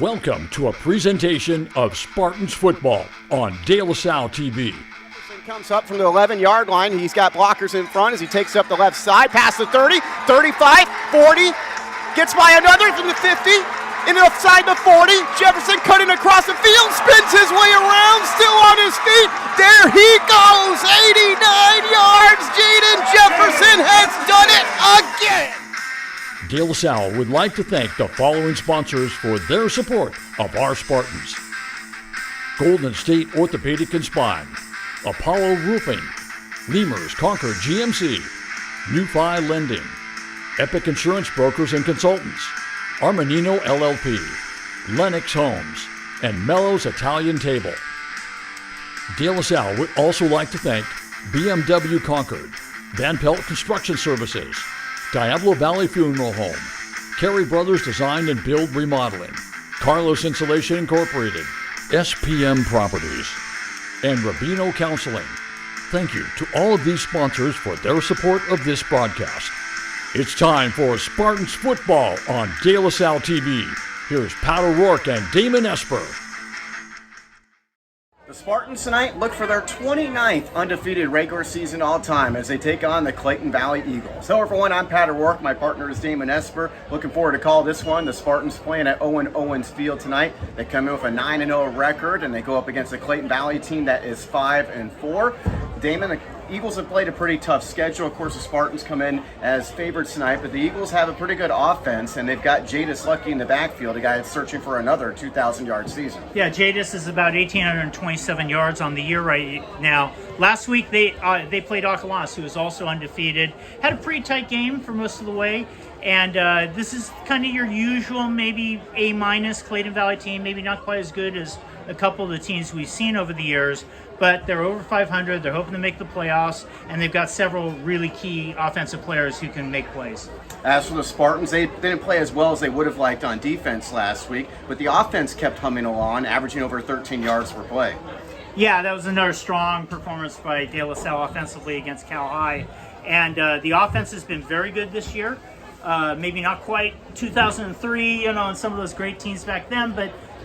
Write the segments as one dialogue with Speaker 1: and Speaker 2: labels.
Speaker 1: Welcome to a presentation of Spartans football on De La Salle TV.
Speaker 2: Comes up from the 11-yard line. He's got blockers in front as he takes up the left side, past the 30, 35, 40, gets by another from the 50, inside the 40. Jefferson cutting across the field, spins his way around, still on his feet. There he goes, 89 yards. Jaden Jefferson has done it again.
Speaker 1: De La Salle would like to thank the following sponsors for their support of our Spartans: Golden State Orthopedic and Spine, Apollo Roofing, Lemurs Concord GMC, NewFi Lending, Epic Insurance Brokers and Consultants, Armanino LLP, Lennox Homes, and Mello's Italian Table. De La Salle would also like to thank BMW Concord, Van Pelt Construction Services, Diablo Valley Funeral Home, Carey Brothers Design and Build Remodeling, Carlos Insulation Incorporated, SPM Properties, and Rubino Counseling. Thank you to all of these sponsors for their support of this broadcast. It's time for Spartans football on De La Salle TV. Here's Pat O'Rourke and Damon Esper.
Speaker 2: The Spartans tonight look for their 29th undefeated regular season all-time as they take on the Clayton Valley Eagles. So for one, I'm Pat O'Rourke. My partner is Damon Esper. Looking forward to call this one. The Spartans playing at Owen Owens Field tonight. They come in with a 9-0 record, and they go up against the Clayton Valley team that is 5-4. Damon, the Eagles have played a pretty tough schedule. Of course, the Spartans come in as favorites tonight, but the Eagles have a pretty good offense, and they've got Jadis Lucky in the backfield, a guy that's searching for another 2,000-yard season.
Speaker 3: Yeah, Jadis is about 1,827 yards on the year right now. Last week, they played Ocalas, who is also undefeated. Had a pretty tight game for most of the way, and this is kind of your usual maybe A- Clayton Valley team, maybe not quite as good as a couple of the teams we've seen over the years, but they're over 500. They're hoping to make the playoffs, and they've got several really key offensive players who can make plays.
Speaker 2: As for the Spartans, they didn't play as well as they would have liked on defense last week, but the offense kept humming along, averaging over 13 yards per play.
Speaker 3: Yeah, that was another strong performance by De La Salle offensively against Cal High, and the offense has been very good this year. Maybe not quite 2003, and some of those great teams back then,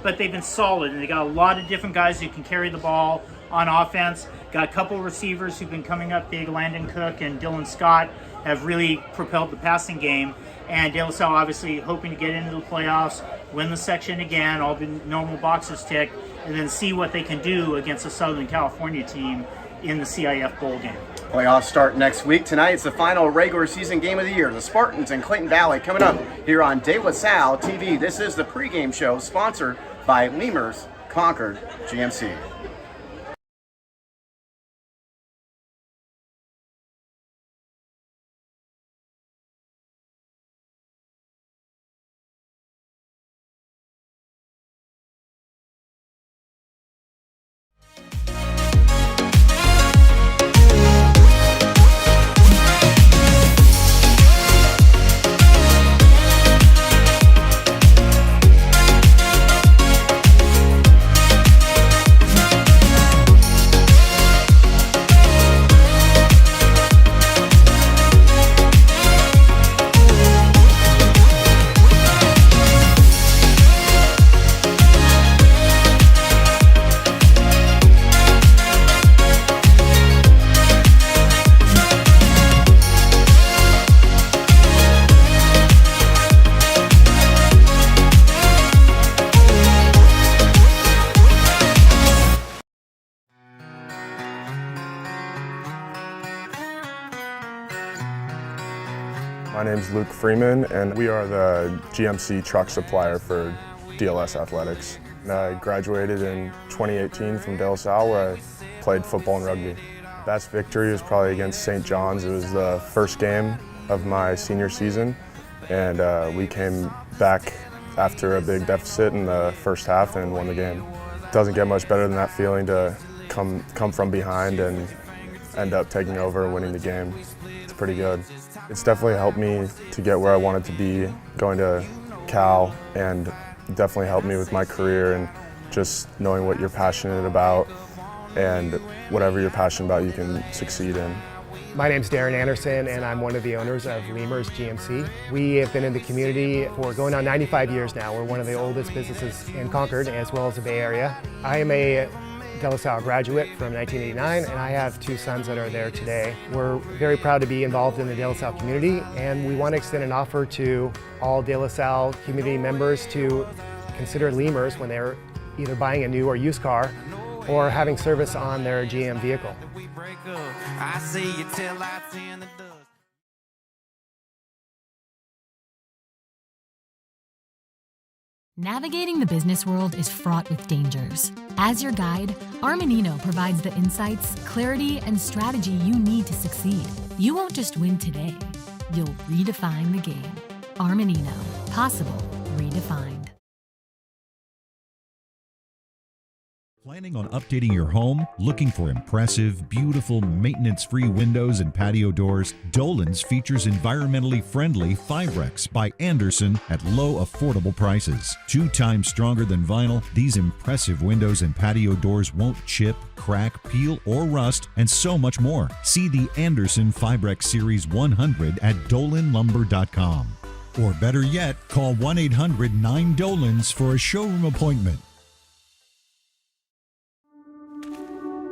Speaker 3: but they've been solid, and they got a lot of different guys who can carry the ball on offense. Got a couple of receivers who've been coming up big. Landon Cook and Dylan Scott have really propelled the passing game, and De La Salle obviously hoping to get into the playoffs, win the section again, all the normal boxes ticked, and then see what they can do against a Southern California team in the CIF Bowl game.
Speaker 2: Playoffs start next week. Tonight it's the final regular season game of the year. The Spartans and Clayton Valley coming up here on De La Salle TV. This is the pregame show sponsored by Lemurs Concord GMC.
Speaker 4: My name's Luke Freeman, and we are the GMC truck supplier for DLS Athletics. And I graduated in 2018 from De La Salle, where I played football and rugby. Best victory was probably against St. John's. It was the first game of my senior season, and we came back after a big deficit in the first half and won the game. It doesn't get much better than that feeling to come from behind and end up taking over and winning the game. It's pretty good. It's definitely helped me to get where I wanted to be going to Cal, and definitely helped me with my career and just knowing what you're passionate about, and whatever you're passionate about you can succeed in.
Speaker 5: My name's Darren Anderson, and I'm one of the owners of Lemurs GMC. We have been in the community for going on 95 years now. We're one of the oldest businesses in Concord, as well as the Bay Area. I am a De La Salle graduate from 1989, and I have two sons that are there today. We're very proud to be involved in the De La Salle community, and we want to extend an offer to all De La Salle community members to consider Lemurs when they're either buying a new or used car or having service on their GM vehicle.
Speaker 6: Navigating the business world is fraught with dangers. As your guide, Armanino provides the insights, clarity, and strategy you need to succeed. You won't just win today, you'll redefine the game. Armanino. Possible. Redefined.
Speaker 7: Planning on updating your home? Looking for impressive, beautiful, maintenance-free windows and patio doors? Dolan's features environmentally friendly Fibrex by Anderson at low, affordable prices. 2 times stronger than vinyl, these impressive windows and patio doors won't chip, crack, peel, or rust, and so much more. See the Anderson Fibrex Series 100 at dolanlumber.com. Or better yet, call 1-800-9-DOLANS for a showroom appointment.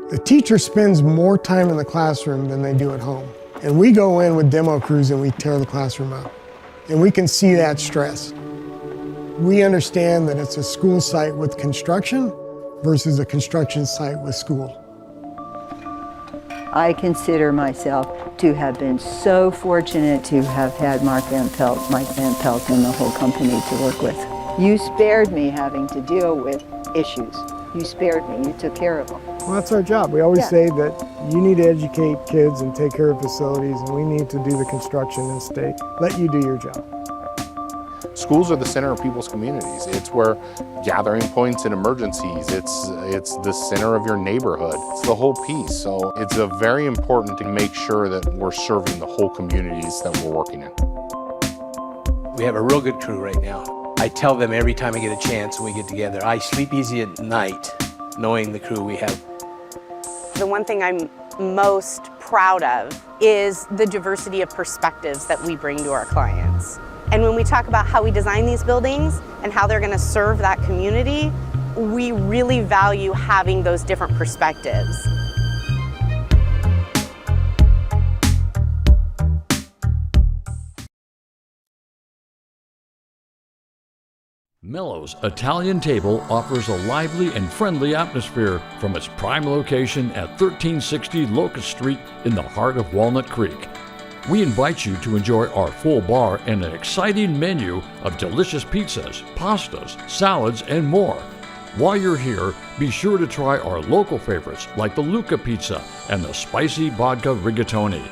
Speaker 8: The teacher spends more time in the classroom than they do at home. And we go in with demo crews and we tear the classroom up. And we can see that stress. We understand that it's a school site with construction versus a construction site with school.
Speaker 9: I consider myself to have been so fortunate to have had Mike Van Pelt and the whole company to work with. You spared me having to deal with issues. You spared me, you took care of them.
Speaker 8: Well, that's our job. We always say that you need to educate kids and take care of facilities, and we need to do the construction and let you do your job.
Speaker 10: Schools are the center of people's communities. It's where gathering points in emergencies. It's the center of your neighborhood. It's the whole piece. So it's very important to make sure that we're serving the whole communities that we're working in.
Speaker 11: We have a real good crew right now. I tell them every time I get a chance when we get together, I sleep easy at night knowing the crew we have.
Speaker 12: The one thing I'm most proud of is the diversity of perspectives that we bring to our clients. And when we talk about how we design these buildings and how they're going to serve that community, we really value having those different perspectives.
Speaker 1: Mello's Italian Table offers a lively and friendly atmosphere from its prime location at 1360 Locust Street in the heart of Walnut Creek. We invite you to enjoy our full bar and an exciting menu of delicious pizzas, pastas, salads, and more. While you're here, be sure to try our local favorites like the Luca Pizza and the spicy vodka rigatoni.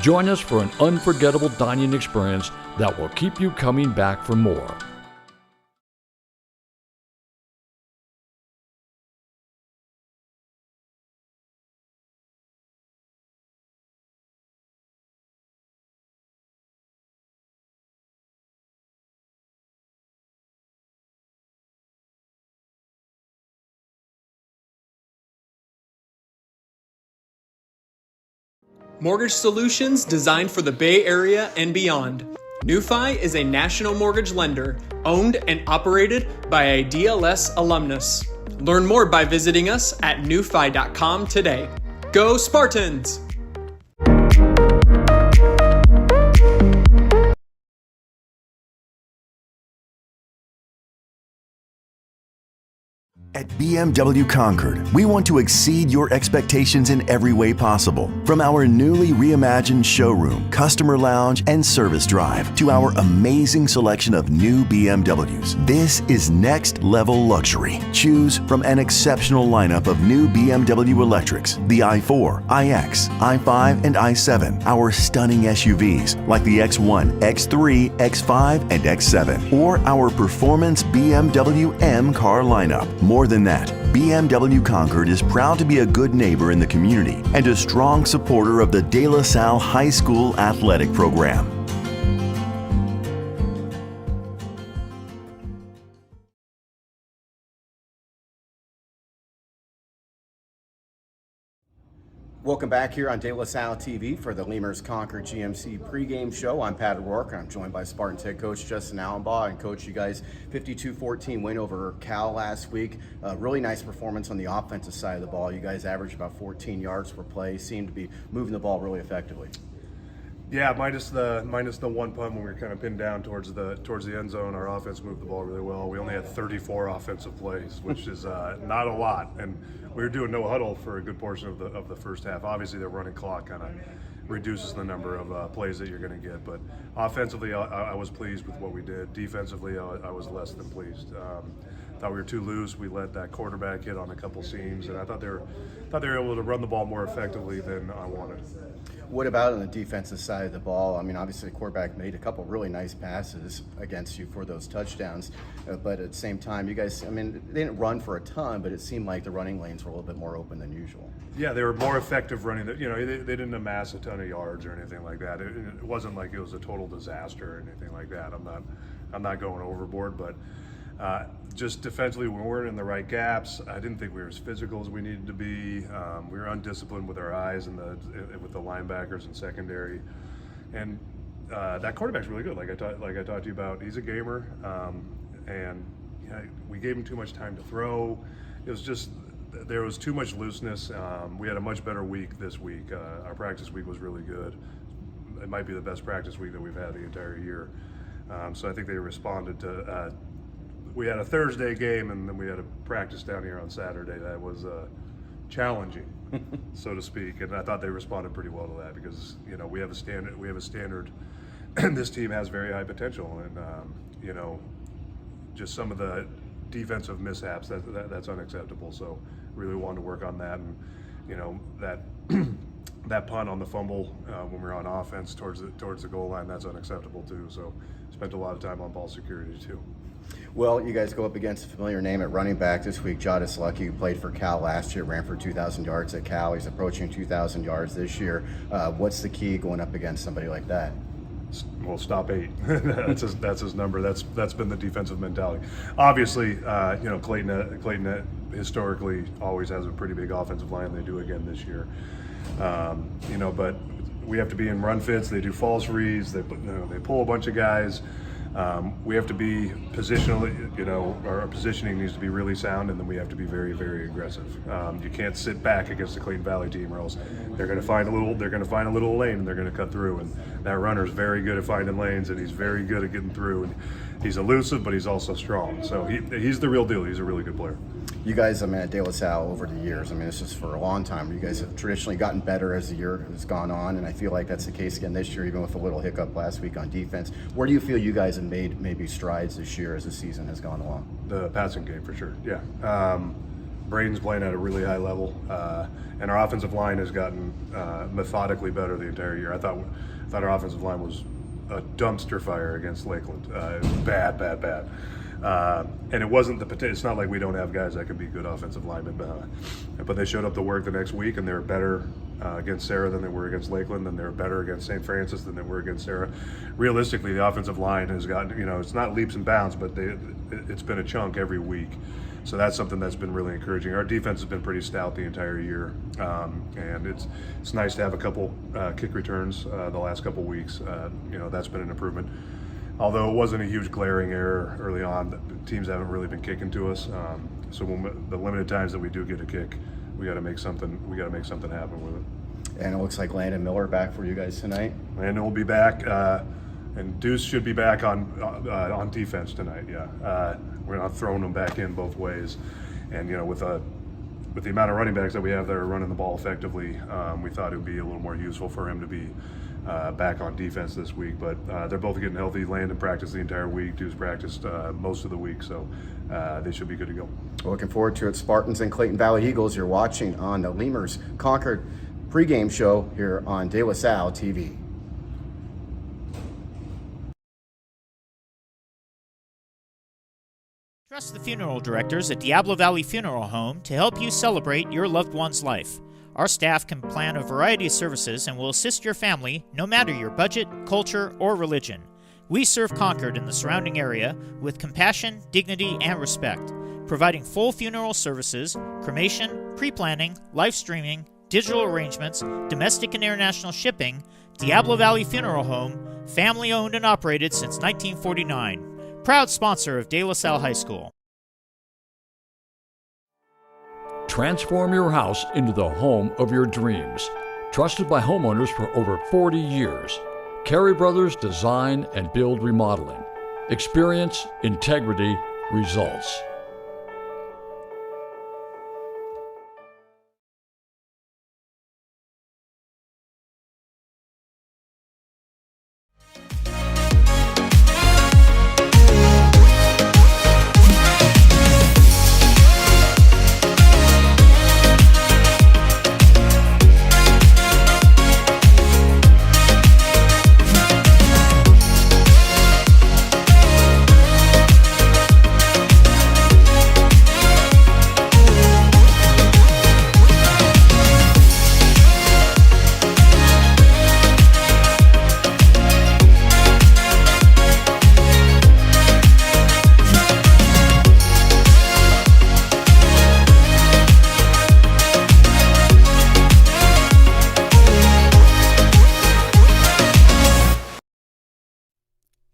Speaker 1: Join us for an unforgettable dining experience that will keep you coming back for more.
Speaker 13: Mortgage solutions designed for the Bay Area and beyond. NewFi is a national mortgage lender owned and operated by a DLS alumnus. Learn more by visiting us at newfi.com today. Go Spartans!
Speaker 14: At BMW Concord, we want to exceed your expectations in every way possible. From our newly reimagined showroom, customer lounge, and service drive to our amazing selection of new BMWs. This is next level luxury. Choose from an exceptional lineup of new BMW electrics, the i4, iX, i5, and i7, our stunning SUVs like the X1, X3, X5, and X7, or our performance BMW M car lineup. More than that, BMW Concord is proud to be a good neighbor in the community and a strong supporter of the De La Salle High School athletic program.
Speaker 2: Welcome back here on De La Salle TV for the Lemurs Concord GMC pregame show. I'm Pat O'Rourke. I'm joined by Spartans head coach Justin Allenbaugh. And coach, you guys 52-14 win over Cal last week. Really nice performance on the offensive side of the ball. You guys averaged about 14 yards per play. Seemed to be moving the ball really effectively.
Speaker 15: Yeah, minus the one punt when we were kind of pinned down towards the end zone. Our offense moved the ball really well. We only had 34 offensive plays, which is not a lot, and we were doing no huddle for a good portion of the first half. Obviously, the running clock kind of reduces the number of plays that you're going to get. But offensively, I was pleased with what we did. Defensively, I was less than pleased. Thought we were too loose. We let that quarterback hit on a couple seams, and I thought they were able to run the ball more effectively than I wanted.
Speaker 2: What about on the defensive side of the ball? I mean, obviously the quarterback made a couple really nice passes against you for those touchdowns, but at the same time, you guys, I mean, they didn't run for a ton, but it seemed like the running lanes were a little bit more open than usual.
Speaker 15: Yeah, they were more effective running. They didn't amass a ton of yards or anything like that. It wasn't like it was a total disaster or anything like that. I'm not going overboard, but just defensively, when we weren't in the right gaps, I didn't think we were as physical as we needed to be. We were undisciplined with our eyes and with the linebackers and secondary. And that quarterback's really good. Like I talked to you about, he's a gamer, and we gave him too much time to throw. It was just there was too much looseness. We had a much better week this week. Our practice week was really good. It might be the best practice week that we've had the entire year. So I think they responded to. We had a Thursday game, and then we had a practice down here on Saturday that was challenging, so to speak. And I thought they responded pretty well to that because we have a standard, and this team has very high potential. And just some of the defensive mishaps that's unacceptable. So really wanted to work on that, and that punt on the fumble when we were on offense towards the goal line, that's unacceptable too. So spent a lot of time on ball security too.
Speaker 2: Well, you guys go up against a familiar name at running back this week, Jadis Lucky, who played for Cal last year, ran for 2,000 yards at Cal. He's approaching 2,000 yards this year. What's the key going up against somebody like that?
Speaker 15: Well, stop 8. that's his number. That's been the defensive mentality. Obviously, Clayton historically always has a pretty big offensive line. They do again this year. But we have to be in run fits. They do false reads. They pull a bunch of guys. We have to be positionally, our positioning needs to be really sound, and then we have to be very, very aggressive. You can't sit back against the Clayton Valley team, or else they're going to find a little lane, and they're going to cut through. And that runner is very good at finding lanes, and he's very good at getting through. And he's elusive, but he's also strong. So he's the real deal. He's a really good player.
Speaker 2: You guys, at De La Salle over the years, this is for a long time. You guys have traditionally gotten better as the year has gone on, and I feel like that's the case again this year, even with a little hiccup last week on defense. Where do you feel you guys have made maybe strides this year as the season has gone along?
Speaker 15: The passing game, for sure, yeah. Braden's playing at a really high level, and our offensive line has gotten methodically better the entire year. I thought our offensive line was a dumpster fire against Lakeland. It was bad. And it wasn't it's not like we don't have guys that can be good offensive linemen, but they showed up to work the next week, and they were better against Sarah than they were against Lakeland, and they were better against St. Francis than they were against Sarah. Realistically, the offensive line has gotten, it's not leaps and bounds, but it's been a chunk every week. So that's something that's been really encouraging. Our defense has been pretty stout the entire year, and it's nice to have a couple kick returns the last couple weeks. That's been an improvement. Although it wasn't a huge glaring error early on, the teams haven't really been kicking to us. So when the limited times that we do get a kick, we got to make something happen with it.
Speaker 2: And it looks like Landon Miller back for you guys tonight.
Speaker 15: Landon will be back, and Deuce should be back on defense tonight. Yeah, we're not throwing them back in both ways, and with the amount of running backs that we have that are running the ball effectively, we thought it would be a little more useful for him to be back on defense this week. But they're both getting healthy. Landon practiced the entire week. Deuce practiced most of the week, so they should be good to go.
Speaker 2: Looking forward to it. Spartans and Clayton Valley Eagles, you're watching on the Lemurs Concord pregame show here on De La Salle TV.
Speaker 16: Trust the funeral directors at Diablo Valley Funeral Home to help you celebrate your loved one's life. Our staff can plan a variety of services and will assist your family no matter your budget, culture, or religion. We serve Concord and the surrounding area with compassion, dignity, and respect, providing full funeral services, cremation, pre-planning, live streaming, digital arrangements, domestic and international shipping, Diablo Valley Funeral Home, family owned and operated since 1949. Proud sponsor of De La Salle High School.
Speaker 1: Transform your house into the home of your dreams. Trusted by homeowners for over 40 years. Carey Brothers Design and Build Remodeling. Experience, integrity, results.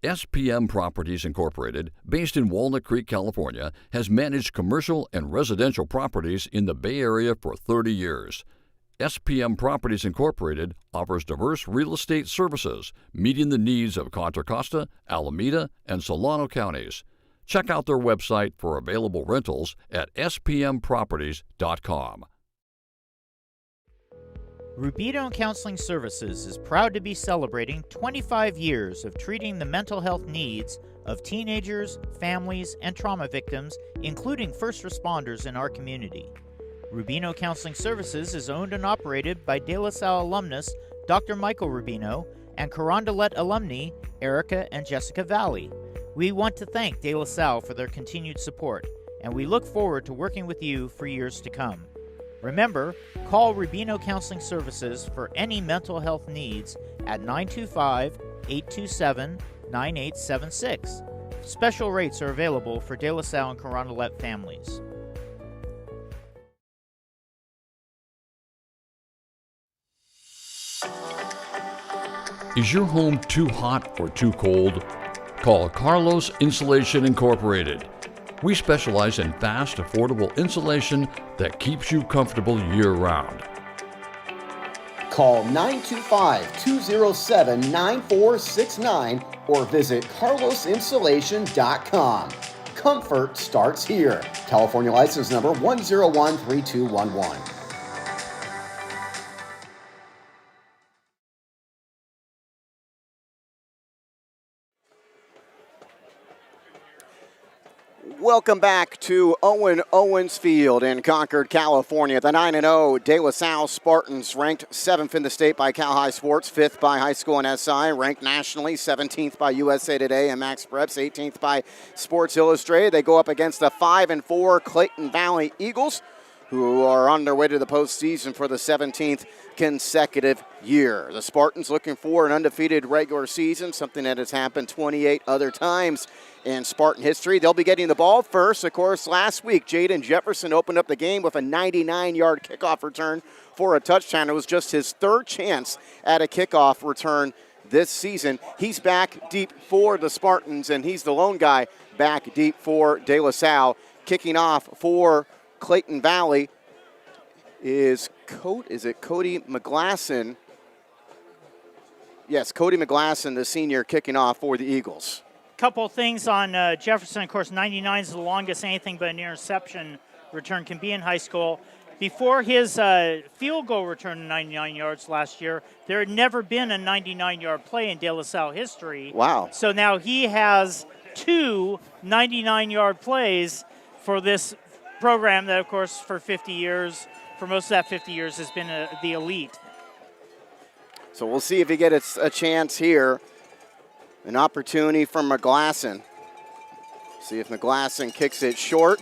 Speaker 1: SPM Properties Incorporated, based in Walnut Creek, California, has managed commercial and residential properties in the Bay Area for 30 years. SPM Properties Incorporated offers diverse real estate services, meeting the needs of Contra Costa, Alameda, and Solano counties. Check out their website for available rentals at spmproperties.com.
Speaker 16: Rubino Counseling Services is proud to be celebrating 25 years of treating the mental health needs of teenagers, families, and trauma victims, including first responders in our community. Rubino Counseling Services is owned and operated by De La Salle alumnus Dr. Michael Rubino and Carondelet alumni Erica and Jessica Valley. We want to thank De La Salle for their continued support, and we look forward to working with you for years to come. Remember, call Rubino Counseling Services for any mental health needs at 925-827-9876. Special rates are available for De La Salle and Carondelet families.
Speaker 1: Is your home too hot or too cold? Call Carlos Insulation Incorporated. We specialize in fast, affordable insulation that keeps you comfortable year-round.
Speaker 2: Call 925-207-9469 or visit carlosinsulation.com. Comfort starts here. California license number 1013211. Welcome back to Owen Owens Field in Concord, California. The 9-0 De La Salle Spartans, ranked 7th in the state by Cal High Sports, 5th by High School and SI, ranked nationally 17th by USA Today and Max Preps, 18th by Sports Illustrated. They go up against the 5-4 Clayton Valley Eagles, who are on their way to the postseason for the 17th consecutive year. The Spartans looking for an undefeated regular season, something that has happened 28 other times in Spartan history. They'll be getting the ball first. Of course, last week, Jaden Jefferson opened up the game with a 99-yard kickoff return for a touchdown. It was just his third chance at a kickoff return this season. He's back deep for the Spartans, and he's the lone guy back deep for De La Salle. Kicking off for Clayton Valley is Cody McGlasson? Yes, Cody McGlasson, the senior, kicking off for the Eagles.
Speaker 3: Couple things on Jefferson. Of course, 99 is the longest anything but an interception return can be in high school. Before his field goal return of 99 yards last year, there had never been a 99-yard play in De La Salle history.
Speaker 2: Wow.
Speaker 3: So now he has two 99-yard plays for this program that, of course, for 50 years, for most of that 50 years, has been the elite.
Speaker 2: So we'll see if he gets a chance here. An opportunity from McGlasson. See if McGlasson kicks it short.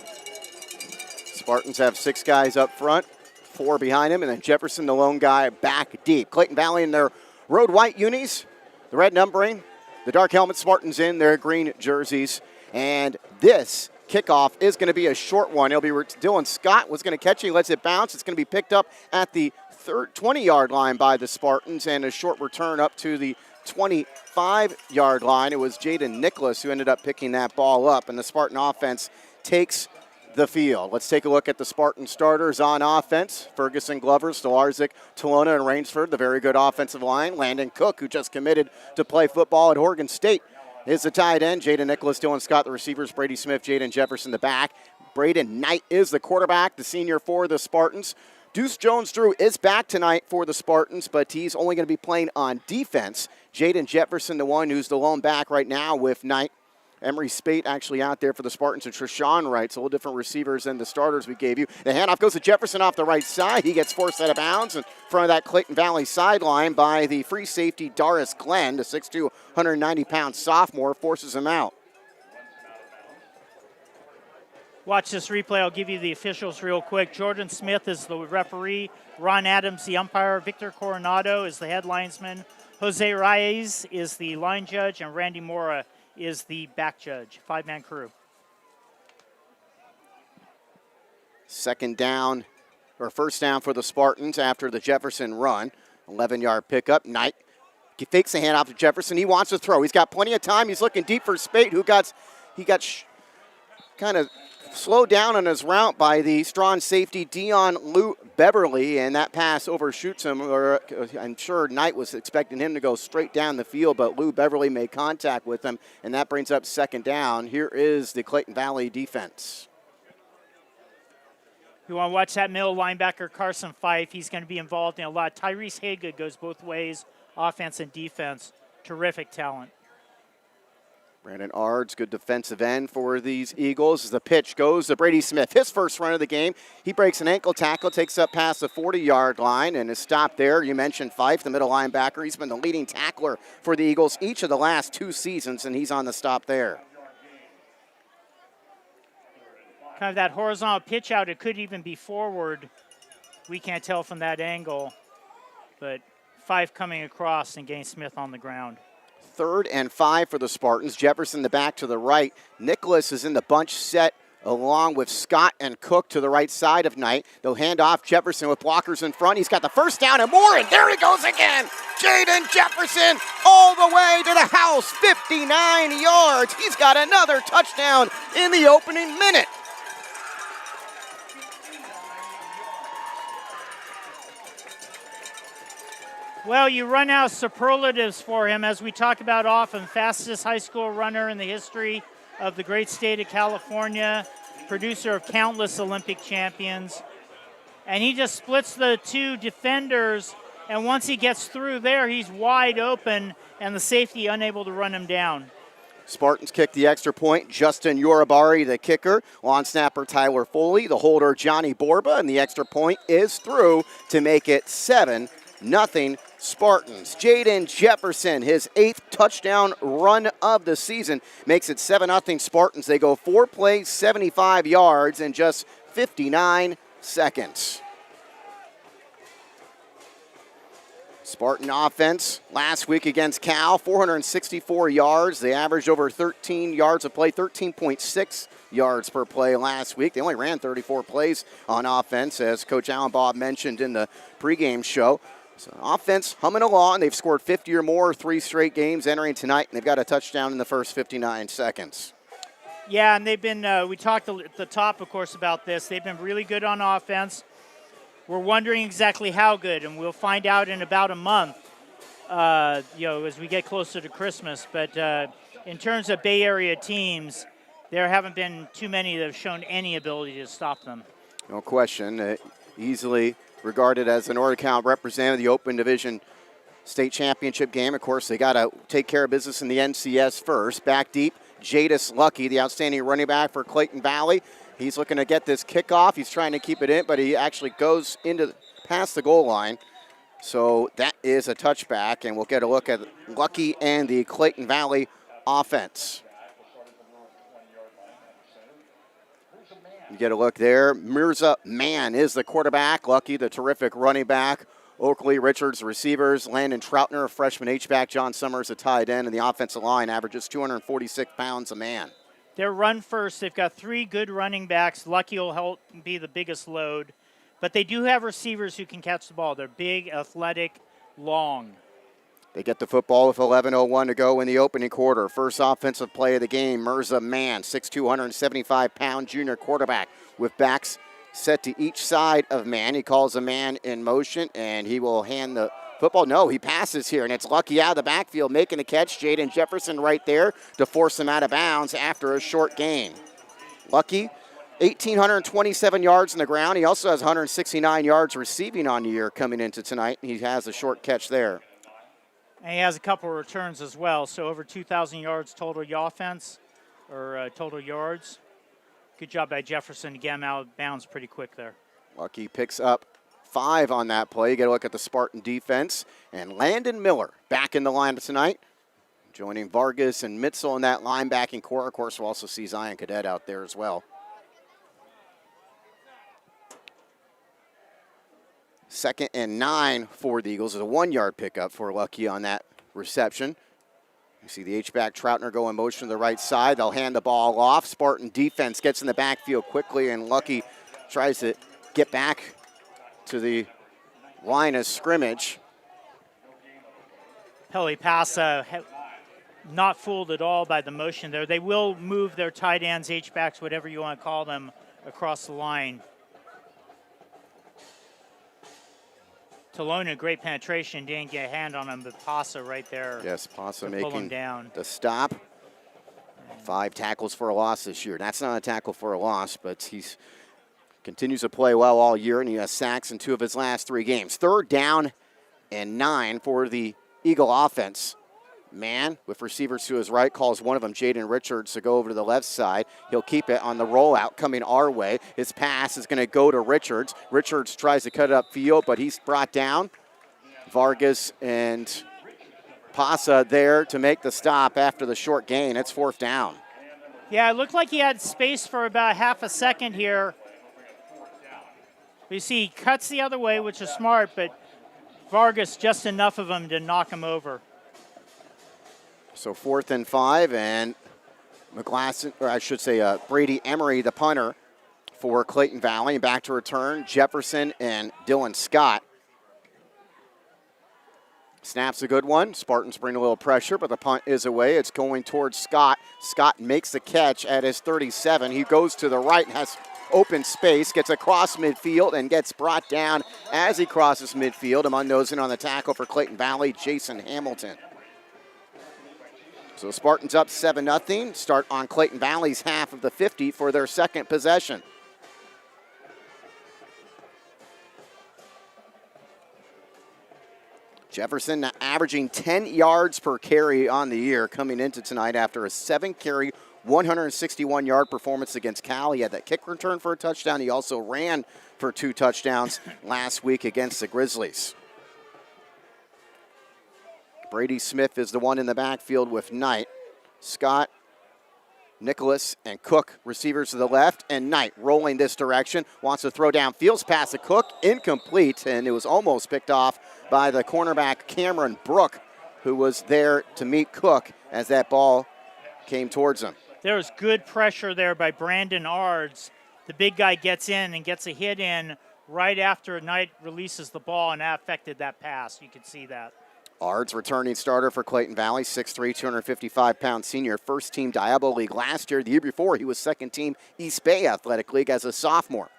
Speaker 2: Spartans have 6 guys up front, 4 behind him, and then Jefferson, the lone guy, back deep. Clayton Valley in their road white unis, the red numbering, the dark helmet Spartans in their green jerseys. And this kickoff is going to be a short one. It'll be Dylan Scott was going to catch it. He lets it bounce. It's going to be picked up at the 20-yard line by the Spartans, and a short return up to the 25-yard line. It was Jaden Nicholas who ended up picking that ball up, and the Spartan offense takes the field. Let's take a look at the Spartan starters on offense. Ferguson, Glover, Stolarczyk, Tolona, and Rainsford, the very good offensive line. Landon Cook, who just committed to play football at Oregon State, is the tight end. Jaden Nicholas, Dylan Scott, the receivers. Brady Smith, Jaden Jefferson, the back. Braden Knight is the quarterback, the senior for the Spartans. Deuce Jones-Drew is back tonight for the Spartans, but he's only going to be playing on defense. Jaden Jefferson, the one who's the lone back right now with Knight. Emery Spate actually out there for the Spartans, and Treshawn Wright, so a little different receivers than the starters we gave you. The handoff goes to Jefferson off the right side. He gets forced out of bounds in front of that Clayton Valley sideline by the free safety Doris Glenn, the 6'2", 190-pound sophomore, forces him out.
Speaker 3: Watch this replay. I'll give you the officials real quick. Jordan Smith is the referee. Ron Adams, the umpire. Victor Coronado is the head linesman. Jose Reyes is the line judge, and Randy Mora is the back judge. 5-man crew.
Speaker 2: First down for the Spartans after the Jefferson run. 11-yard pickup. Knight fakes the handoff to Jefferson. He wants to throw. He's got plenty of time. He's looking deep for Spate, who got kind of slowed down on his route by the strong safety Lou Beverly, and that pass overshoots him. I'm sure Knight was expecting him to go straight down the field, but Lou Beverly made contact with him, and that brings up 2nd down. Here is the Clayton Valley defense.
Speaker 3: You want to watch that middle linebacker, Carson Fife. He's going to be involved in a lot. Tyrese Haygood goes both ways, offense and defense. Terrific talent.
Speaker 2: Brandon Ards, good defensive end for these Eagles. As the pitch goes to Brady Smith, his first run of the game. He breaks an ankle tackle, takes up past the 40-yard line, and is stopped there. You mentioned Fife, the middle linebacker. He's been the leading tackler for the Eagles each of the last 2 seasons, and he's on the stop there.
Speaker 3: Kind of that horizontal pitch out. It could even be forward. We can't tell from that angle, but Fife coming across and getting Smith on the ground.
Speaker 2: 3rd and 5 for the Spartans. Jefferson the back to the right. Nicholas is in the bunch set along with Scott and Cook to the right side of Knight. They'll hand off Jefferson with blockers in front. He's got the first down and more, and there he goes again. Jaden Jefferson all the way to the house, 59 yards. He's got another touchdown in the opening minute.
Speaker 3: Well, you run out of superlatives for him, as we talk about often. Fastest high school runner in the history of the great state of California, producer of countless Olympic champions. And he just splits the 2 defenders, and once he gets through there, he's wide open, and the safety unable to run him down.
Speaker 2: Spartans kick the extra point. Justin Yorubari, the kicker. Long snapper Tyler Foley, the holder Johnny Borba, and the extra point is through to make it 7-0 Spartans. Jaden Jefferson, his 8th touchdown run of the season, makes it 7-0 Spartans. They go 4 plays, 75 yards in just 59 seconds. Spartan offense last week against Cal, 464 yards. They averaged over 13 yards a play, 13.6 yards per play last week. They only ran 34 plays on offense, as Coach Allen Bob mentioned in the pregame show. So offense humming along. They've scored 50 or more 3 straight games entering tonight, and they've got a touchdown in the first 59 seconds.
Speaker 3: Yeah, and they've been, we talked at the top, of course, about this. They've been really good on offense. We're wondering exactly how good, and we'll find out in about a month, as we get closer to Christmas. But in terms of Bay Area teams, there haven't been too many that have shown any ability to stop them.
Speaker 2: No question. Easily regarded as an Oregon representative, the Open Division State Championship game. Of course, they got to take care of business in the NCS first. Back deep, Jadis Lucky, the outstanding running back for Clayton Valley. He's looking to get this kickoff. He's trying to keep it in, but he actually goes past the goal line. So that is a touchback, and we'll get a look at Lucky and the Clayton Valley offense. You get a look there. Mirza Mann is the quarterback. Lucky, the terrific running back. Oakley, Richards, the receivers. Landon Troutner, a freshman H-back. John Summers, a tight end. And the offensive line averages 246 pounds a man.
Speaker 3: They're run first. They've got 3 good running backs. Lucky will help be the biggest load. But they do have receivers who can catch the ball. They're big, athletic, long.
Speaker 2: They get the football with 11:01 to go in the opening quarter. First offensive play of the game, Mirza Mann, 6'2", 175-pound junior quarterback with backs set to each side of Mann. He calls a man in motion, and he will hand the football. No, he passes here, and it's Lucky out of the backfield making the catch. Jaden Jefferson right there to force him out of bounds after a short gain. Lucky, 1,827 yards on the ground. He also has 169 yards receiving on the year coming into tonight. He has a short catch there.
Speaker 3: And he has a couple of returns as well, so over 2,000 yards total offense, or total yards. Good job by Jefferson to get him out of bounds pretty quick there.
Speaker 2: Lucky picks up 5 on that play. You get a look at the Spartan defense. And Landon Miller back in the lineup tonight, joining Vargas and Mitzel in that linebacking core. Of course, we'll also see Zion Cadet out there as well. 2nd and 9 for the Eagles. It's a 1-yard pickup for Lucky on that reception. You see the H-back Troutner go in motion to the right side. They'll hand the ball off. Spartan defense gets in the backfield quickly, and Lucky tries to get back to the line of scrimmage.
Speaker 3: Pele Pasa not fooled at all by the motion there. They will move their tight ends, H-backs, whatever you want to call them, across the line. Talona, great penetration, didn't get a hand on him, but Pasa right there.
Speaker 2: Yes, Pasa
Speaker 3: making
Speaker 2: making
Speaker 3: down.
Speaker 2: the stop. 5 tackles for a loss this year. That's not a tackle for a loss, but he's continues to play well all year, and he has sacks in 2 of his last 3 games. 3rd down and 9 for the Eagle offense. Mann, with receivers to his right, calls one of them, Jaden Richards, to go over to the left side. He'll keep it on the rollout coming our way. His pass is going to go to Richards. Richards tries to cut it upfield, but he's brought down. Vargas and Pasa there to make the stop after the short gain. It's 4th down.
Speaker 3: Yeah, it looked like he had space for about half a second here. You see, he cuts the other way, which is smart, but Vargas just enough of him to knock him over.
Speaker 2: So 4th and 5, and McGlasson, or I should say Brady Emery, the punter for Clayton Valley. And back to return, Jefferson and Dylan Scott. Snap's a good one. Spartans bring a little pressure, but the punt is away. It's going towards Scott. Scott makes the catch at his 37. He goes to the right and has open space, gets across midfield, and gets brought down as he crosses midfield. Among those in on the tackle for Clayton Valley, Jason Hamilton. So Spartans up 7-0. Start on Clayton Valley's half of the 50 for their 2nd possession. Jefferson averaging 10 yards per carry on the year coming into tonight after a 7-carry, 161-yard performance against Cal. He had that kick return for a touchdown. He also ran for 2 touchdowns last week against the Grizzlies. Brady Smith is the one in the backfield with Knight. Scott, Nicholas, and Cook, receivers to the left, and Knight rolling this direction. Wants to throw down fields pass to Cook, incomplete, and it was almost picked off by the cornerback Cameron Brook, who was there to meet Cook as that ball came towards him.
Speaker 3: There was good pressure there by Brandon Ards. The big guy gets in and gets a hit in right after Knight releases the ball, and that affected that pass. You could see that.
Speaker 2: Ards, returning starter for Clayton Valley, 6'3", 255-pound senior, first team Diablo League last year. The year before, he was 2nd team East Bay Athletic League as a sophomore.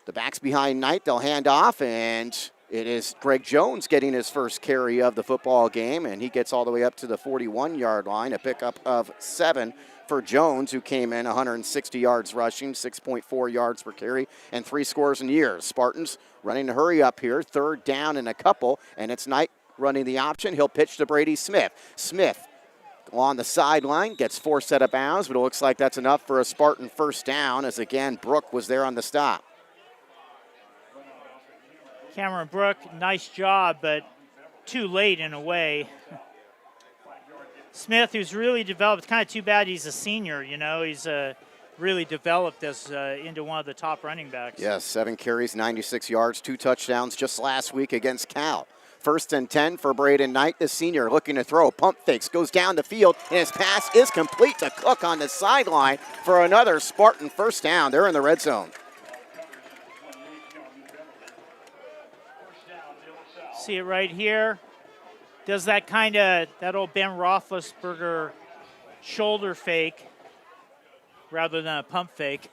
Speaker 2: The back's behind Knight. They'll hand off, and it is Greg Jones getting his first carry of the football game, and he gets all the way up to the 41-yard line, a pickup of 7 for Jones, who came in 160 yards rushing, 6.4 yards per carry, and 3 scores in years. Spartans running to hurry up here, 3rd down and a couple, and it's Knight running the option. He'll pitch to Brady Smith. Smith on the sideline, gets forced out of bounds, but it looks like that's enough for a Spartan first down, as again, Brook was there on the stop.
Speaker 3: Cameron Brook, nice job, but too late in a way. Smith, who's really developed, it's kind of too bad he's a senior, you know, he's really developed as into one of the top running backs.
Speaker 2: Yes, 7 carries, 96 yards, 2 touchdowns just last week against Cal. First and 10 for Braden Knight, the senior, looking to throw. Pump fakes, goes down the field, and his pass is complete to Cook on the sideline for another Spartan first down. They're in the red zone.
Speaker 3: See it right here. Does that that old Ben Roethlisberger shoulder fake rather than a pump fake.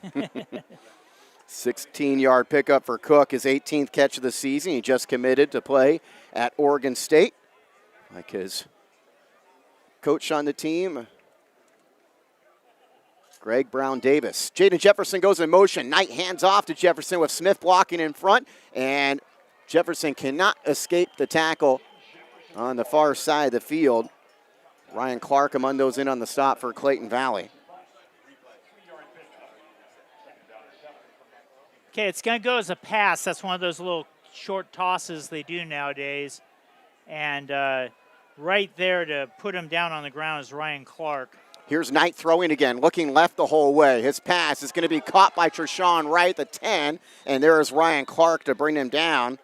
Speaker 2: 16-yard pickup for Cook, his 18th catch of the season. He just committed to play at Oregon State. Like his coach on the team, Greg Brown Davis. Jaden Jefferson goes in motion. Knight hands off to Jefferson with Smith blocking in front, and Jefferson cannot escape the tackle on the far side of the field. Ryan Clark among those in on the stop for Clayton Valley.
Speaker 3: Okay, it's going to go as a pass. That's one of those little short tosses they do nowadays. And right there to put him down on the ground is Ryan Clark.
Speaker 2: Here's Knight throwing again, looking left the whole way. His pass is going to be caught by Treshawn Wright, the 10, and there is Ryan Clark to bring him down.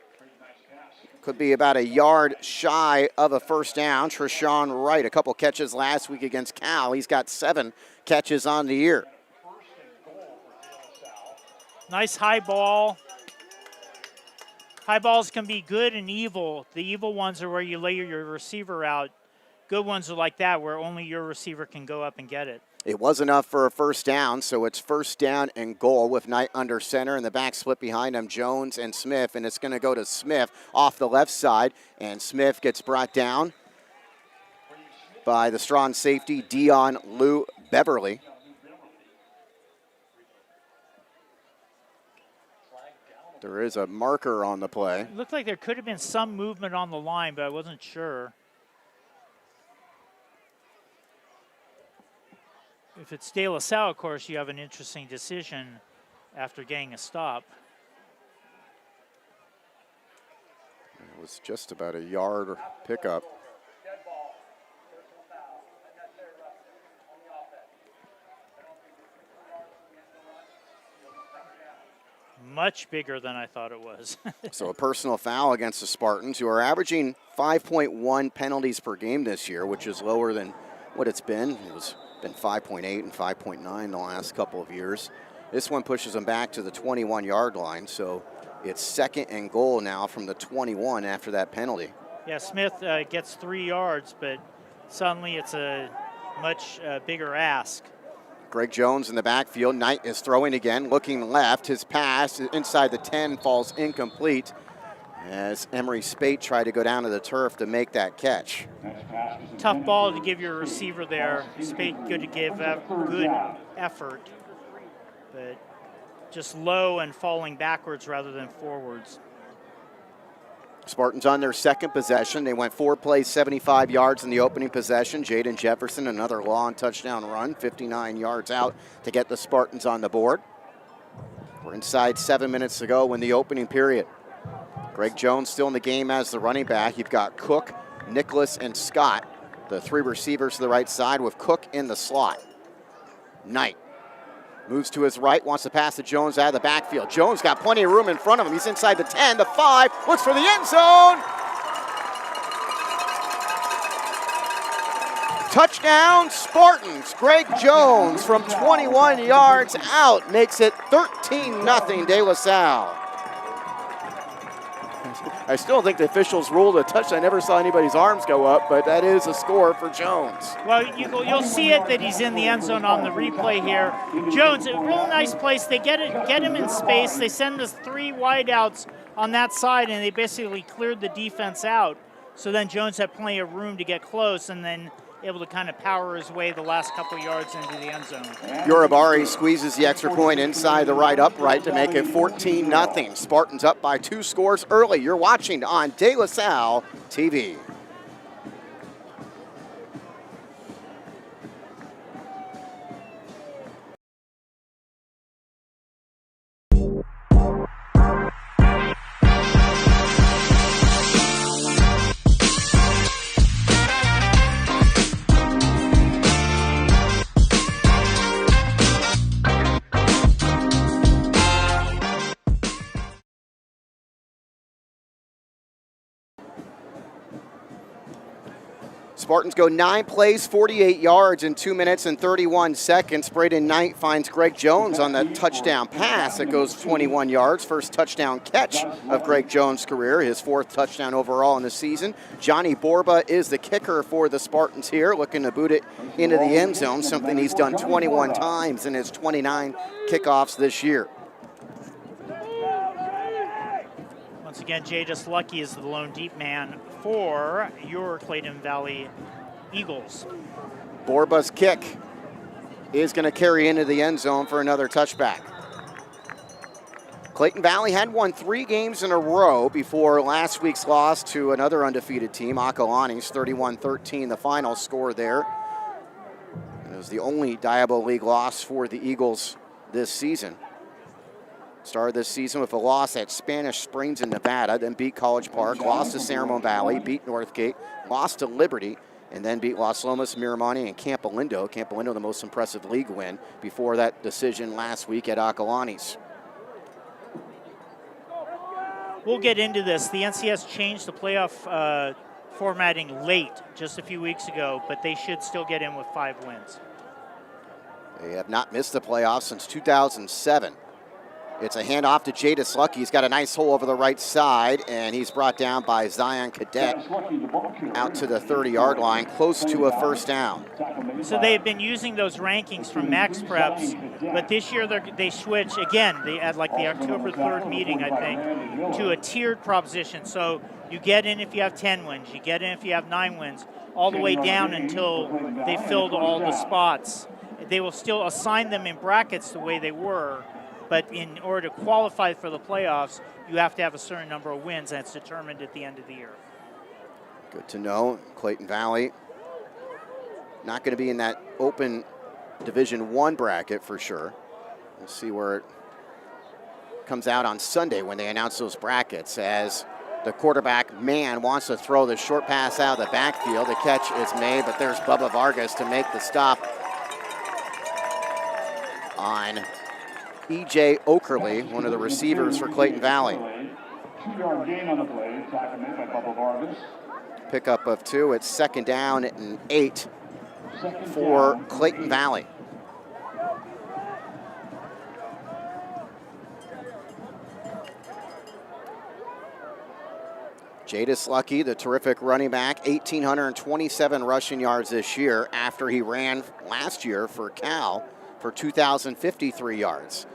Speaker 2: Could be about a yard shy of a first down. Treshawn Wright, a couple catches last week against Cal. He's got 7 catches on the year.
Speaker 3: Nice high ball. High balls can be good and evil. The evil ones are where you lay your receiver out. Good ones are like that, where only your receiver can go up and get it.
Speaker 2: It was enough for a first down, so it's first down and goal with Knight under center, and the back split behind him, Jones and Smith, and it's going to go to Smith off the left side, and Smith gets brought down by the strong safety, Dion Lou Beverly. There is a marker on the play.
Speaker 3: It looked like there could have been some movement on the line, but I wasn't sure. If it's De La Salle, of course, you have an interesting decision after getting a stop.
Speaker 2: It was just about a yard pickup.
Speaker 3: Much bigger than I thought it was.
Speaker 2: So a personal foul against the Spartans, who are averaging 5.1 penalties per game this year, which is lower than what it's been. It was been 5.8 and 5.9 the last couple of years. This one pushes them back to the 21-yard line, so it's second and goal now from the 21 after that penalty.
Speaker 3: Yeah, Smith gets 3 yards, but suddenly it's a much bigger ask.
Speaker 2: Greg Jones in the backfield. Knight is throwing again, looking left. His pass inside the 10 falls incomplete as Emery Spate tried to go down to the turf to make that catch.
Speaker 3: Tough ball to give your receiver there. Spate good to give good effort, but just low and falling backwards rather than forwards.
Speaker 2: Spartans on their second possession. They went 4 plays, 75 yards in the opening possession. Jaden Jefferson, another long touchdown run, 59 yards out to get the Spartans on the board. We're inside 7 minutes to go in the opening period. Greg Jones still in the game as the running back. You've got Cook, Nicholas, and Scott, the 3 receivers to the right side with Cook in the slot. Knight moves to his right, wants to pass to Jones out of the backfield. Jones got plenty of room in front of him. He's inside the 10, the 5, looks for the end zone. Touchdown, Spartans. Greg Jones from 21 yards out makes it 13-0 De La Salle. I still think the officials ruled a touchdown. I never saw anybody's arms go up, but that is a score for Jones.
Speaker 3: Well, you'll see it that he's in the end zone on the replay here. Jones, a real nice place. They get him in space. They send us 3 wideouts on that side, and they basically cleared the defense out. So then Jones had plenty of room to get close, and then able to kind of power his way the last couple yards into the end zone.
Speaker 2: Urabari squeezes the extra point inside the right upright to make it 14-0. Spartans up by 2 scores early. You're watching on De La Salle TV. Spartans go 9 plays, 48 yards in 2 minutes and 31 seconds. Braden Knight finds Greg Jones on the touchdown pass that goes 21 yards. First touchdown catch of Greg Jones' career, his 4th touchdown overall in the season. Johnny Borba is the kicker for the Spartans here, looking to boot it into the end zone, something he's done 21 times in his 29 kickoffs this year.
Speaker 16: Once again, Jadis Lucky is the lone deep man for your Clayton Valley Eagles.
Speaker 2: Borba's kick is going to carry into the end zone for another touchback. Clayton Valley had won 3 games in a row before last week's loss to another undefeated team, Acalanes, 31-13, the final score there. It was the only Diablo League loss for the Eagles this season. Started this season with a loss at Spanish Springs in Nevada, then beat College Park, lost to San Ramon Valley, beat Northgate, lost to Liberty, and then beat Las Lomas, Miramani, and Campolindo. Campolindo, the most impressive league win before that decision last week at Acalanes.
Speaker 16: We'll get into this. The NCS changed the playoff formatting late, just a few weeks ago, but they should still get in with 5 wins.
Speaker 2: They have not missed the playoffs since 2007. It's a handoff to Jadis Lucky. He's got a nice hole over the right side, and he's brought down by Zion Cadet out to the 30-yard line, close to a first down.
Speaker 16: So they've been using those rankings from Max Preps, but this year they switch again. They had like the October 3rd meeting, I think, to a tiered proposition. So you get in if you have 10 wins, you get in if you have 9 wins, all the way down until they filled all the spots. They will still assign them in brackets the way they were, but in order to qualify for the playoffs, you have to have a certain number of wins, and it's determined at the end of the year.
Speaker 2: Good to know. Clayton Valley not going to be in that open Division I bracket for sure. We'll see where it comes out on Sunday when they announce those brackets, as the quarterback, Mann, wants to throw the short pass out of the backfield. The catch is made, but there's Bubba Vargas to make the stop on E.J. Okerley, one of the receivers for Clayton Valley.
Speaker 17: 2-yard gain on the play, tackle made by Bubba Vargas.
Speaker 2: Pickup of 2. It's 2nd down and 8 for Clayton Valley. Jadis Lucky, the terrific running back, 1,827 rushing yards this year after he ran last year for Cal for 2,053 yards.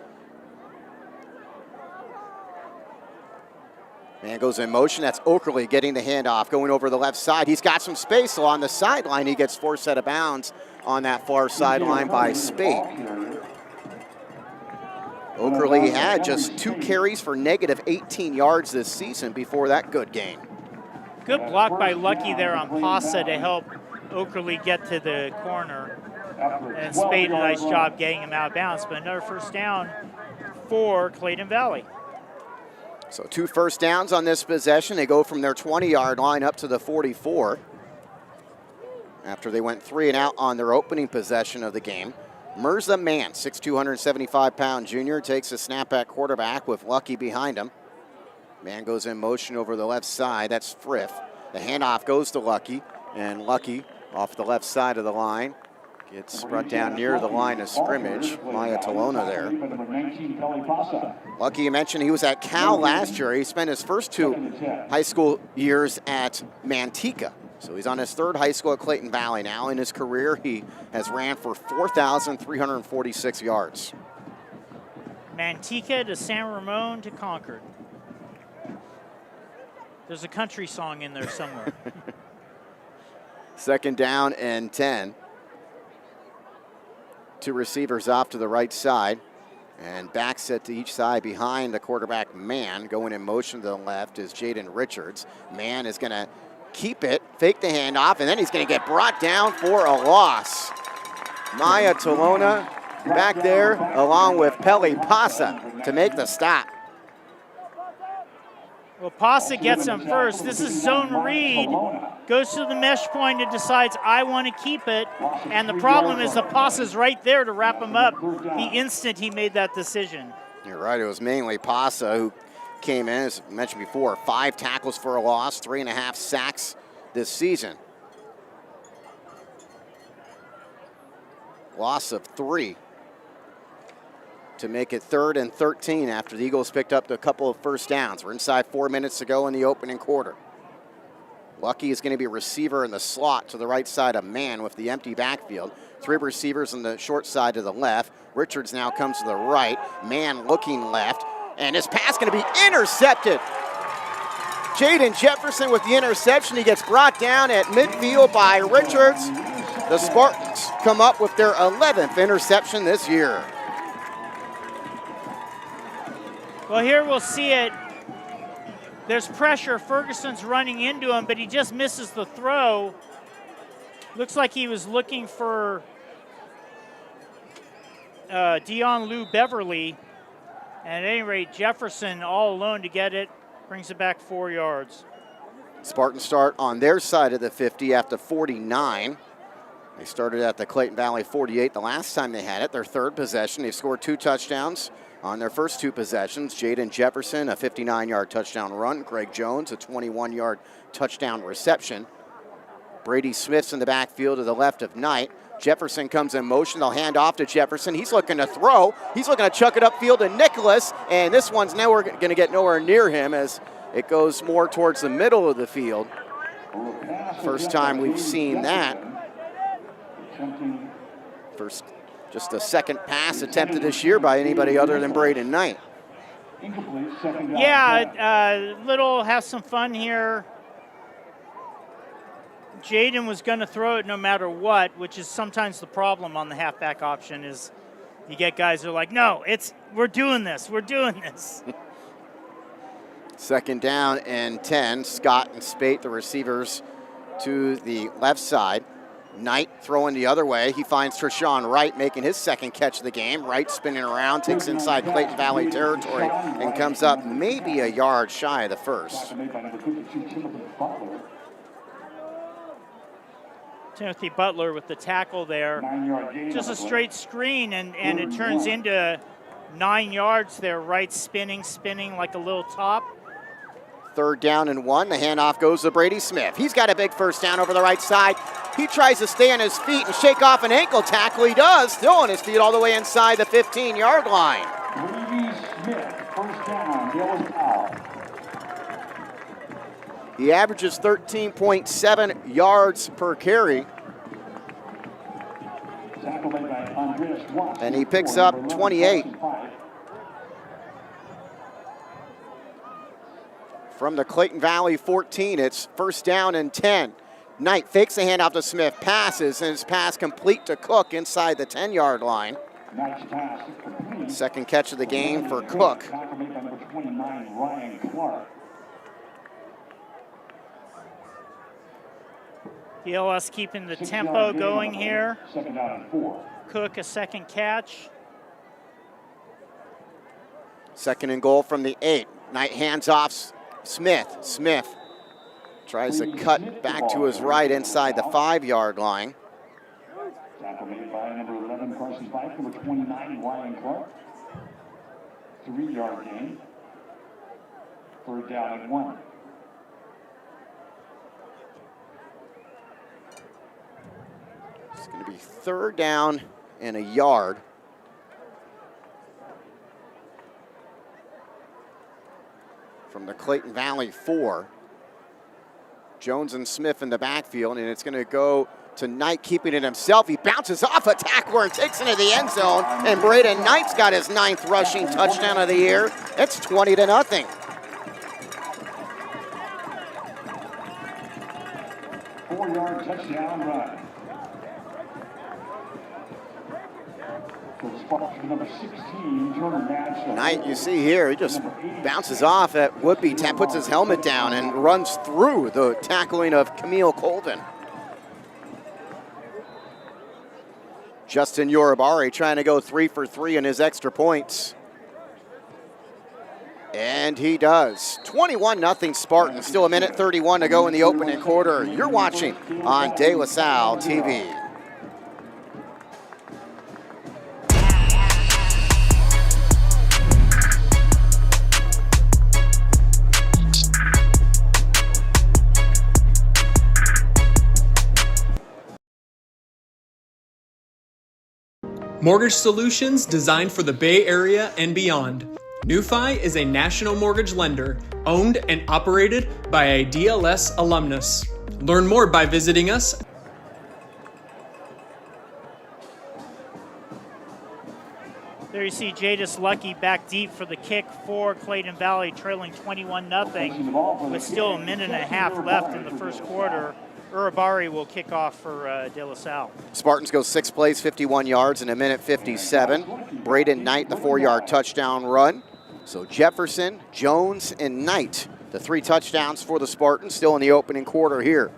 Speaker 2: Man goes in motion. That's Okerley getting the handoff, going over the left side. He's got some space along the sideline. He gets forced out of bounds on that far sideline by Spate. Okerley had just 2 carries for negative 18 yards this season before that good gain.
Speaker 16: Good block by Lucky there on Pasa to help Okerley get to the corner. And Spade did a nice job getting him out of bounds, but another first down for Clayton Valley.
Speaker 2: So 2 first downs on this possession. They go from their 20-yard line up to the 44 after they went 3 and out on their opening possession of the game. Mirza Mann, 6'2", 175-pound junior, takes a snap at quarterback with Lucky behind him. Mann goes in motion over the left side. That's Frith. The handoff goes to Lucky, and Lucky off the left side of the line gets brought down near the line of scrimmage. Maya Tolona there. Lucky, you mentioned he was at Cal last year. He spent his first 2 high school years at Manteca. So he's on his 3rd high school at Clayton Valley now. In his career, he has ran for 4,346 yards.
Speaker 16: Manteca to San Ramon to Concord. There's a country song in there somewhere.
Speaker 2: 2nd down and 10. 2 receivers off to the right side. And back set to each side behind the quarterback, Mann. Going in motion to the left is Jaden Richards. Mann is going to keep it, fake the handoff, and then he's going to get brought down for a loss. Maya Tolona back there along with Pele Pasa to make the stop.
Speaker 16: Well, Pasa gets him first. This is zone read. Goes to the mesh point and decides, I want to keep it. And the problem is the Pasa's right there to wrap him up the instant he made that decision.
Speaker 2: You're right. It was mainly Pasa who came in, as mentioned before, 5 tackles for a loss, 3.5 sacks this season. loss of 3 to make it 3rd and 13 after the Eagles picked up a couple of first downs. We're inside 4 minutes to go in the opening quarter. Lucky is going to be a receiver in the slot to the right side of man with the empty backfield. 3 receivers on the short side to the left. Richards now comes to the right. Man looking left. And his pass going to be intercepted. Jaden Jefferson with the interception. He gets brought down at midfield by Richards. The Spartans come up with their 11th interception this year.
Speaker 3: Well, here we'll see it. There's pressure. Ferguson's running into him, but he just misses the throw. Looks like he was looking for Dion Lou Beverly. And at any rate, Jefferson all alone to get it. Brings it back 4 yards.
Speaker 2: Spartans start on their side of the 50 after 49. They started at the Clayton Valley 48 the last time they had it, their 3rd possession. They've scored 2 touchdowns on their first 2 possessions. Jaden Jefferson, a 59-yard touchdown run. Greg Jones, a 21-yard touchdown reception. Brady Smith's in the backfield to the left of Knight. Jefferson comes in motion. They'll hand off to Jefferson. He's looking to throw. He's looking to chuck it upfield to Nicholas, and this one's nowhere going to get nowhere near him as it goes more towards the middle of the field. First time we've seen that. Just the 2nd pass attempted this year by anybody other than Braden Knight.
Speaker 3: Yeah, Little has some fun here. Jaden was going to throw it no matter what, which is sometimes the problem on the halfback option is you get guys who are like, no, we're doing this.
Speaker 2: 2nd down and 10. Scott and Spate, the receivers, to the left side. Knight throwing the other way. He finds Treshawn Wright making his 2nd catch of the game. Wright spinning around, takes inside Clayton Valley territory, and comes up maybe a yard shy of the 1st.
Speaker 3: Timothy Butler with the tackle there. Just a straight screen, and it turns into 9 yards there. Wright spinning like a little top.
Speaker 2: 3rd down and 1. The handoff goes to Brady Smith. He's got a big first down over the right side. He tries to stay on his feet and shake off an ankle tackle. He does, still on his feet all the way inside the 15-yard line.
Speaker 17: Brady Smith, first down, Dallas Powell.
Speaker 2: He averages 13.7 yards per carry. And he picks up 28. From the Clayton Valley 14, it's 1st down and 10. Knight fakes the handoff to Smith, passes, and his pass complete to Cook inside the 10-yard line. 2nd catch of the game for Cook.
Speaker 3: DLS keeping the tempo going here. Cook a 2nd catch.
Speaker 2: 2nd and goal from the 8. Knight hands off Smith. Smith tries to cut back to his right inside the 5-yard line.
Speaker 17: Tackle made by number 11, Carson Pike, number 29, Ryan Clark. 3-yard gain. 3rd down and 1.
Speaker 2: It's going to be 3rd down and a yard. From the Clayton Valley 4. Jones and Smith in the backfield, and it's going to go to Knight keeping it himself. He bounces off a tackler and takes into the end zone, and Braden Knight's got his 9th rushing touchdown of the year. It's 20-0.
Speaker 17: 4-yard touchdown run. Number 16, Turner Madsen.
Speaker 2: Knight, you see here, he just bounces off at would-be, puts his helmet down and runs through the tackling of Camille Colvin. Justin Yorubari trying to go 3 for 3 in his extra points. And he does. 21-0 Spartans. Still 1:31 to go in the opening quarter. You're watching on De La Salle TV.
Speaker 13: Mortgage solutions designed for the Bay Area and beyond. NewFi is a national mortgage lender owned and operated by a DLS alumnus. Learn more by visiting us.
Speaker 3: There you see Jadis Lucky back deep for the kick for Clayton Valley, trailing 21-0 with still a minute and a half left in the first quarter. Urabari will kick off for De La Salle.
Speaker 2: Spartans go 6 plays, 51 yards in a minute 57. Braden Knight, the 4-yard touchdown run. So Jefferson, Jones, and Knight, the 3 touchdowns for the Spartans, still in the opening quarter here.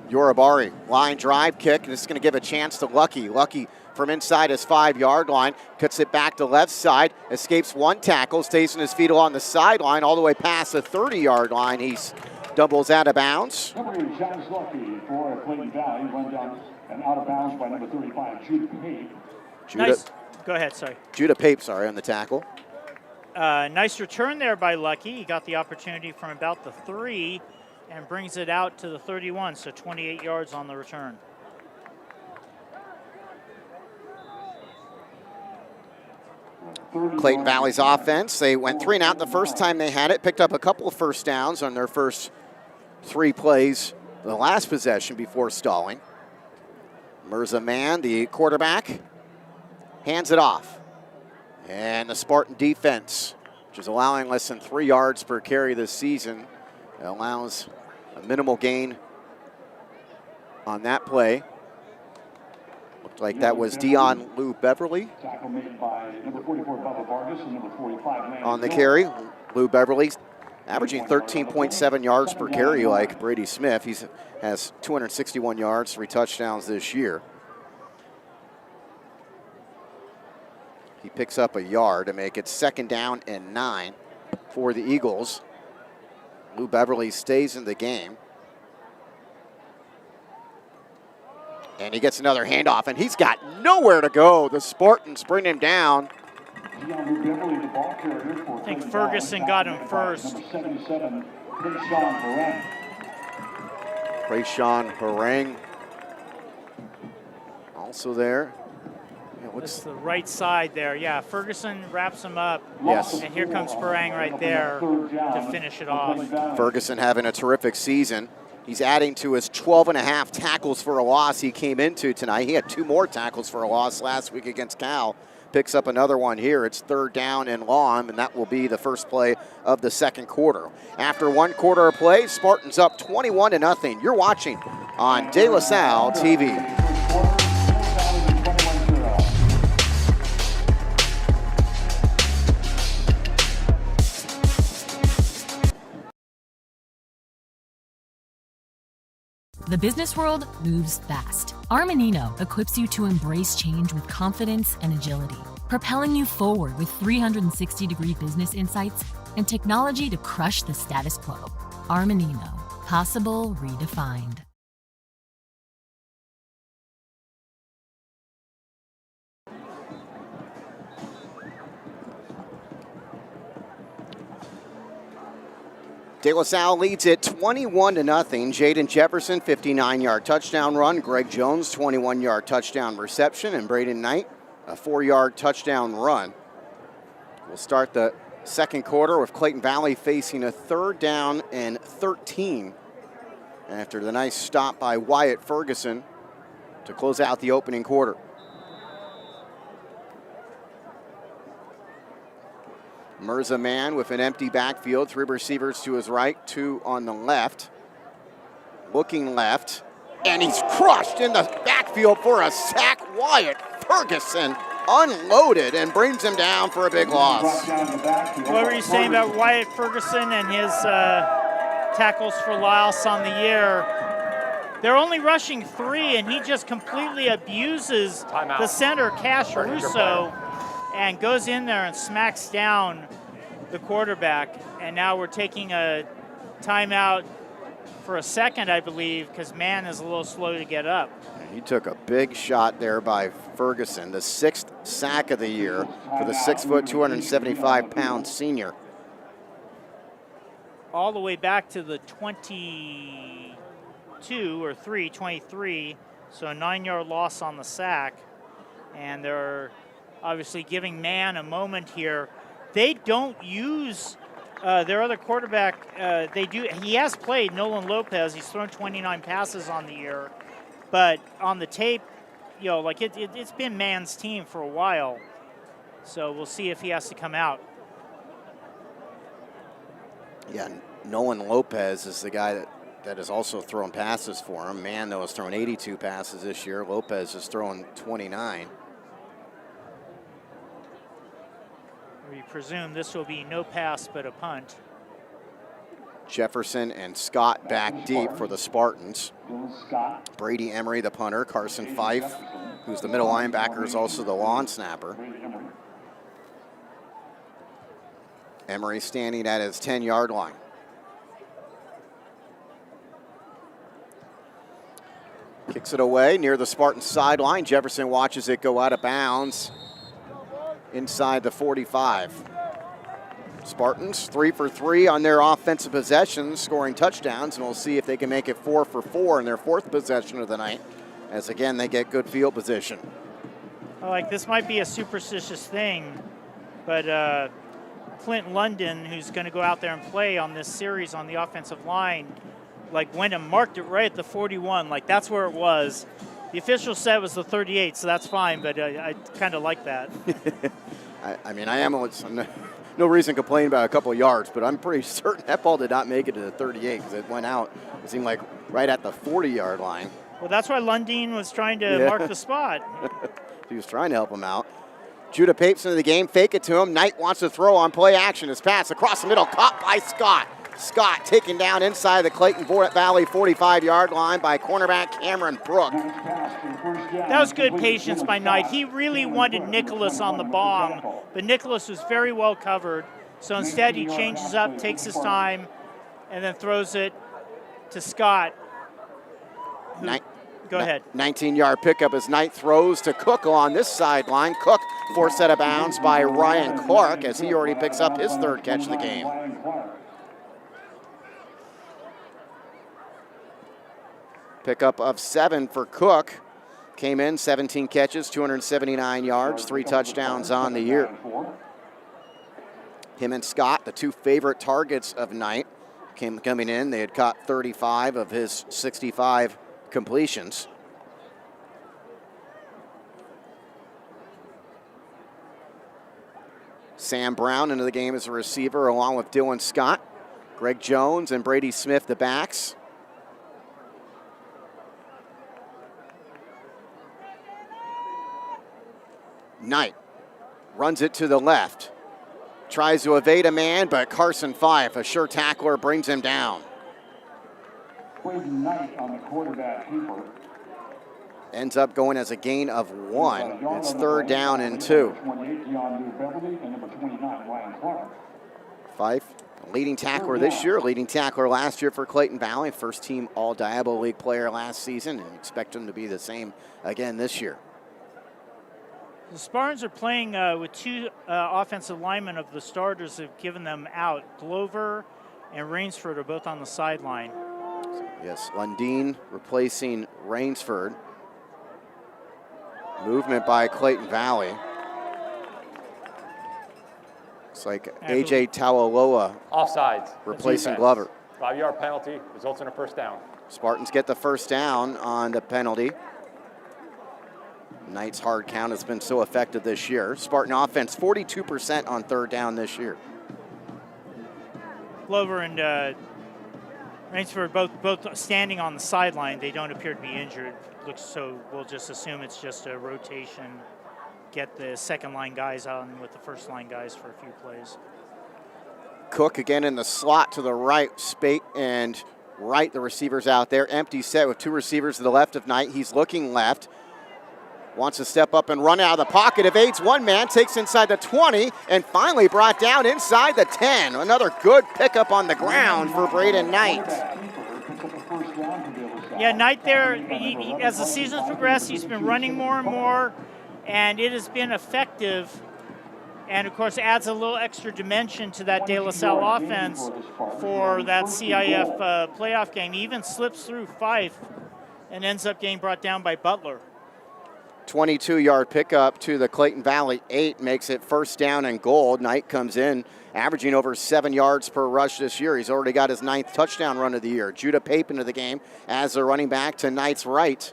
Speaker 2: Urabari, line drive kick, and this is going to give a chance to Lucky. Lucky from inside his 5-yard line, cuts it back to left side, escapes 1 tackle, stays on his feet along the sideline, all the way past the 30-yard line. He doubles out of bounds.
Speaker 17: Number 8, Jonas Lucky for Clayton Valley, run down and out of bounds by number 35, Judah Pape.
Speaker 3: Nice. Go ahead, sorry.
Speaker 2: Judah Pape, on the tackle.
Speaker 3: Nice return there by Lucky. He got the opportunity from about the 3 and brings it out to the 31, so 28 yards on the return.
Speaker 2: Clayton Valley's offense, they went 3 and out the first time they had it, picked up a couple of first downs on their first 3 plays the last possession before stalling. Mirza Mann, the quarterback, hands it off. And the Spartan defense, which is allowing less than 3 yards per carry this season, allows a minimal gain on that play. Looked like that was Dion Lou Beverly
Speaker 17: Tackle made by number 44, Bubba Vargas, and number 45,
Speaker 2: on the carry. Lou Beverly averaging 13.7 yards per carry like Brady Smith. He has 261 yards, 3 touchdowns this year. He picks up a yard to make it 2nd down and 9 for the Eagles. Lou Beverly stays in the game. And he gets another handoff, and he's got nowhere to go. The Spartans bring him down.
Speaker 3: I think Ferguson got him first.
Speaker 2: Prayshawn Harang also there.
Speaker 3: It's the right side there. Yeah, Ferguson wraps him up.
Speaker 2: Yes.
Speaker 3: And here comes Parang right there to finish it off.
Speaker 2: Ferguson having a terrific season. He's adding to his 12.5 tackles for a loss he came into tonight. He had 2 more tackles for a loss last week against Cal. Picks up another one here. It's 3rd down and long, and that will be the first play of the second quarter. After 1 quarter of play, Spartans up 21-0. You're watching on De La Salle TV.
Speaker 6: The business world moves fast. Armanino equips you to embrace change with confidence and agility, propelling you forward with 360-degree business insights and technology to crush the status quo. Armanino, possible redefined.
Speaker 2: De La Salle leads it 21-0. Jaden Jefferson, 59-yard touchdown run. Greg Jones, 21-yard touchdown reception. And Braden Knight, a 4-yard touchdown run. We'll start the second quarter with Clayton Valley facing a 3rd down and 13 after the nice stop by Wyatt Ferguson to close out the opening quarter. Mirza Mann with an empty backfield, 3 receivers to his right, 2 on the left. Looking left, and he's crushed in the backfield for a sack. Wyatt Ferguson unloaded and brings him down for a big loss.
Speaker 3: What were you saying about Wyatt Ferguson and his tackles for loss on the year? They're only rushing 3, and he just completely abuses the center, Cash Russo, and goes in there and smacks down the quarterback. And now we're taking a timeout for a second, I believe, because Mann is a little slow to get up.
Speaker 2: He took a big shot there by Ferguson, the 6th sack of the year for the 6', 275-pound senior.
Speaker 3: All the way back to the 20, 22 or 23, so a 9-yard loss on the sack. And they're obviously giving man a moment here. They don't use their other quarterback. They do. He has played, Nolan Lopez. He's thrown 29 passes on the year. But on the tape, you know, like it's been man's team for a while. So we'll see if he has to come out.
Speaker 2: Yeah, Nolan Lopez is the guy that has also thrown passes for him. Man, though, has thrown 82 passes this year. Lopez has thrown 29.
Speaker 3: We presume this will be no pass but a punt.
Speaker 2: Jefferson and Scott back deep for the Spartans. Brady Emery, the punter. Carson Fife, who's the middle linebacker, is also the lawn snapper. Emery standing at his 10-yard line. Kicks it away near the Spartans sideline. Jefferson watches it go out of bounds inside the 45. Spartans 3 for 3 on their offensive possessions, scoring touchdowns, and we'll see if they can make it 4 for 4 in their 4th possession of the night, as again they get good field position.
Speaker 3: Like, this might be a superstitious thing, but Clint London, who's going to go out there and play on this series on the offensive line, like, went and marked it right at the 41. Like, that's where it was. The official said it was the 38, so that's fine, but I kind of like that.
Speaker 2: I mean, I am no reason to complain about a couple of yards, but I'm pretty certain that ball did not make it to the 38 because it went out, it seemed like, right at the 40-yard line.
Speaker 3: Well, that's why Lundeen was trying to mark the spot.
Speaker 2: He was trying to help him out. Judah Papes into the game, fake it to him. Knight wants to throw on play action. His pass across the middle, caught by Scott. Scott taken down inside the Clayton Valley 45-yard line by cornerback Cameron Brook.
Speaker 3: That was good patience by Knight. He really wanted Nicholas on the bomb, but Nicholas was very well covered. So instead he changes up, takes his time, and then throws it to Scott. Go ahead.
Speaker 2: 19-yard pickup as Knight throws to Cook on this sideline. Cook forced out of bounds by Ryan Clark as he already picks up his 3rd catch of the game. Pickup of 7 for Cook. Came in 17 catches, 279 yards, 3 touchdowns on the year. Him and Scott, the 2 favorite targets of Knight, coming in. They had caught 35 of his 65 completions. Sam Brown into the game as a receiver along with Dylan Scott. Greg Jones and Brady Smith, the backs. Knight runs it to the left. Tries to evade a man, but Carson Fife, a sure tackler, brings him down.
Speaker 17: Knight on the quarterback keeper.
Speaker 2: Ends up going as a gain of 1. It's 3rd down and 2. Fife, leading tackler this year, leading tackler last year for Clayton Valley. First team All-Diablo League player last season, and expect him to be the same again this year.
Speaker 3: The Spartans are playing with 2 offensive linemen of the starters have given them out. Glover and Rainsford are both on the sideline.
Speaker 2: Yes, Lundeen replacing Rainsford. Movement by Clayton Valley. Looks like A.J. Taualoa
Speaker 18: offsides,
Speaker 2: replacing Glover.
Speaker 18: 5-yard penalty results in a 1st down.
Speaker 2: Spartans get the 1st down on the penalty. Knight's hard count has been so effective this year. Spartan offense 42% on 3rd down this year.
Speaker 3: Glover and Rainsford both standing on the sideline. They don't appear to be injured. Looks so we'll just assume it's just a rotation. Get the 2nd line guys on with the 1st line guys for a few plays.
Speaker 2: Cook again in the slot to the right. Spate and Wright, the receivers out there. Empty set with 2 receivers to the left of Knight. He's looking left. Wants to step up and run out of the pocket. Evades one man, takes inside the 20, and finally brought down inside the 10. Another good pickup on the ground for Braden Knight.
Speaker 3: Yeah, Knight there, as the season's progressed, he's been running more and more, and it has been effective. And, of course, adds a little extra dimension to that De La Salle offense for that CIF playoff game. He even slips through Fife and ends up getting brought down by Butler.
Speaker 2: 22-yard pickup to the Clayton Valley 8 makes it first down and goal. Knight comes in, averaging over 7 yards per rush this year. He's already got his 9th touchdown run of the year. Judah Pape into the game as the running back to Knight's right.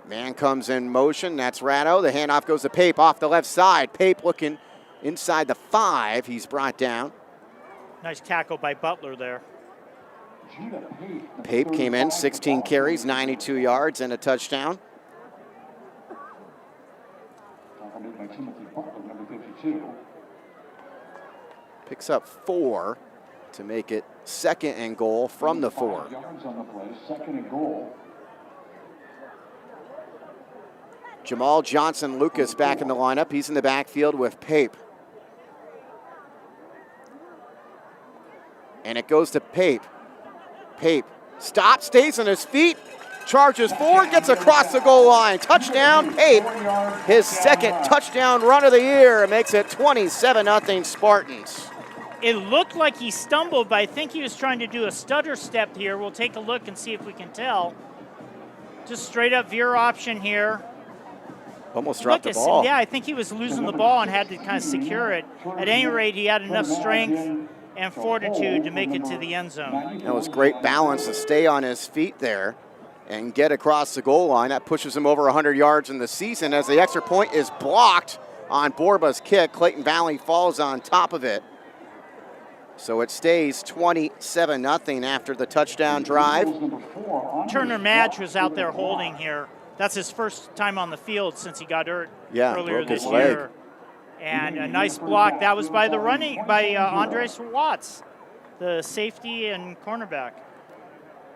Speaker 2: Man comes in motion. That's Ratto. The handoff goes to Pape off the left side. Pape looking inside the 5. He's brought down.
Speaker 3: Nice tackle by Butler there.
Speaker 2: Pape came in, 16 carries, 92 yards, and a touchdown. Picks up 4 to make it 2nd and goal from the 4. Jamal Johnson Lucas back in the lineup. He's in the backfield with Pape. And it goes to Pape. Pape stops, stays on his feet, charges forward, gets across the goal line. Touchdown, Pape. His 2nd touchdown run of the year. It makes it 27-0 Spartans.
Speaker 3: It looked like he stumbled, but I think he was trying to do a stutter step here. We'll take a look and see if we can tell. Just straight up veer option here.
Speaker 2: Almost dropped the ball.
Speaker 3: Yeah, I think he was losing the ball and had to kind of secure it. At any rate, he had enough strength and fortitude to make it to the end zone.
Speaker 2: That was great balance to stay on his feet there and get across the goal line. That pushes him over 100 yards in the season as the extra point is blocked on Borba's kick. Clayton Valley falls on top of it. So it stays 27-0 after the touchdown drive.
Speaker 3: Turner Madge was out there holding here. That's his first time on the field since he got hurt earlier this year. And a nice block. That was by Andres Watts, the safety and cornerback.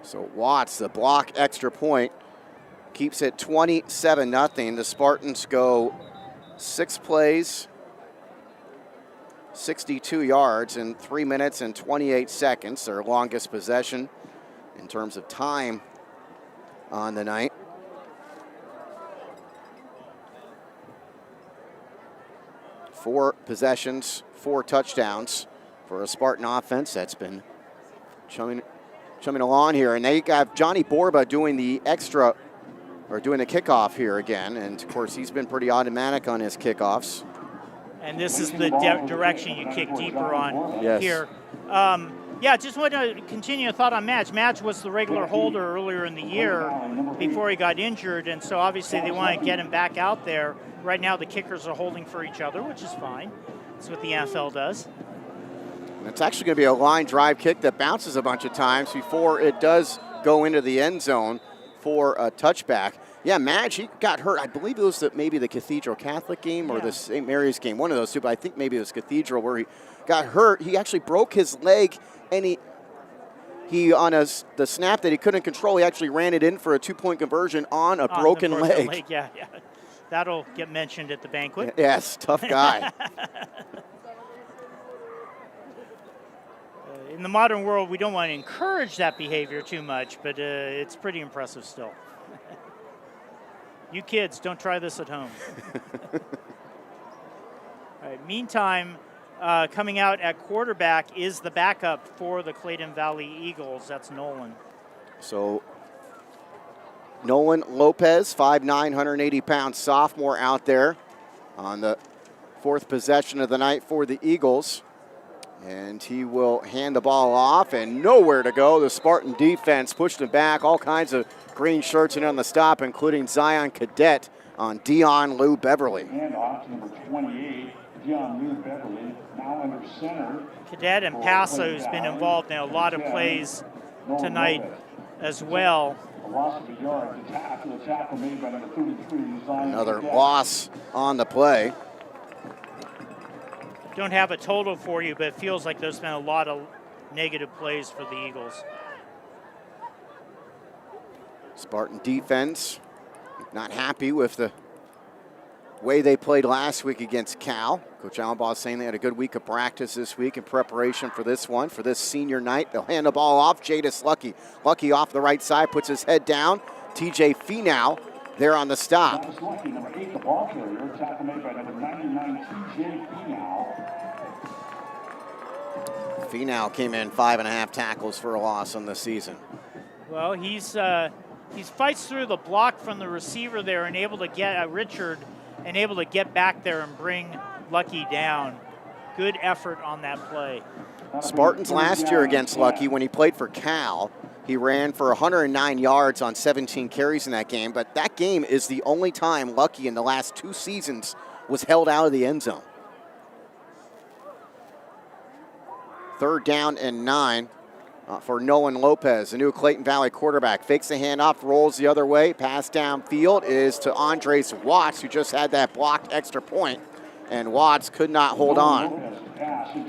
Speaker 2: So Watts, the block extra point, keeps it 27-0. The Spartans go 6 plays, 62 yards in 3 minutes and 28 seconds. Their longest possession in terms of time on the night. Four possessions, 4 touchdowns for a Spartan offense that's been chumming along here. And they got Johnny Borba doing the kickoff here again. And of course, he's been pretty automatic on his kickoffs.
Speaker 3: And this is the direction you kick deeper on here. Yeah, just want to continue a thought on Madge. Madge was the regular holder earlier in the year before he got injured, and so obviously they want to get him back out there. Right now the kickers are holding for each other, which is fine. That's what the NFL does.
Speaker 2: And it's actually going to be a line drive kick that bounces a bunch of times before it does go into the end zone for a touchback. Yeah, Madge, he got hurt. I believe it was maybe the Cathedral Catholic game or the St. Mary's game, one of those two, but I think maybe it was Cathedral where he got hurt. He actually broke his leg, and he on the snap that he couldn't control, he actually ran it in for a 2-point conversion on a broken leg.
Speaker 3: Yeah. That'll get mentioned at the banquet.
Speaker 2: Yes, tough guy.
Speaker 3: In the modern world, we don't want to encourage that behavior too much, but it's pretty impressive still. You kids, don't try this at home. All right, meantime, coming out at quarterback is the backup for the Clayton Valley Eagles. That's Nolan.
Speaker 2: So Nolan Lopez, 5'9", 180-pound sophomore out there on the 4th possession of the night for the Eagles. And he will hand the ball off and nowhere to go. The Spartan defense pushed him back. All kinds of green shirts in on the stop, including Zion Cadet on Dion Lou Beverly.
Speaker 17: Handoff to number 28, Dion Lou Beverly, now under center.
Speaker 3: Cadet and Paso has been involved in a lot of plays tonight as well.
Speaker 17: A loss of a yard. The tackle made by number 33, Zion
Speaker 2: Another
Speaker 17: Cadet.
Speaker 2: loss on the play.
Speaker 3: Don't have a total for you, but it feels like there's been a lot of negative plays for the Eagles.
Speaker 2: Spartan defense not happy with the way they played last week against Cal. Coach Allenbaugh saying they had a good week of practice this week in preparation for this one, for this senior night. They'll hand the ball off. Jadis Lucky. Lucky off the right side, puts his head down. TJ Finau there on the stop.
Speaker 17: That was lucky, number 8, the ball carrier. Tackle made by number 99, TJ Finau.
Speaker 2: Finau came in 5.5 tackles for a loss on the season.
Speaker 16: Well, he fights through the block from the receiver there and able to get Richard and able to get back there and bring Lucky down. Good effort on that play.
Speaker 2: Spartans last year against Lucky, when he played for Cal, he ran for 109 yards on 17 carries in that game, but that game is the only time Lucky in the last 2 seasons was held out of the end zone. 3rd down and 9 for Nolan Lopez, the new Clayton Valley quarterback. Fakes the handoff, rolls the other way. Pass downfield is to Andres Watts, who just had that blocked extra point, and Watts could not hold on.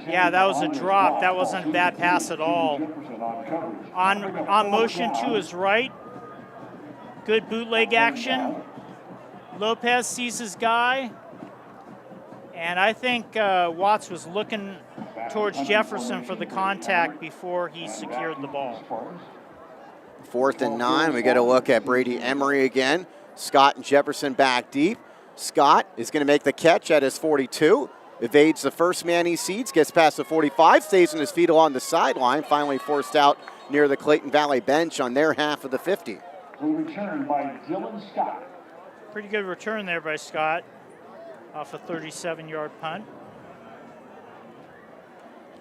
Speaker 16: Yeah, that was a drop. That wasn't a bad pass at all. On motion to his right. Good bootleg action. Lopez sees his guy. And I think Watts was looking towards Jefferson for the contact before he secured the ball.
Speaker 2: 4th and 9. We get a look at Brady Emery again. Scott and Jefferson back deep. Scott is going to make the catch at his 42. Evades the first man he sees, gets past the 45, stays on his feet along the sideline, finally forced out near the Clayton Valley bench on their half of the 50.
Speaker 17: Return by Dylan Scott.
Speaker 16: Pretty good return there by Scott off a 37-yard punt.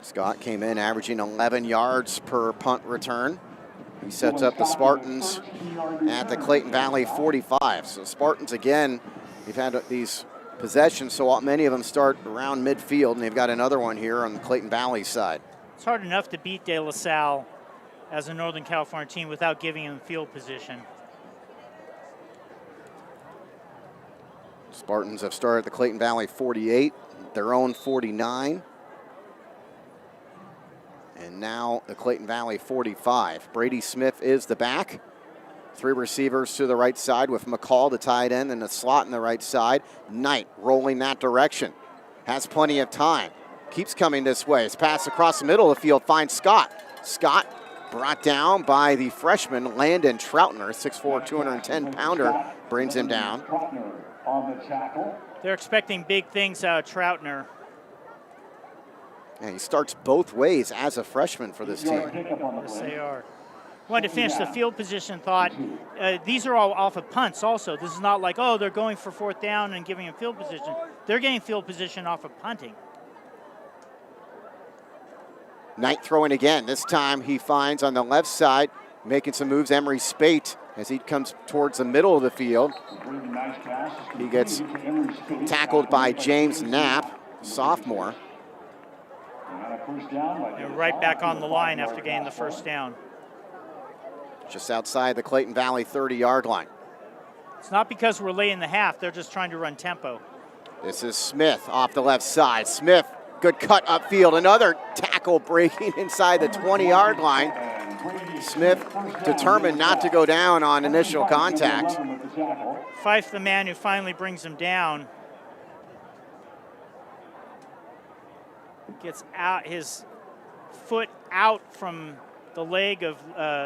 Speaker 2: Scott came in averaging 11 yards per punt return. He sets up the Spartans at the Clayton Valley 45. So Spartans, again, they've had these possessions, so many of them start around midfield, and they've got another one here on the Clayton Valley side.
Speaker 16: It's hard enough to beat De La Salle as a Northern California team without giving them field position.
Speaker 2: Spartans have started at the Clayton Valley 48, their own 49. And now the Clayton Valley 45. Brady Smith is the back. 3 receivers to the right side with McCall, the tight end, and the slot in the right side. Knight rolling that direction. Has plenty of time. Keeps coming this way. His pass across the middle of the field finds Scott. Scott brought down by the freshman Landon Troutner, 6'4", 210-pounder, brings him down.
Speaker 17: On the tackle.
Speaker 16: They're expecting big things out of Troutner.
Speaker 2: Yeah, he starts both ways as a freshman for this team.
Speaker 16: Yes, they are. Wanted to finish the field position thought. These are all off of punts also. This is not like, oh, they're going for 4th down and giving him field position. They're getting field position off of punting.
Speaker 2: Knight throwing again. This time he finds on the left side, making some moves, Emery Spate, as he comes towards the middle of the field. He gets tackled by James Knapp, sophomore.
Speaker 16: And right back on the line after getting the 1st down.
Speaker 2: Just outside the Clayton Valley 30-yard line.
Speaker 16: It's not because we're late in the half. They're just trying to run tempo.
Speaker 2: This is Smith off the left side. Smith, good cut upfield. Another tackle breaking inside the 20-yard line. Smith determined not to go down on initial contact.
Speaker 16: Fife, the man who finally brings him down, gets out his foot out from the leg of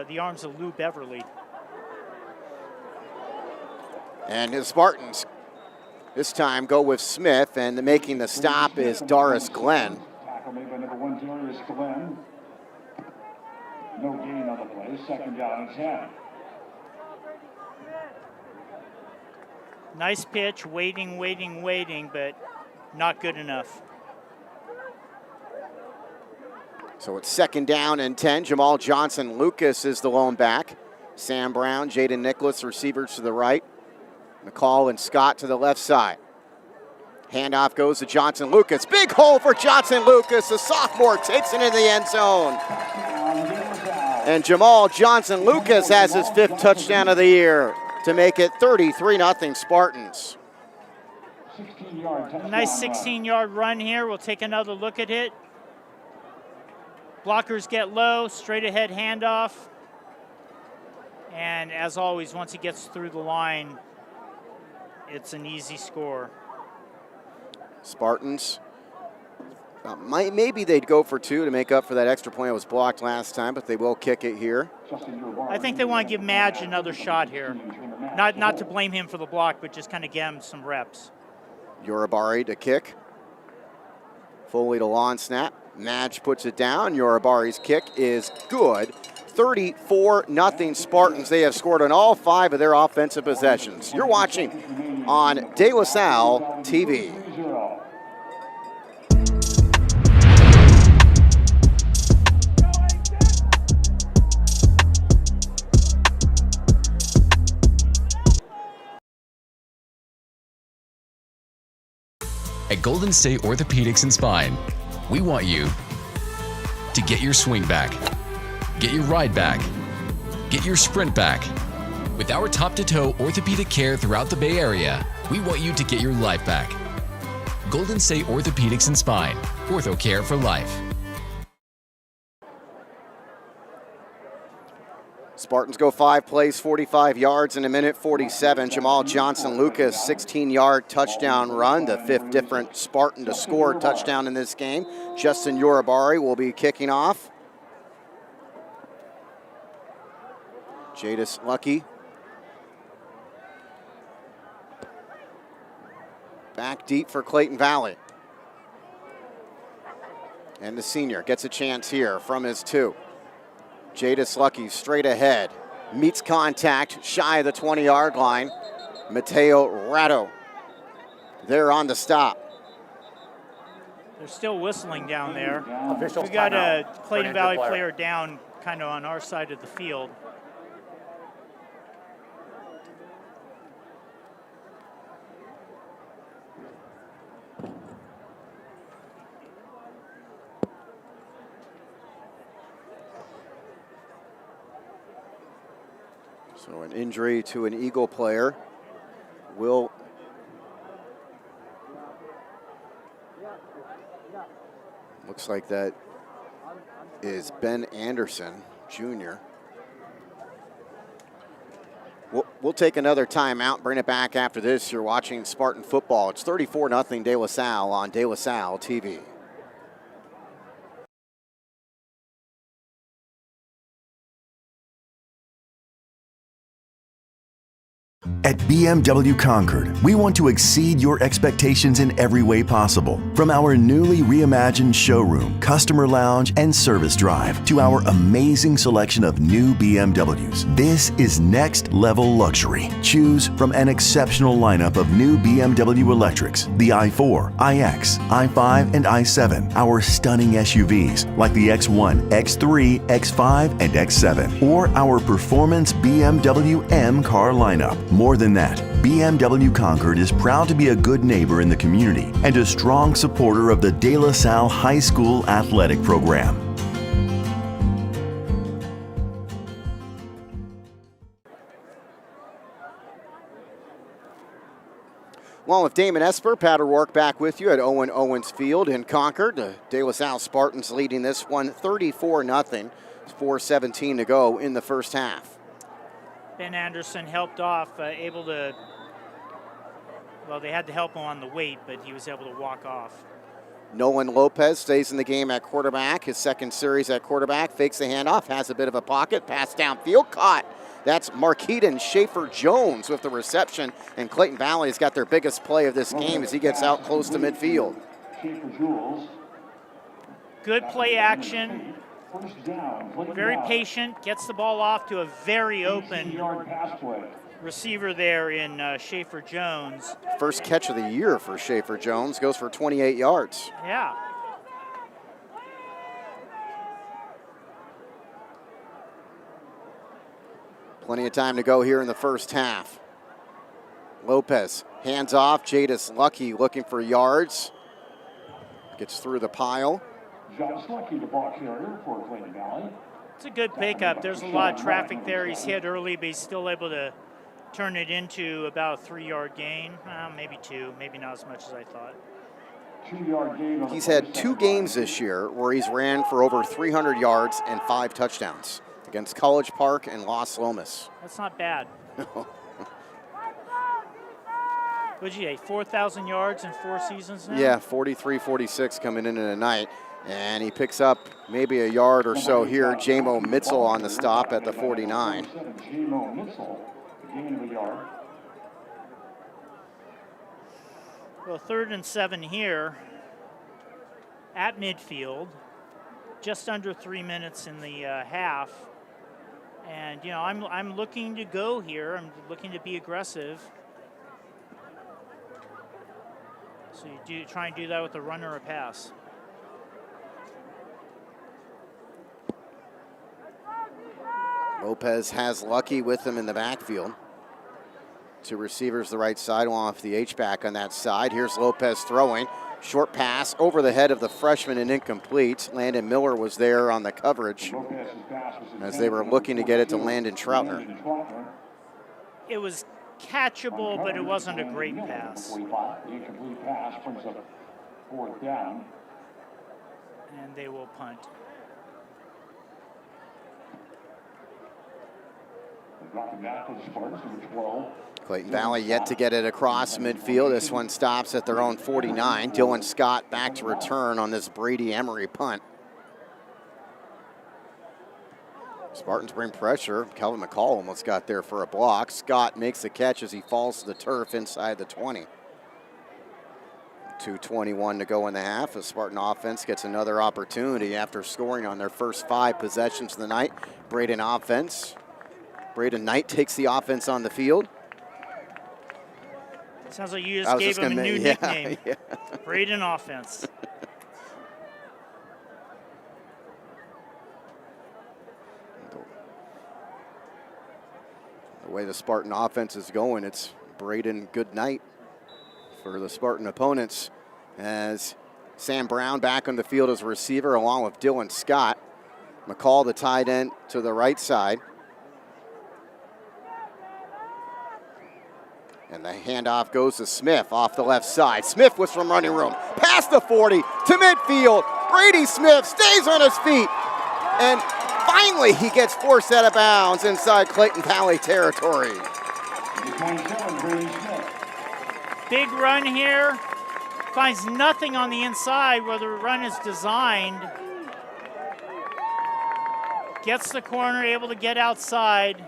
Speaker 16: the arms of Lou Beverly.
Speaker 2: And his Spartans this time go with Smith, and making the stop is Doris Glenn.
Speaker 17: Tackle made by number 1, Darius Glenn. No gain on the play. 2nd down and 10.
Speaker 16: Nice pitch, waiting, but not good enough.
Speaker 2: So it's 2nd down and 10. Jamal Johnson Lucas is the lone back. Sam Brown, Jaden Nicholas, receivers to the right. McCall and Scott to the left side. Handoff goes to Johnson Lucas. Big hole for Johnson Lucas. The sophomore takes it into the end zone. And Jamal Johnson Lucas has his 5th touchdown of the year to make it 33-0 Spartans.
Speaker 16: A nice 16-yard run here. We'll take another look at it. Blockers get low, straight ahead handoff. And as always, once he gets through the line, it's an easy score.
Speaker 2: Spartans, maybe they'd go for 2 to make up for that extra point that was blocked last time, but they will kick it here.
Speaker 16: I think they want to give Madge another shot here.
Speaker 3: not to blame him for the block, but just kind of get him some reps.
Speaker 2: Yoribari to kick. Foley to lawn snap. Madge puts it down. Yoribari's kick is good. 34-0 Spartans. They have scored on all 5 of their offensive possessions. You're watching on De La Salle TV.
Speaker 19: At Golden State Orthopedics and Spine, we want you to get your swing back, get your ride back, get your sprint back. With our top-to-toe orthopedic care throughout the Bay Area, we want you to get your life back. Golden State Orthopedics and Spine, ortho care for life.
Speaker 2: Spartans go 5 plays, 45 yards in a minute 47. Jamal Johnson-Lucas, 16-yard touchdown run, the 5th different Spartan to score a touchdown in this game. Justin Yoribari will be kicking off. Jadis Lucky. Back deep for Clayton Valley. And the senior gets a chance here from his 2. Jadis Lucky straight ahead, meets contact shy of the 20-yard line. Mateo Ratto there on the stop.
Speaker 3: They're still whistling down there.
Speaker 18: Officials
Speaker 3: We got a
Speaker 18: timeout.
Speaker 3: Clayton Valley player down kind of on our side of the field.
Speaker 2: So an injury to an Eagle player will looks like that is Ben Anderson, Jr. We'll take another timeout, bring it back after this. You're watching Spartan football. It's 34-0 De La Salle on De La Salle TV.
Speaker 14: At BMW Concord, we want to exceed your expectations in every way possible. From our newly reimagined showroom, customer lounge, and service drive to our amazing selection of new BMWs. This is next level luxury. Choose from an exceptional lineup of new BMW electrics, the i4, iX, i5, and i7. Our stunning SUVs like the X1, X3, X5, and X7. Or our performance BMW M car lineup. More than that, BMW Concord is proud to be a good neighbor in the community and a strong supporter of the De La Salle High School athletic program.
Speaker 2: Along with Damon Esper, Pat O'Rourke back with you at Owen Owens Field in Concord. The De La Salle Spartans leading this one 34-0. 4:17 to go in the first half.
Speaker 3: Ben Anderson helped off, able to, well, they had to help him on the weight, but he was able to walk off.
Speaker 2: Nolan Lopez stays in the game at quarterback. His second series at quarterback, fakes the handoff, has a bit of a pocket, pass downfield, caught. That's Markeaton Schaefer-Jones with the reception, and Clayton Valley has got their biggest play of this game as he gets out close to midfield.
Speaker 3: Good play action. Very patient, gets the ball off to a very open receiver there in Schaefer-Jones.
Speaker 2: First catch of the year for Schaefer-Jones, goes for 28 yards.
Speaker 3: Yeah.
Speaker 2: Plenty of time to go here in the first half. Lopez, hands off, Jadis Lucky looking for yards. Gets through the pile.
Speaker 17: Lucky, the ball carrier for Clayton Valley.
Speaker 3: It's a good pickup. There's a lot of traffic there. He's hit early, but he's still able to turn it into about a 3-yard gain. Maybe 2, maybe not as much as I thought.
Speaker 17: 2-yard gain.
Speaker 2: He's had 2 games this year where he's ran for over 300 yards and 5 touchdowns against College Park and Los Lomas.
Speaker 3: That's not bad. What'd you say, 4,000 yards in 4 seasons now?
Speaker 2: Yeah, 43, 46 coming in a night. And he picks up maybe a yard or so here. Jamo Mitzel on the stop at the 49.
Speaker 17: gain of a yard.
Speaker 3: Well, 3rd and 7 here at midfield. Just under 3 minutes in the half. And, you know, I'm looking to go here. I'm looking to be aggressive. So you try and do that with a run or a pass.
Speaker 2: Lopez has Lucky with him in the backfield. 2 receivers the right side, one off the H-back on that side. Here's Lopez throwing. Short pass over the head of the freshman and incomplete. Landon Miller was there on the coverage as they were looking to get it to Landon Troutner.
Speaker 3: It was catchable, but it wasn't a great pass.
Speaker 17: The incomplete pass brings up 4th down.
Speaker 3: And they will punt.
Speaker 17: Dropping back to the Spartans, number 12.
Speaker 2: Clayton Valley yet to get it across midfield. This one stops at their own 49. Dylan Scott back to return on this Brady Emery punt. Spartans bring pressure. Calvin McCall almost got there for a block. Scott makes the catch as he falls to the turf inside the 20. 2:21 to go in the half. The Spartan offense gets another opportunity after scoring on their first 5 possessions of the night. Braden Knight takes the offense on the field.
Speaker 3: Sounds like you just gave him a new nickname.
Speaker 2: Yeah.
Speaker 3: Braden offense.
Speaker 2: The way the Spartan offense is going, it's Braden good night for the Spartan opponents as Sam Brown back on the field as a receiver along with Dylan Scott. McCall, the tight end, to the right side. And the handoff goes to Smith off the left side. Smith with some running room. Past the 40 to midfield. Brady Smith stays on his feet. And finally he gets forced out of bounds inside Clayton Valley territory.
Speaker 3: Big run here. Finds nothing on the inside where the run is designed. Gets the corner, able to get outside.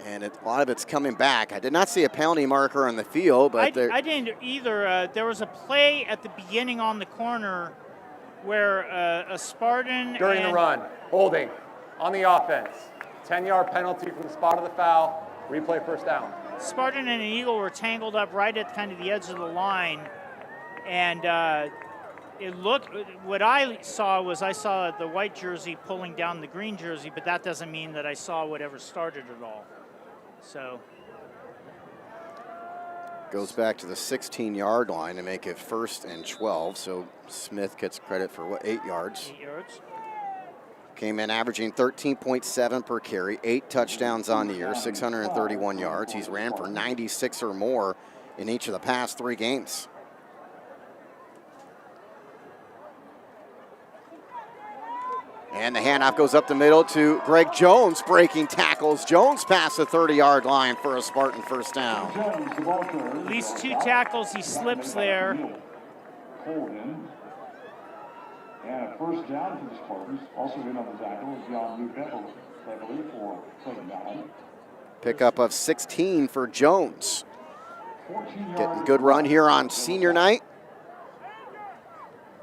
Speaker 2: And a lot of it's coming back. I did not see a penalty marker on the field, but
Speaker 3: I didn't either. There was a play at the beginning on the corner where a Spartan
Speaker 18: During the run, holding on the offense. 10-yard penalty from the spot of the foul. Replay, first down.
Speaker 3: Spartan and an Eagle were tangled up right at kind of the edge of the line. And it looked, what I saw the white jersey pulling down the green jersey, but that doesn't mean that I saw whatever started it all. So.
Speaker 2: Goes back to the 16-yard line to make it 1st and 12. So Smith gets credit for 8 yards.
Speaker 3: 8 yards.
Speaker 2: Came in averaging 13.7 per carry, 8 touchdowns on the year, 631 yards. He's ran for 96 or more in each of the past 3 games. And the handoff goes up the middle to Greg Jones, breaking tackles. Jones past the 30-yard line for a Spartan first down.
Speaker 3: At least 2 tackles, he slips there.
Speaker 17: And a first down for the Spartans. Also in on the tackle is John Beverly for Clayton Valley.
Speaker 2: Pickup of 16 for Jones. Getting good run here on senior night.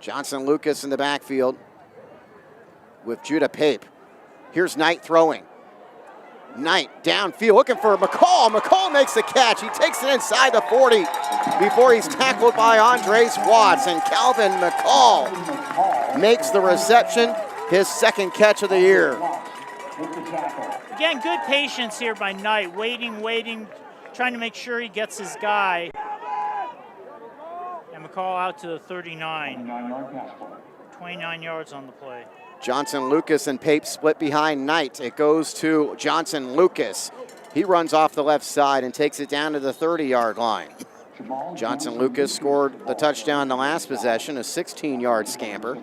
Speaker 2: Johnson Lucas in the backfield with Judah Pape. Here's Knight throwing. Knight downfield looking for McCall. McCall makes the catch. He takes it inside the 40 before he's tackled by Andres Watts. And Calvin McCall makes the reception, his 2nd catch of the year.
Speaker 3: Again, good patience here by Knight. Waiting, trying to make sure he gets his guy. And McCall out to the 39. 29 yards on the play.
Speaker 2: Johnson Lucas and Pape split behind Knight. It goes to Johnson Lucas. He runs off the left side and takes it down to the 30-yard line. Johnson Lucas scored the touchdown the last possession, a 16-yard scamper.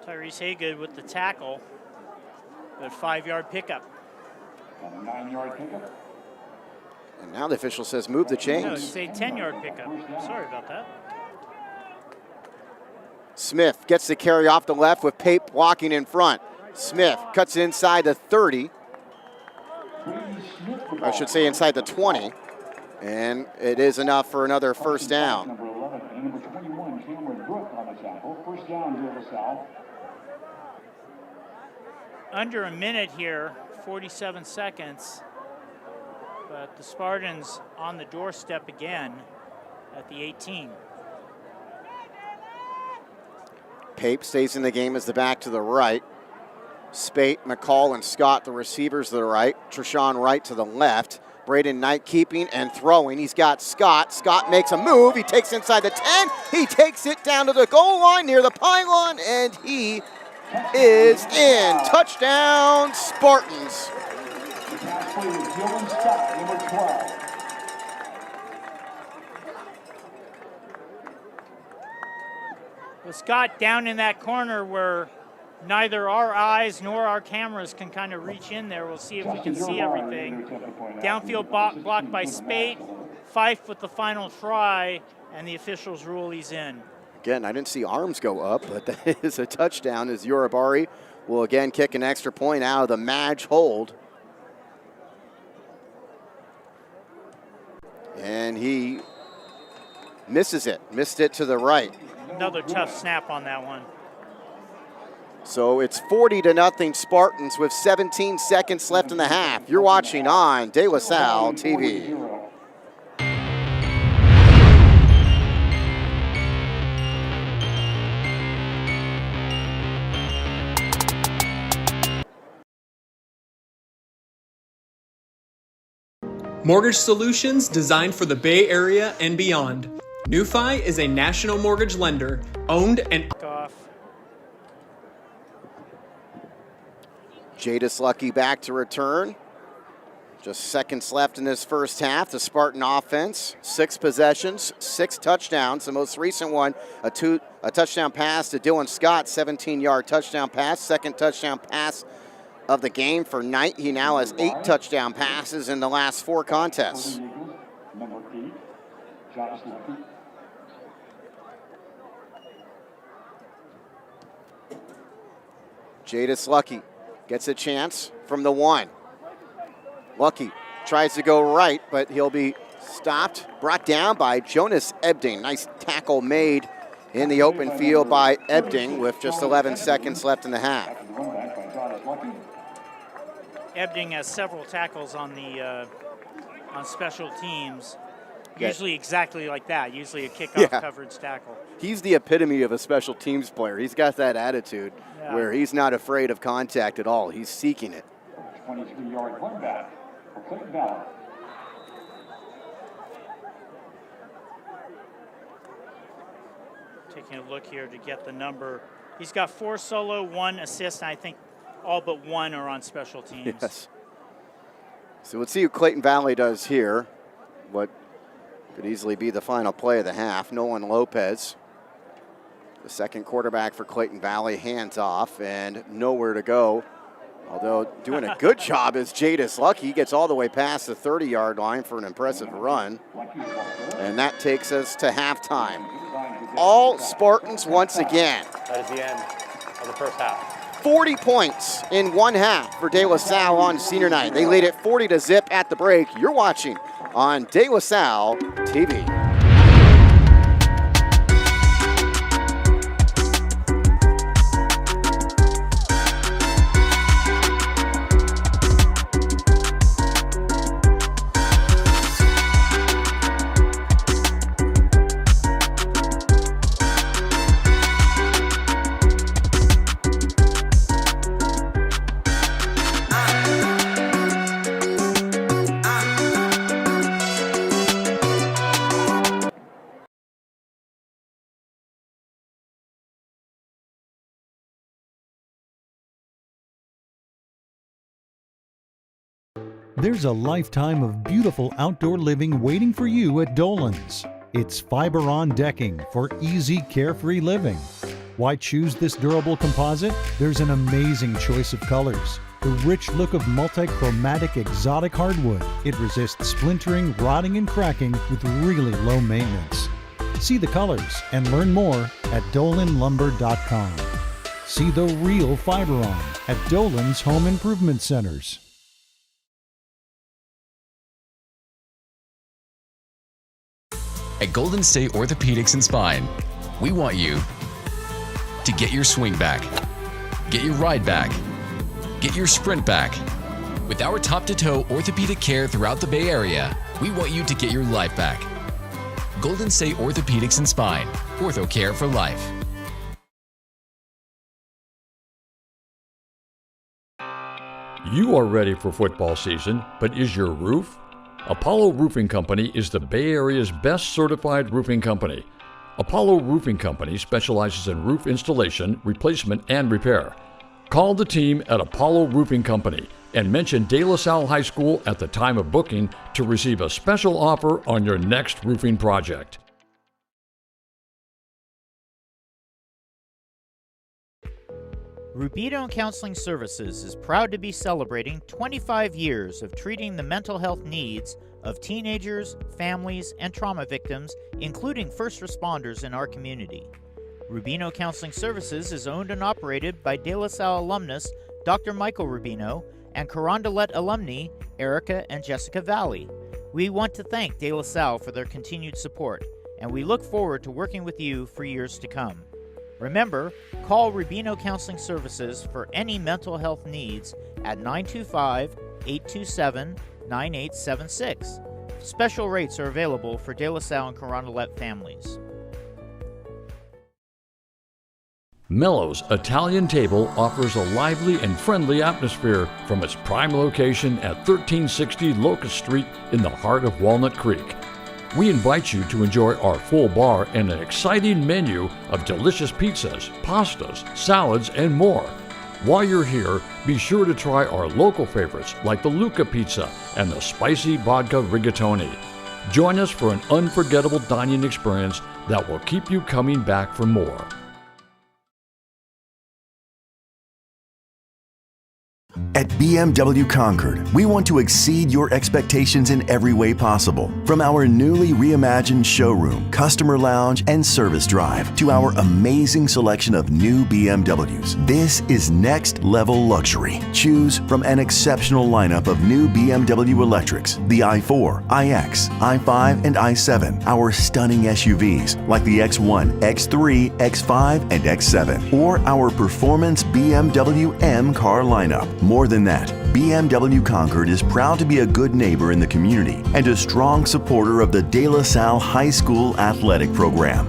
Speaker 3: Tyrese Haygood with the tackle, but 5-yard pickup.
Speaker 17: 9-yard pickup.
Speaker 2: And now the official says move the chains.
Speaker 3: No, it's a 10-yard pickup. Sorry about that.
Speaker 2: Smith gets the carry off the left with Pape blocking in front. Smith cuts inside the 30. Or I should say inside the 20. And it is enough for another first down.
Speaker 17: Number 11 and number 21, Cameron Brook on the tackle. First down, De La Salle.
Speaker 3: Under a minute here, 47 seconds. But the Spartans on the doorstep again at the 18.
Speaker 2: Pape stays in the game as the back to the right. Spate, McCall, and Scott, the receivers to the right. Treshawn Wright to the left. Braden Knight keeping and throwing. He's got Scott. Scott makes a move. He takes inside the 10. He takes it down to the goal line near the pylon, and he is in. Touchdown, Spartans.
Speaker 17: Pass play with Dylan Scott, number 12.
Speaker 3: With Scott down in that corner where neither our eyes nor our cameras can kind of reach in there. We'll see if we can see everything. Downfield blocked by Spate. Fife with the final try, and the officials rule he's in.
Speaker 2: Again, I didn't see arms go up, but that is a touchdown as Yorubari will again kick an extra point out of the Madge hold. And he misses it. Missed it to the right.
Speaker 3: Another tough snap on that one.
Speaker 2: So it's 40-0 Spartans with 17 seconds left in the half. You're watching on De La Salle TV.
Speaker 13: Mortgage solutions designed for the Bay Area and beyond. NewFi is a national mortgage lender owned and
Speaker 2: Jadis Lucky back to return. Just seconds left in this first half. The Spartan offense, 6 possessions, 6 touchdowns. The most recent one, a touchdown pass to Dylan Scott, 17-yard touchdown pass. Second touchdown pass of the game for Knight. He now has 8 touchdown passes in the last 4 contests.
Speaker 17: Number 8, Josh Lucky.
Speaker 2: Jadis Lucky gets a chance from the 1. Lucky tries to go right, but he'll be stopped, brought down by Jonas Ebding. Nice tackle made in the open field by Ebding with just 11 seconds left in the half.
Speaker 3: Ebding has several tackles on the on special teams.
Speaker 2: Yeah.
Speaker 3: Usually exactly like that. Usually a kickoff coverage tackle.
Speaker 2: He's the epitome of a special teams player. He's got that attitude where he's not afraid of contact at all. He's seeking it.
Speaker 17: 23-yard quarterback for Clayton Valley.
Speaker 3: Taking a look here to get the number. He's got 4 solo, 1 assist, and I think all but 1 are on special teams.
Speaker 2: Yes. So let's see what Clayton Valley does here. What could easily be the final play of the half. Nolan Lopez, the second quarterback for Clayton Valley, hands off and nowhere to go. Although doing a good job is Jadis Lucky. He gets all the way past the 30-yard line for an impressive run. And that takes us to halftime. All Spartans once again.
Speaker 18: That is the end of the first half.
Speaker 2: 40 points in one half for De La Salle on senior night. They lead it 40-0 at the break. You're watching on De La Salle TV.
Speaker 7: There's a lifetime of beautiful outdoor living waiting for you at Dolan's. It's fiber-on decking for easy, carefree living. Why choose this durable composite? There's an amazing choice of colors. The rich look of multi-chromatic exotic hardwood. It resists splintering, rotting, and cracking with really low maintenance.
Speaker 20: See the colors and learn more at dolanlumber.com. See the real fiber on at Dolan's Home Improvement Centers.
Speaker 19: At Golden State Orthopedics and Spine, we want you to get your swing back, get your ride back, get your sprint back. With our top-to-toe orthopedic care throughout the Bay Area, we want you to get your life back. Golden State Orthopedics and Spine, ortho care for life.
Speaker 1: You are ready for football season, but is your roof? Apollo Roofing Company is the Bay Area's best certified roofing company. Apollo Roofing Company specializes in roof installation, replacement, and repair. Call the team at Apollo Roofing Company and mention De La Salle High School at the time of booking to receive a special offer on your next roofing project.
Speaker 16: Rubino Counseling Services is proud to be celebrating 25 years of treating the mental health needs of teenagers, families, and trauma victims, including first responders in our community. Rubino Counseling Services is owned and operated by De La Salle alumnus Dr. Michael Rubino and Carondelet alumni Erica and Jessica Valley. We want to thank De La Salle for their continued support, and we look forward to working with you for years to come. Remember, call Rubino Counseling Services for any mental health needs at 925-827-9876. Special rates are available for De La Salle and Carondelet families.
Speaker 1: Mello's Italian Table offers a lively and friendly atmosphere from its prime location at 1360 Locust Street in the heart of Walnut Creek. We invite you to enjoy our full bar and an exciting menu of delicious pizzas, pastas, salads, and more. While you're here, be sure to try our local favorites like the Luca Pizza and the spicy vodka rigatoni. Join us for an unforgettable dining experience that will keep you coming back for more.
Speaker 14: At BMW Concord, we want to exceed your expectations in every way possible. From our newly reimagined showroom, customer lounge, and service drive to our amazing selection of new BMWs, this is next level luxury. Choose from an exceptional lineup of new BMW electrics, the i4, iX, i5, and i7, our stunning SUVs like the X1, X3, X5, and X7, or our performance BMW M car lineup. More than that, BMW Concord is proud to be a good neighbor in the community and a strong supporter of the De La Salle High School athletic program.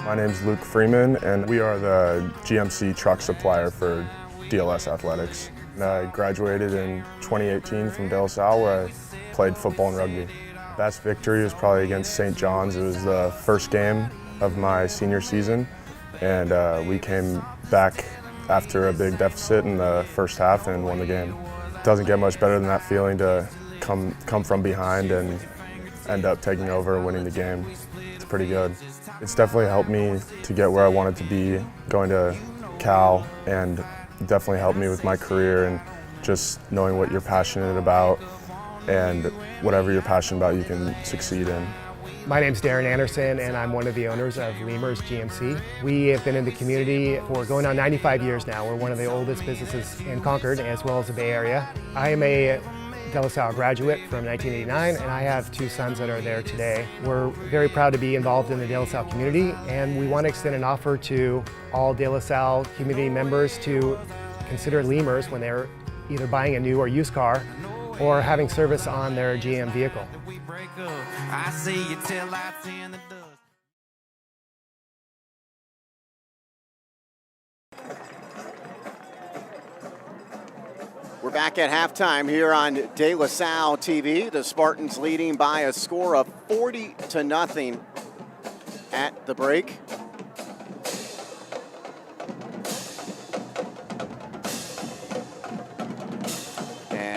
Speaker 4: My name is Luke Freeman, and we are the GMC truck supplier for DLS Athletics. And I graduated in 2018 from De La Salle, where I played football and rugby. Best victory was probably against St. John's. It was the first game of my senior season, and we came back after a big deficit in the first half and won the game. It doesn't get much better than that feeling to come from behind and end up taking over and winning the game. It's pretty good. It's definitely helped me to get where I wanted to be, going to Cal, and definitely helped me with my career and just knowing what you're passionate about, and whatever you're passionate about you can succeed in.
Speaker 5: My name's Darren Anderson, and I'm one of the owners of Lemurs GMC. We have been in the community for going on 95 years now. We're one of the oldest businesses in Concord as well as the Bay Area. I am a De La Salle graduate from 1989, and I have two sons that are there today. We're very proud to be involved in the De La Salle community, and we want to extend an offer to all De La Salle community members to consider Lemurs when they're either buying a new or used car or having service on their GM vehicle.
Speaker 2: We're back at halftime here on De La Salle TV. The Spartans leading by a score of 40-0 at the break.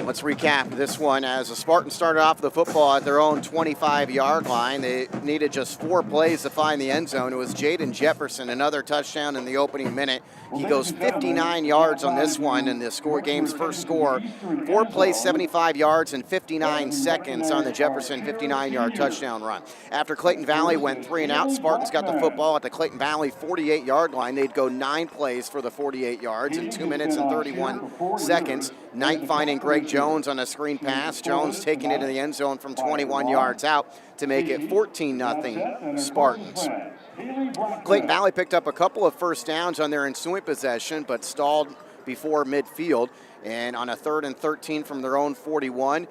Speaker 2: Let's recap this one as the Spartans started off the football at their own 25-yard line. They needed just 4 plays to find the end zone. It was Jaden Jefferson, another touchdown in the opening minute. He goes 59 yards on this one in the game's first score. 4 plays, 75 yards, and 59 seconds on the Jefferson 59-yard touchdown run. After Clayton Valley went 3 and out, Spartans got the football at the Clayton Valley 48-yard line. They'd go 9 plays for the 48 yards in 2 minutes and 31 seconds. Knight finding Greg Jones on a screen pass. Jones taking it in the end zone from 21 yards out to make it 14-0 Spartans. Clayton Valley picked up a couple of first downs on their ensuing possession, but stalled before midfield. And on a 3rd and 13 from their own 41,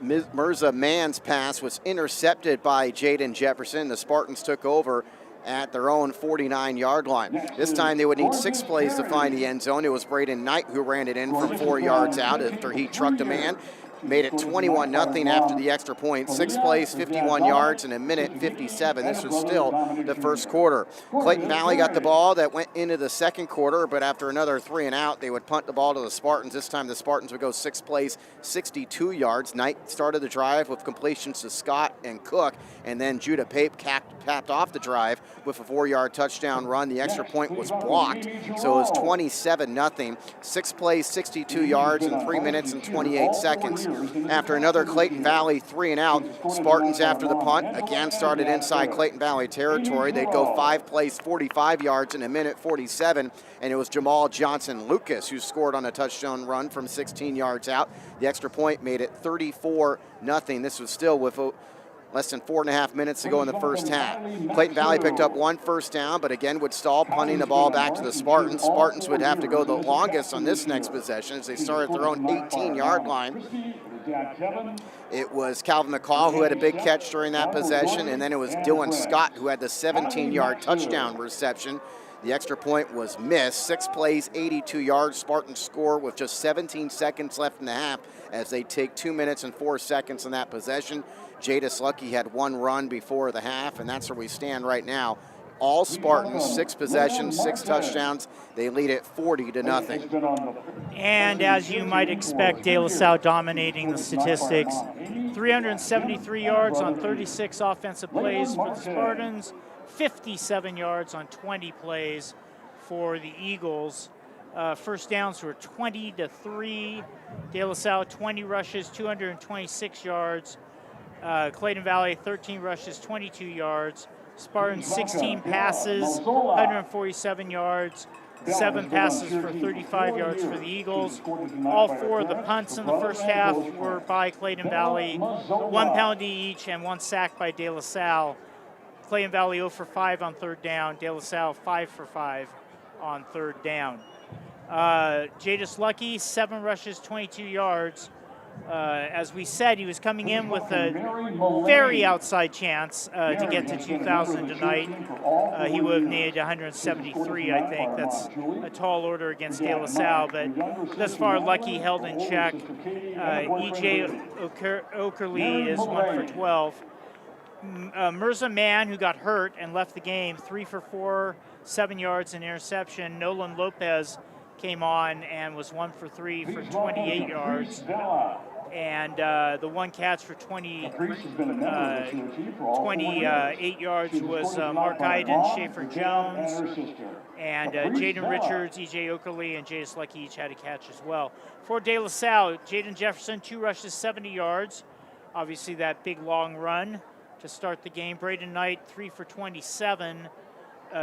Speaker 2: Mirza Mann's pass was intercepted by Jaden Jefferson. The Spartans took over at their own 49-yard line. This time they would need 6 plays to find the end zone. It was Braden Knight who ran it in from 4 yards out after he trucked a man. Made it 21-0 after the extra point. 6 plays, 51 yards, and a minute 57. This was still the first quarter. Clayton Valley got the ball that went into the second quarter, but after another 3 and out, they would punt the ball to the Spartans. This time the Spartans would go 6 plays, 62 yards. Knight started the drive with completions to Scott and Cook, and then Judah Pape capped off the drive with a 4-yard touchdown run. The extra point was blocked, so it was 27-0. 6 plays, 62 yards, in 3 minutes and 28 seconds. After another Clayton Valley 3 and out, Spartans after the punt again started inside Clayton Valley territory. They'd go 5 plays, 45 yards in a minute 47, and it was Jamal Johnson Lucas who scored on a touchdown run from 16 yards out. The extra point made it 34-0. This was still with less than 4.5 minutes to go in the first half. Clayton Valley picked up 1 first down, but again would stall, punting the ball back to the Spartans. Spartans would have to go the longest on this next possession as they started their own 18-yard line. It was Calvin McCall who had a big catch during that possession, and then it was Dylan Scott who had the 17-yard touchdown reception. The extra point was missed. 6 plays, 82 yards. Spartans score with just 17 seconds left in the half as they take 2 minutes and 4 seconds on that possession. Jadis Lucky had 1 run before the half, and that's where we stand right now. All Spartans, 6 possessions, 6 touchdowns. They lead it 40-0.
Speaker 3: And as you might expect, De La Salle dominating the statistics. 373 yards on 36 offensive plays for the Spartans, 57 yards on 20 plays for the Eagles. First downs were 20-3. De La Salle 20 rushes, 226 yards. Clayton Valley 13 rushes, 22 yards. Spartans 16 passes, 147 yards. 7 passes for 35 yards for the Eagles. All 4 of the punts in the first half were by Clayton Valley. 1 penalty each and 1 sack by De La Salle. Clayton Valley 0 for 5 on 3rd down. De La Salle 5 for 5 on 3rd down. Jadis Lucky, 7 rushes, 22 yards. As we said, he was coming in with a very outside chance to get to 2,000 tonight. He would have needed 173, I think. That's a tall order against De La Salle, but thus far, Lucky held in check. E.J. Okerley is 1 for 12. Mirza Mann, who got hurt and left the game, 3 for 4, 7 yards and interception. Nolan Lopez came on and was 1 for 3 for 28 yards. And the 1 catch for 28 yards was Mark Iden, Schaefer Jones, and Jaden Richards, E.J. Okerley, and Jadis Lucky each had a catch as well. For De La Salle, Jaden Jefferson, 2 rushes, 70 yards. Obviously that big long run to start the game. Braden Knight, 3 for 27.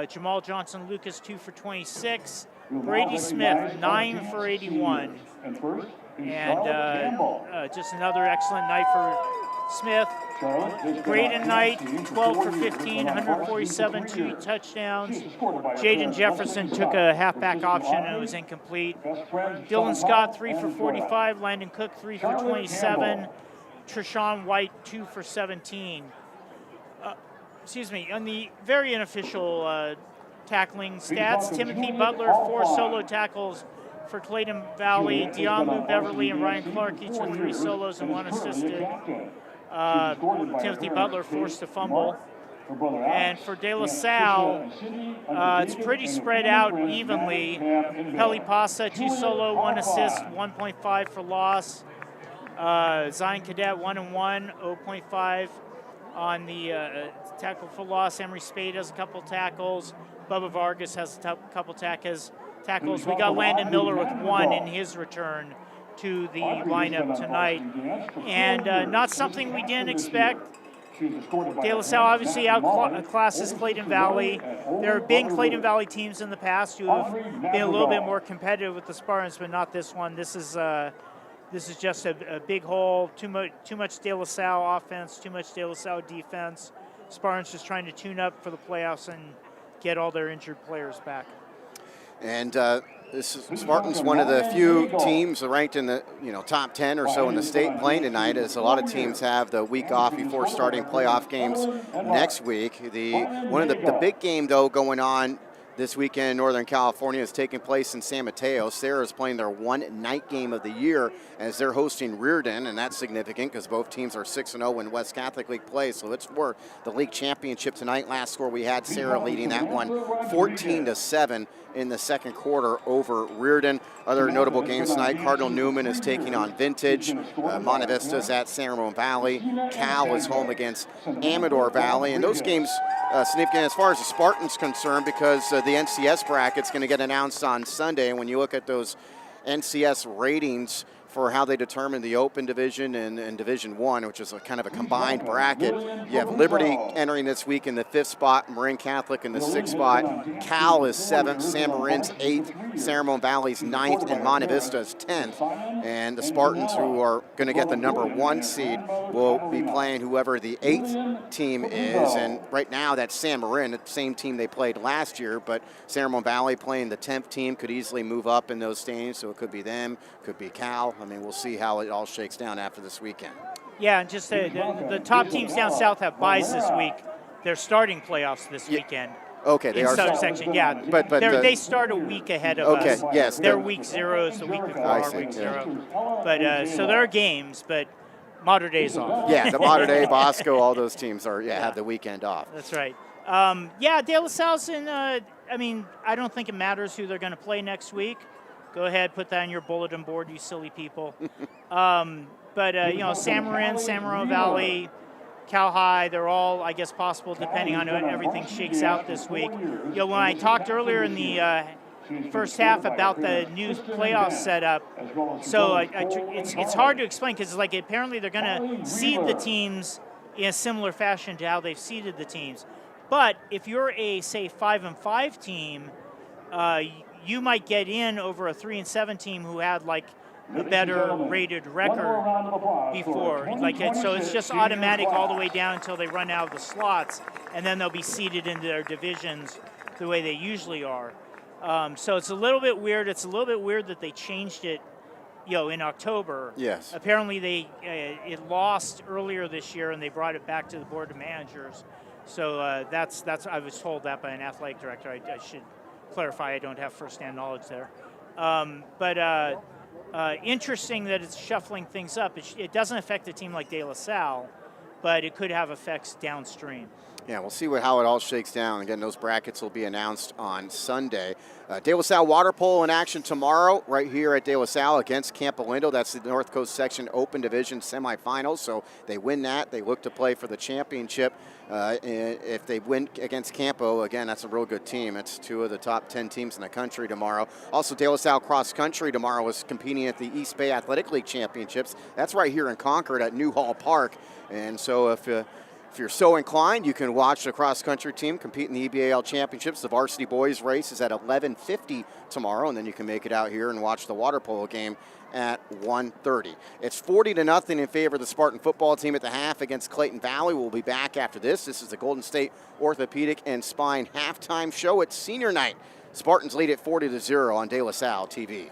Speaker 3: Jamal Johnson Lucas, 2 for 26. Brady Smith, 9 for 81. And just another excellent night for Smith. Braden Knight, 12 for 15, 147, 2 touchdowns. Jaden Jefferson took a halfback option and it was incomplete. Dylan Scott, 3 for 45. Landon Cook, 3 for 27. Treshawn White, 2 for 17. On the very unofficial tackling stats, Timothy Butler, 4 solo tackles for Clayton Valley. Diamu Beverly and Ryan Clark each with 3 solos and 1 assisted. Timothy Butler forced a fumble. And for De La Salle, it's pretty spread out evenly. Peli Pasa, 2 solo, 1 assist, 1.5 for loss. Zion Cadet, 1-1, 0.5 on the tackle for loss. Emery Spade has a couple tackles. Bubba Vargas has a couple tackles. We got Landon Miller with 1 in his return to the lineup tonight. And not something we didn't expect. De La Salle obviously outclasses Clayton Valley. There have been Clayton Valley teams in the past who have been a little bit more competitive with the Spartans, but not this one. This is just a big hole. Too much De La Salle offense, too much De La Salle defense. Spartans just trying to tune up for the playoffs and get all their injured players back.
Speaker 2: And Spartans, one of the few teams ranked in the top 10 or so in the state playing tonight, as a lot of teams have the week off before starting playoff games next week. One of the big game, though, going on this weekend in Northern California is taking place in San Mateo. Sarah is playing their one night game of the year as they're hosting Reardon, and that's significant because both teams are 6-0 in West Catholic League play. So it's for the league championship tonight. Last score we had Sarah leading that one 14-7 in the second quarter over Reardon. Other notable games tonight, Cardinal Newman is taking on Vintage. Monte Vista's at San Ramon Valley. Cal is home against Amador Valley. And those games significant as far as the Spartans concerned because the NCS bracket's going to get announced on Sunday. And when you look at those NCS ratings for how they determine the Open Division and Division I, which is a kind of a combined bracket. You have Liberty entering this week in the 5th spot, Marin Catholic in the 6th spot, Cal is 7th, San Marin's 8th, San Ramon Valley's 9th, and Monte Vista's 10th. And the Spartans, who are going to get the number 1 seed, will be playing whoever the 8th team is. And right now, that's San Marin, the same team they played last year, but San Ramon Valley playing the 10th team could easily move up in those standings, so it could be them, could be Cal. I mean, we'll see how it all shakes down after this weekend.
Speaker 3: Yeah, and just the top teams down south have buys this week. They're starting playoffs this weekend.
Speaker 2: Okay, they
Speaker 3: in
Speaker 2: are.
Speaker 3: Southern section, yeah.
Speaker 2: But
Speaker 3: they start a week ahead of us.
Speaker 2: Okay, yes.
Speaker 3: Their week 0 is the week before our week 0. But so there are games, but Mater Dei's off.
Speaker 2: Yeah, the Mater Dei, Bosco, all those teams are have the weekend off.
Speaker 3: That's right. De La Salle's in. I don't think it matters who they're going to play next week. Go ahead, put that on your bulletin board, you silly people. San Marin, San Ramon Valley, Cal High, they're all, I guess, possible depending on how everything shakes out this week. When I talked earlier in the first half about the new playoff setup, so it's hard to explain because apparently they're going to seed the teams in a similar fashion to how they've seeded the teams. But if you're a, say, 5-5 team, you might get in over a 3-7 team who had a better rated record before. So it's just automatic all the way down until they run out of the slots, and then they'll be seeded into their divisions the way they usually are. So it's a little bit weird. It's a little bit weird that they changed it, in October.
Speaker 2: Yes.
Speaker 3: Apparently it lost earlier this year, and they brought it back to the board of managers. So that's I was told that by an athletic director. I should clarify, I don't have first-hand knowledge there. Interesting that it's shuffling things up. It doesn't affect a team like De La Salle, but it could have effects downstream.
Speaker 2: Yeah, we'll see how it all shakes down. Again, those brackets will be announced on Sunday. De La Salle water polo in action tomorrow right here at De La Salle against Campo Lindo. That's the North Coast Section Open Division semifinals. So they win that. They look to play for the championship. If they win against Campo, again, that's a real good team. It's 2 of the top 10 teams in the country tomorrow. Also, De La Salle cross country tomorrow is competing at the East Bay Athletic League Championships. That's right here in Concord at Newhall Park. And so if you're so inclined, you can watch the cross-country team compete in the EBAL Championships. The varsity boys race is at 11:50 tomorrow, and then you can make it out here and watch the water polo game at 1:30. It's 40-0 in favor of the Spartan football team at the half against Clayton Valley. We'll be back after this. This is the Golden State Orthopedic and Spine halftime show at senior night. Spartans lead at 40-0 on De La Salle TV.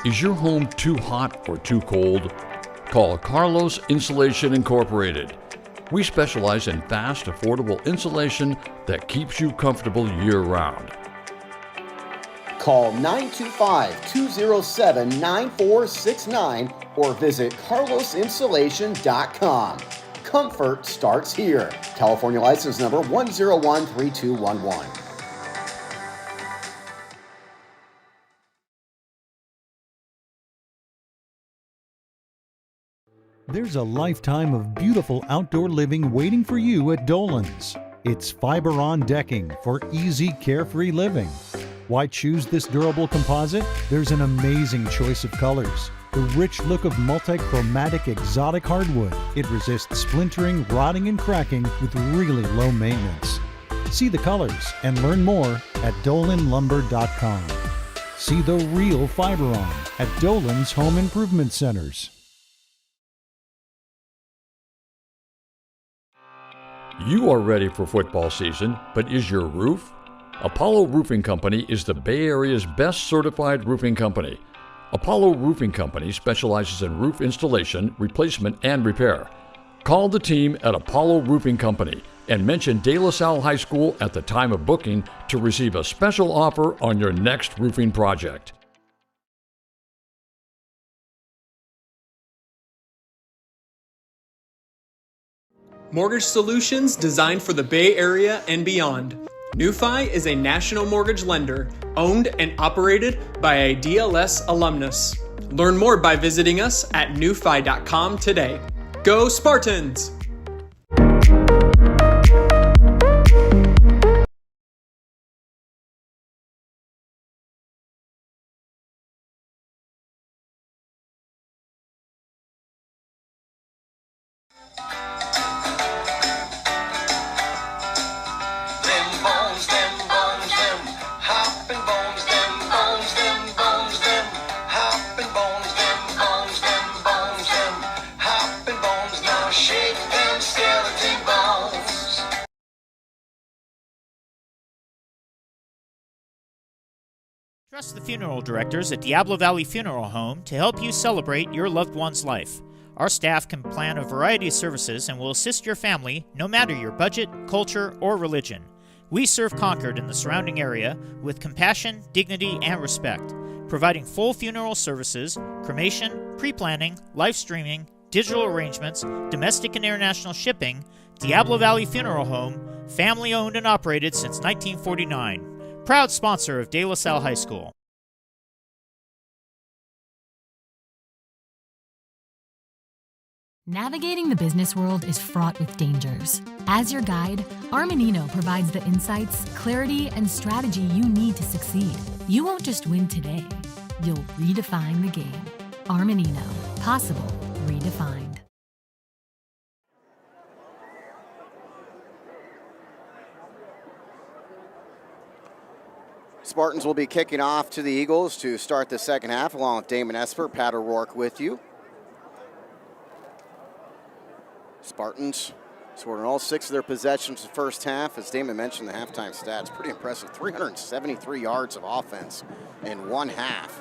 Speaker 1: Is your home too hot or too cold? Call Carlos Insulation Incorporated. We specialize in fast, affordable insulation that keeps you comfortable year-round.
Speaker 2: Call 925-207-9469 or visit carlosinsulation.com. Comfort starts here. California license number 1013211.
Speaker 20: There's a lifetime of beautiful outdoor living waiting for you at Dolan's. It's fiber-on decking for easy, carefree living. Why choose this durable composite? There's an amazing choice of colors. The rich look of multi-chromatic exotic hardwood. It resists splintering, rotting, and cracking with really low maintenance. See the colors and learn more at dolanlumber.com. See the real fiber-on at Dolan's Home Improvement Centers.
Speaker 1: You are ready for football season, but is your roof? Apollo Roofing Company is the Bay Area's best certified roofing company. Apollo Roofing Company specializes in roof installation, replacement, and repair. Call the team at Apollo Roofing Company and mention De La Salle High School at the time of booking to receive a special offer on your next roofing project.
Speaker 13: Mortgage solutions designed for the Bay Area and beyond. NewFi is a national mortgage lender owned and operated by a DLS alumnus. Learn more by visiting us at newfi.com today. Go Spartans!
Speaker 16: Trust the funeral directors at Diablo Valley Funeral Home to help you celebrate your loved one's life. Our staff can plan a variety of services and will assist your family no matter your budget, culture, or religion. We serve Concord and the surrounding area with compassion, dignity, and respect, providing full funeral services, cremation, pre-planning, live streaming, digital arrangements, domestic and international shipping. Diablo Valley Funeral Home, family owned and operated since 1949. Proud sponsor of De La Salle High School.
Speaker 6: Navigating the business world is fraught with dangers. As your guide, Armanino provides the insights, clarity, and strategy you need to succeed. You won't just win today, you'll redefine the game. Armanino. Possible. Redefined.
Speaker 2: Spartans will be kicking off to the Eagles to start the second half, along with Damon Esper, Pat O'Rourke with you. Spartans scored in all 6 of their possessions the first half. As Damon mentioned, the halftime stats, pretty impressive. 373 yards of offense in one half.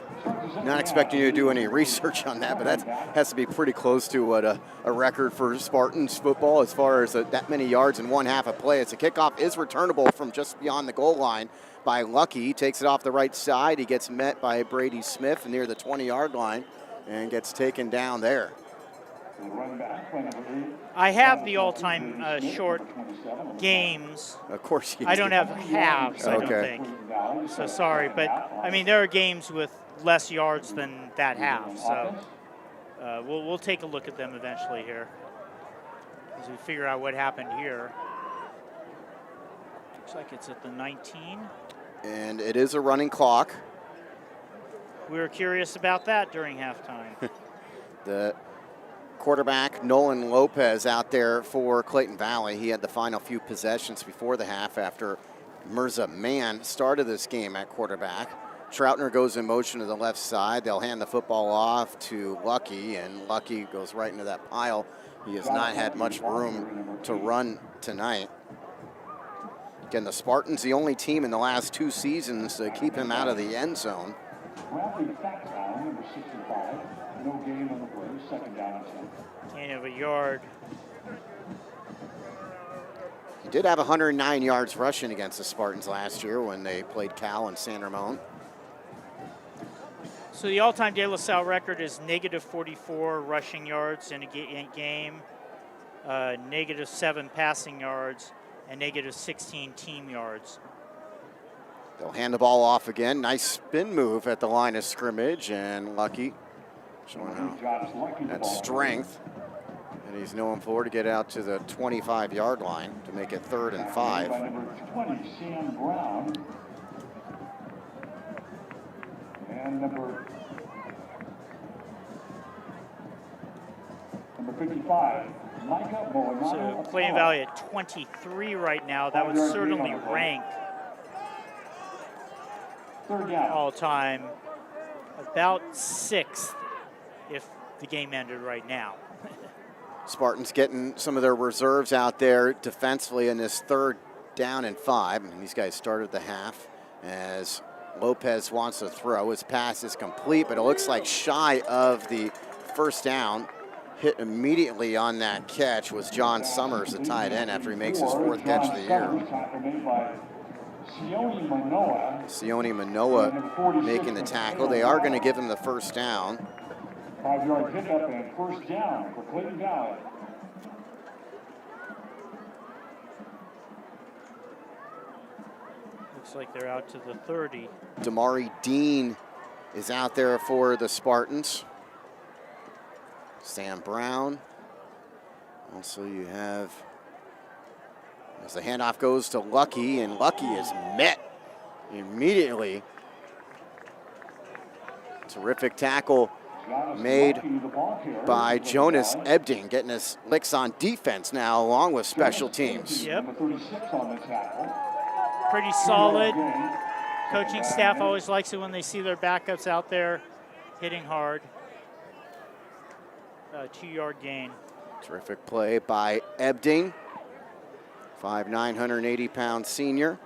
Speaker 2: Not expecting you to do any research on that, but that has to be pretty close to what a record for Spartans football as far as that many yards in one half of play. As the kickoff is returnable from just beyond the goal line by Lucky. He takes it off the right side. He gets met by Brady Smith near the 20-yard line and gets taken down there.
Speaker 3: I have the all-time short games.
Speaker 2: Of course you do.
Speaker 3: I don't have halves, I don't think. So sorry, but I mean, there are games with less yards than that half. So we'll take a look at them eventually here as we figure out what happened here. Looks like it's at the 19.
Speaker 2: And it is a running clock.
Speaker 3: We were curious about that during halftime.
Speaker 2: The quarterback, Nolan Lopez, out there for Clayton Valley. He had the final few possessions before the half after Mirza Mann started this game at quarterback. Troutner goes in motion to the left side. They'll hand the football off to Lucky, and Lucky goes right into that pile. He has not had much room to run tonight. Again, the Spartans, the only team in the last 2 seasons to keep him out of the end zone.
Speaker 17: Bradley Factown, number 65. No gain on the play, second down and 10.
Speaker 16: Gain of a yard.
Speaker 2: He did have 109 yards rushing against the Spartans last year when they played Cal and San Ramon.
Speaker 16: So the all-time De La Salle record is negative 44 rushing yards in a game, negative 7 passing yards, and negative 16 team yards.
Speaker 2: They'll hand the ball off again. Nice spin move at the line of scrimmage, and Lucky showing how that strength that he's known for to get out to the 25-yard line to make it 3rd and 5.
Speaker 17: Number 20, Sam Brown. And number 55, Micah Molinaro.
Speaker 16: So Clayton Valley at 23 right now. That would certainly rank all time about 6th if the game ended right now.
Speaker 2: Spartans getting some of their reserves out there defensively in this 3rd down and 5. And these guys started the half as Lopez wants to throw. His pass is complete, but it looks like shy of the first down. Hit immediately on that catch was John Summers, the tight end, after he makes his 4th catch of the year. Sione Manoa making the tackle. They are going to give him the first down.
Speaker 17: 5-yard pickup and first down for Clayton Valley.
Speaker 16: Looks like they're out to the 30.
Speaker 2: Damari Dean is out there for the Spartans. Sam Brown. Also you have, as the handoff goes to Lucky, and Lucky is met immediately. Terrific tackle made by Jonas Ebding, getting his licks on defense now along with special teams.
Speaker 16: Yep. Pretty solid. Coaching staff always likes it when they see their backups out there hitting hard. 2-yard gain.
Speaker 2: Terrific play by Ebding, 5'9", 180-pound senior.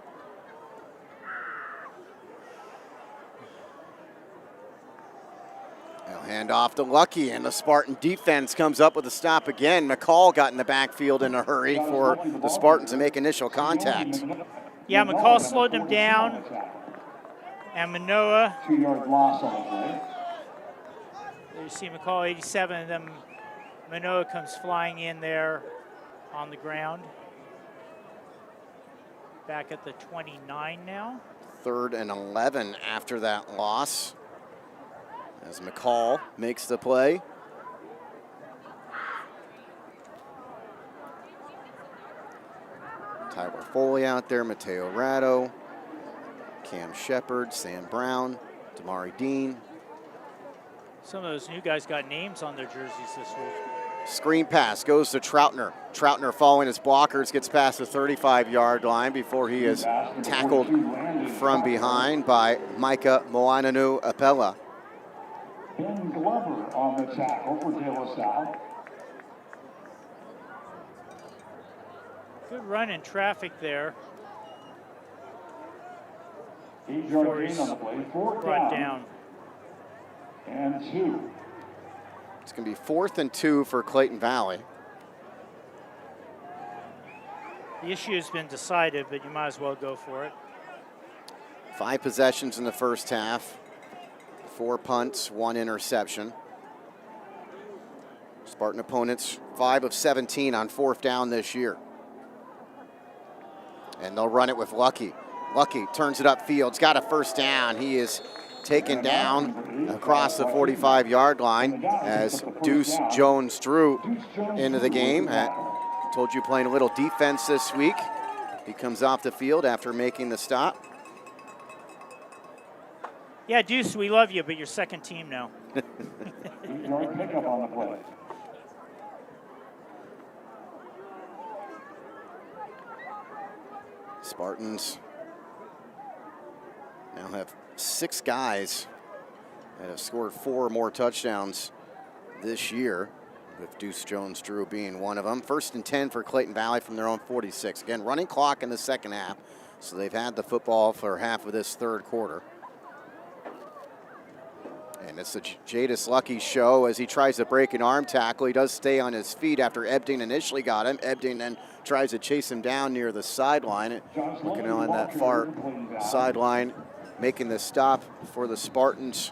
Speaker 2: They'll hand off to Lucky, and the Spartan defense comes up with a stop again. McCall got in the backfield in a hurry for the Spartans to make initial contact.
Speaker 16: Yeah, McCall slowed them down, and Manoa.
Speaker 17: 2-yard loss on the play.
Speaker 16: You see McCall 87, and then Manoa comes flying in there on the ground. Back at the 29 now.
Speaker 2: 3rd and 11 after that loss, as McCall makes the play. Tyler Foley out there, Mateo Ratto, Cam Shepard, Sam Brown, Damari Dean.
Speaker 16: Some of those new guys got names on their jerseys this week.
Speaker 2: Screen pass goes to Troutner. Troutner following his blockers, gets past the 35-yard line before he is tackled from behind by Micah Moananu Apella.
Speaker 17: Ben Glover on the tackle for De La Salle.
Speaker 16: Good run in traffic there.
Speaker 17: 8-yard gain on the play, 4th
Speaker 16: brought down.
Speaker 17: And 2.
Speaker 2: It's going to be 4th and 2 for Clayton Valley.
Speaker 16: The issue has been decided, but you might as well go for it.
Speaker 2: 5 possessions in the first half. 4 punts, 1 interception. Spartan opponents 5 of 17 on 4th down this year. And they'll run it with Lucky. Lucky turns it upfield. He's got a first down. He is taken down across the 45-yard line as Deuce Jones-Drew into the game. Told you playing a little defense this week. He comes off the field after making the stop.
Speaker 16: Yeah, Deuce, we love you, but you're second team now.
Speaker 17: 8-yard pickup on the play.
Speaker 2: Spartans now have 6 guys that have scored 4 or more touchdowns this year, with Deuce Jones-Drew being one of them. 1st and 10 for Clayton Valley from their own 46. Again, running clock in the second half, so they've had the football for half of this 3rd quarter. And it's a Jadis Lucky show as he tries to break an arm tackle. He does stay on his feet after Ebding initially got him. Ebding then tries to chase him down near the sideline. Looking on that far sideline, making the stop for the Spartans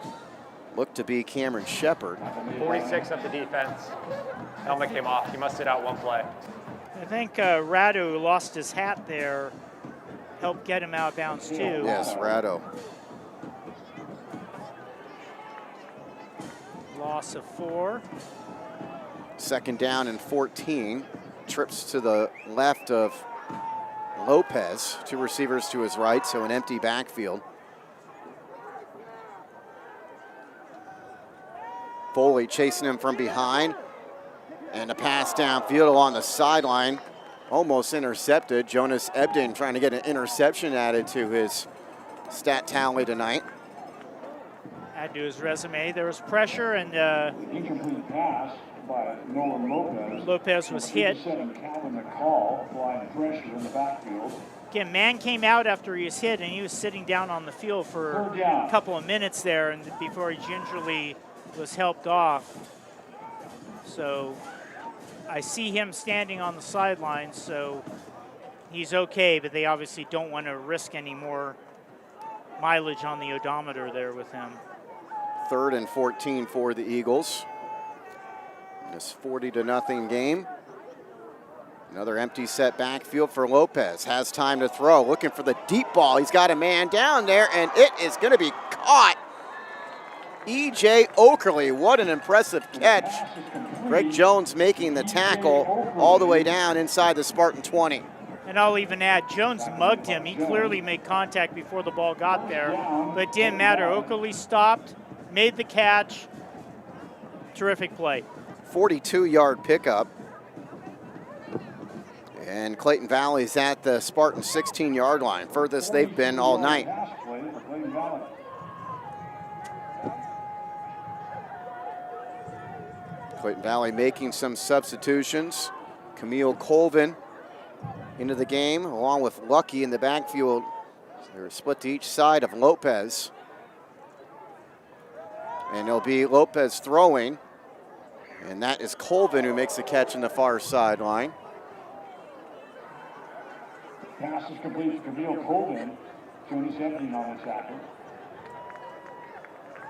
Speaker 2: looked to be Cameron Shepard.
Speaker 18: 46 of the defense. Helmet came off. He must sit out one play.
Speaker 3: I think Rado, who lost his hat there, helped get him out of bounds too.
Speaker 2: Yes, Rado.
Speaker 3: Loss of 4.
Speaker 2: Second down and 14. Trips to the left of Lopez. 2 receivers to his right, so an empty backfield. Foley chasing him from behind. And a pass downfield along the sideline. Almost intercepted. Jonas Ebding trying to get an interception added to his stat tally tonight.
Speaker 3: Add to his resume. There was pressure and
Speaker 17: Incomplete pass by Nolan Lopez.
Speaker 3: Lopez was hit.
Speaker 17: Calvin McCall applying pressure in the backfield.
Speaker 3: Again, man came out after he was hit, and he was sitting down on the field for a couple of minutes there, and before he gingerly was helped off. So I see him standing on the sidelines, so he's okay, but they obviously don't want to risk any more mileage on the odometer there with him.
Speaker 2: 3rd and 14 for the Eagles. This 40-0 game. Another empty set backfield for Lopez. Has time to throw. Looking for the deep ball. He's got a man down there, and it is going to be caught. E.J. Okerley, what an impressive catch. Greg Jones making the tackle all the way down inside the Spartan 20.
Speaker 3: And I'll even add, Jones mugged him. He clearly made contact before the ball got there, but it didn't matter. Okerley stopped, made the catch. Terrific play.
Speaker 2: 42-yard pickup. And Clayton Valley's at the Spartan 16-yard line, furthest they've been all night. Clayton Valley making some substitutions. Camille Colvin into the game, along with Lucky in the backfield. They're split to each side of Lopez. And it'll be Lopez throwing. And that is Colvin who makes the catch in the far sideline.
Speaker 17: Pass is complete to Camille Colvin. Jonas Ebding on the tackle.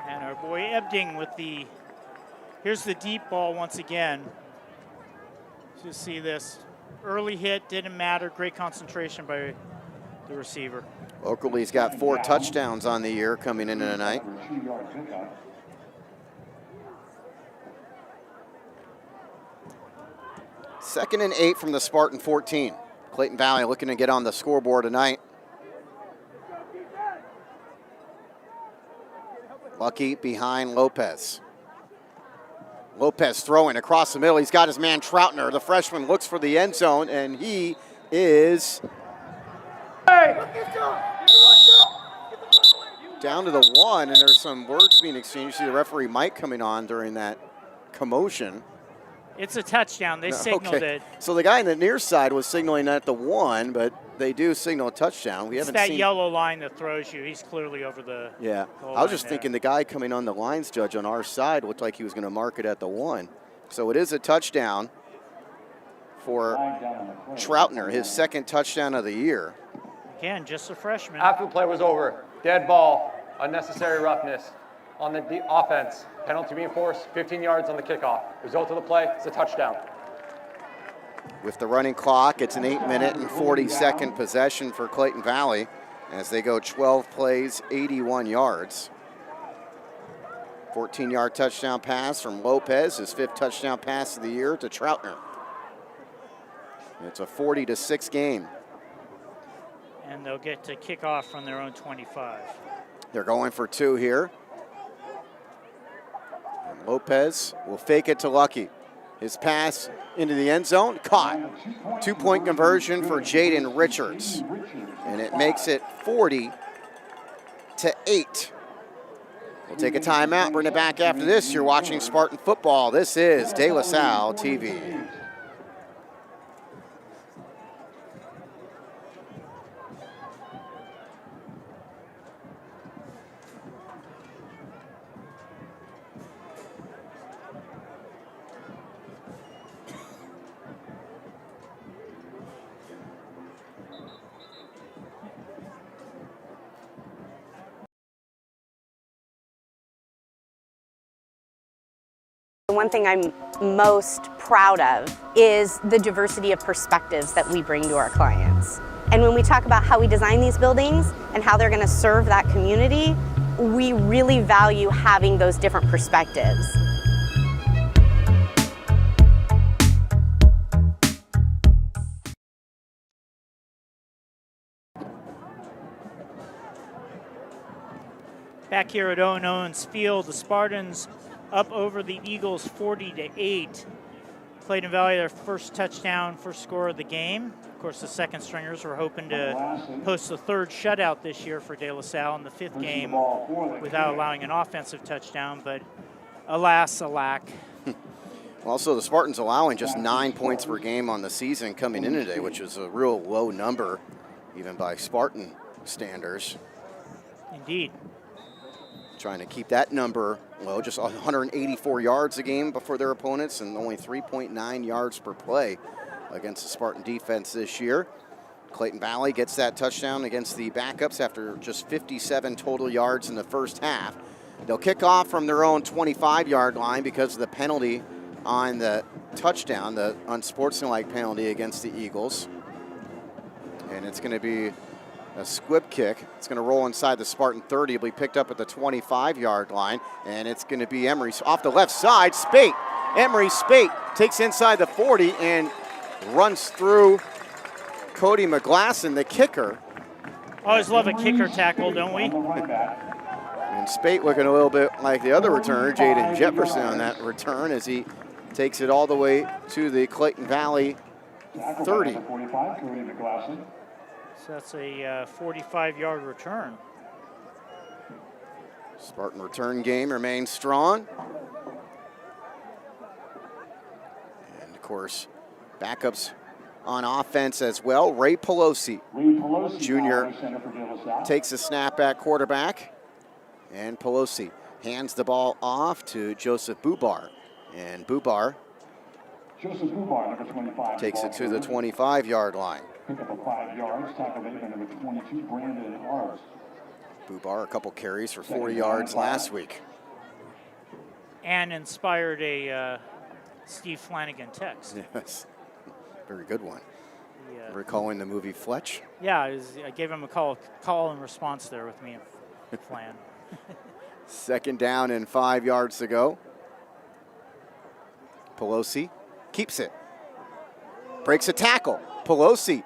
Speaker 3: And our boy Ebding with the, here's the deep ball once again. Just see this. Early hit, didn't matter. Great concentration by the receiver.
Speaker 2: Okerley's got 4 touchdowns on the year coming into tonight. 2nd and 8 from the Spartan 14. Clayton Valley looking to get on the scoreboard tonight. Lucky behind Lopez. Lopez throwing across the middle. He's got his man Troutner. The freshman looks for the end zone, and he is down to the 1, and there's some words being exchanged. See the referee Mike coming on during that commotion.
Speaker 3: It's a touchdown. They signaled it.
Speaker 2: So the guy on the near side was signaling at the 1, but they do signal a touchdown. We
Speaker 3: It's
Speaker 2: haven't
Speaker 3: that
Speaker 2: seen
Speaker 3: yellow line that throws you. He's clearly over the
Speaker 2: Yeah,
Speaker 3: goal
Speaker 2: I was
Speaker 3: line
Speaker 2: just
Speaker 3: there.
Speaker 2: thinking the guy coming on the lines judge on our side looked like he was going to mark it at the 1. So it is a touchdown for Troutner, his 2nd touchdown of the year.
Speaker 3: Again, just a freshman.
Speaker 18: After the play was over, dead ball, unnecessary roughness on the offense. Penalty being forced, 15 yards on the kickoff. Result of the play is a touchdown.
Speaker 2: With the running clock, it's an 8-minute and 40-second possession for Clayton Valley as they go 12 plays, 81 yards. 14-yard touchdown pass from Lopez, his 5th touchdown pass of the year to Troutner. It's a 40-6 game.
Speaker 3: And they'll get to kick off from their own 25.
Speaker 2: They're going for 2 here. And Lopez will fake it to Lucky. His pass into the end zone, caught. 2-point conversion for Jaden Richards. And it makes it 40-8. We'll take a timeout, bring it back after this. You're watching Spartan football. This is De La Salle TV.
Speaker 12: one thing I'm most proud of is the diversity of perspectives that we bring to our clients. And when we talk about how we design these buildings and how they're going to serve that community, we really value having those different perspectives.
Speaker 16: Back here at Owen Owens Field, the Spartans up over the Eagles 40-8. Clayton Valley, their first touchdown, first score of the game. Of course, the second stringers were hoping to post the third shutout this year for De La Salle in the fifth game without allowing an offensive touchdown, but alas, alack.
Speaker 2: Also, the Spartans allowing just 9 points per game on the season coming in today, which is a real low number, even by Spartan standards.
Speaker 16: Indeed.
Speaker 2: Trying to keep that number low, just 184 yards a game before their opponents and only 3.9 yards per play against the Spartan defense this year. Clayton Valley gets that touchdown against the backups after just 57 total yards in the first half. They'll kick off from their own 25-yard line because of the penalty on the touchdown, the unsportsmanlike penalty against the Eagles. And it's going to be a squib kick. It's going to roll inside the Spartan 30. It'll be picked up at the 25-yard line, and it's going to be Emery off the left side. Spate, Emery Spate takes inside the 40 and runs through Cody McGlasson, the kicker.
Speaker 16: Always love a kicker tackle, don't we?
Speaker 2: And Spate looking a little bit like the other returner, Jaden Jefferson, on that return as he takes it all the way to the Clayton Valley 30.
Speaker 16: So that's a 45-yard return.
Speaker 2: Spartan return game remains strong. And of course, backups on offense as well. Ray Pelosi Jr. takes a snap at quarterback. And Pelosi hands the ball off to Joseph Bubar. And Bubar
Speaker 17: number 25,
Speaker 2: takes it to the 25-yard line.
Speaker 17: Pick up a 5 yards, tackle made by number 22, Brandon Arzt.
Speaker 2: Bubar, a couple carries for 40 yards last week.
Speaker 16: And inspired a Steve Flanagan text.
Speaker 2: Yes, very good one. Recalling the movie Fletch?
Speaker 16: Yeah, I gave him a call and response there with me and Flan.
Speaker 2: Second down and 5 yards to go. Pelosi keeps it. Breaks a tackle. Pelosi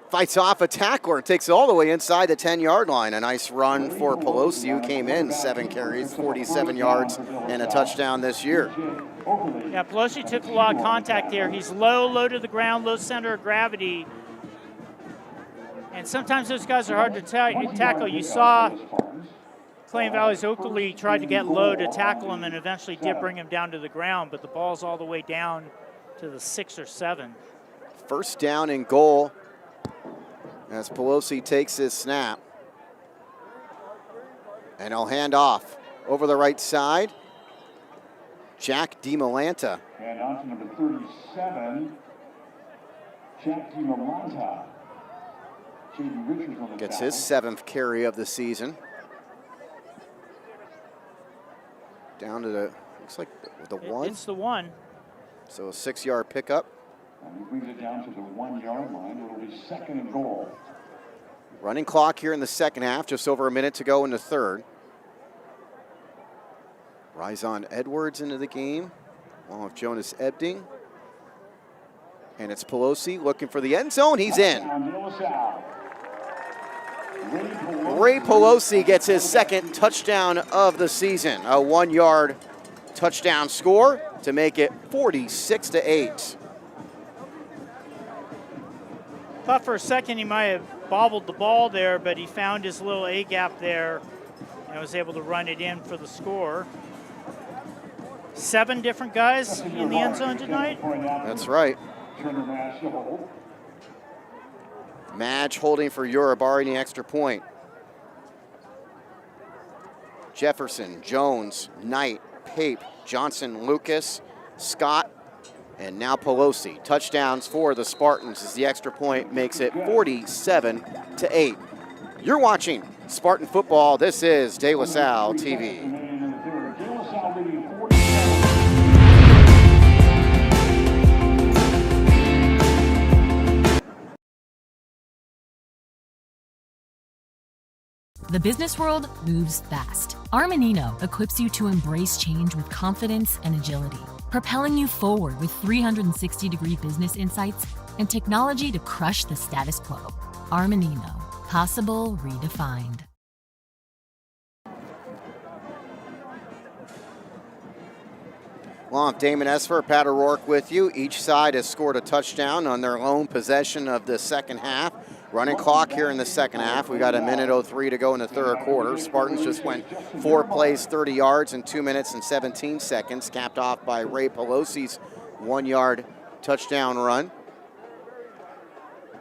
Speaker 2: fights off a tackler and takes it all the way inside the 10-yard line. A nice run for Pelosi, who came in 7 carries, 47 yards, and a touchdown this year.
Speaker 16: Yeah, Pelosi took a lot of contact there. He's low to the ground, low center of gravity. And sometimes those guys are hard to tackle. You saw Clayton Valley's Oakley tried to get low to tackle him and eventually did bring him down to the ground, but the ball's all the way down to the 6 or 7.
Speaker 2: First down and goal as Pelosi takes his snap. And he'll hand off over the right side. Jack DiMolanta.
Speaker 17: And on to number 37, Jack DiMolanta. Jaden Richards on the
Speaker 2: Gets his 7th carry of the season. Down to the, looks like the 1.
Speaker 16: It's the 1.
Speaker 2: So a 6-yard pickup.
Speaker 17: And he brings it down to the 1-yard line. It'll be 2nd and goal.
Speaker 2: Running clock here in the second half, just over a minute to go in the third. Ryzon Edwards into the game, along with Jonas Ebding. And it's Pelosi looking for the end zone. He's in. Ray Pelosi gets his 2nd touchdown of the season. A 1-yard touchdown score to make it 46-8.
Speaker 16: Thought for a second he might have bobbled the ball there, but he found his little A-gap there and was able to run it in for the score. 7 different guys in the end zone tonight.
Speaker 2: That's right. Madge holding for Uribarri in the extra point. Jefferson, Jones, Knight, Pape, Johnson, Lucas, Scott, and now Pelosi. Touchdowns for the Spartans as the extra point makes it 47-8. You're watching Spartan football. This is De La Salle TV.
Speaker 6: The business world moves fast. Armanino equips you to embrace change with confidence and agility, propelling you forward with 360-degree business insights and technology to crush the status quo. Armanino, possible redefined.
Speaker 2: Well, I'm Damon Esper, Pat O'Rourke with you. Each side has scored a touchdown on their lone possession of the second half. Running clock here in the second half. We got a minute 03 to go in the third quarter. Spartans just went 4 plays, 30 yards in 2 minutes and 17 seconds, capped off by Ray Pelosi's 1-yard touchdown run.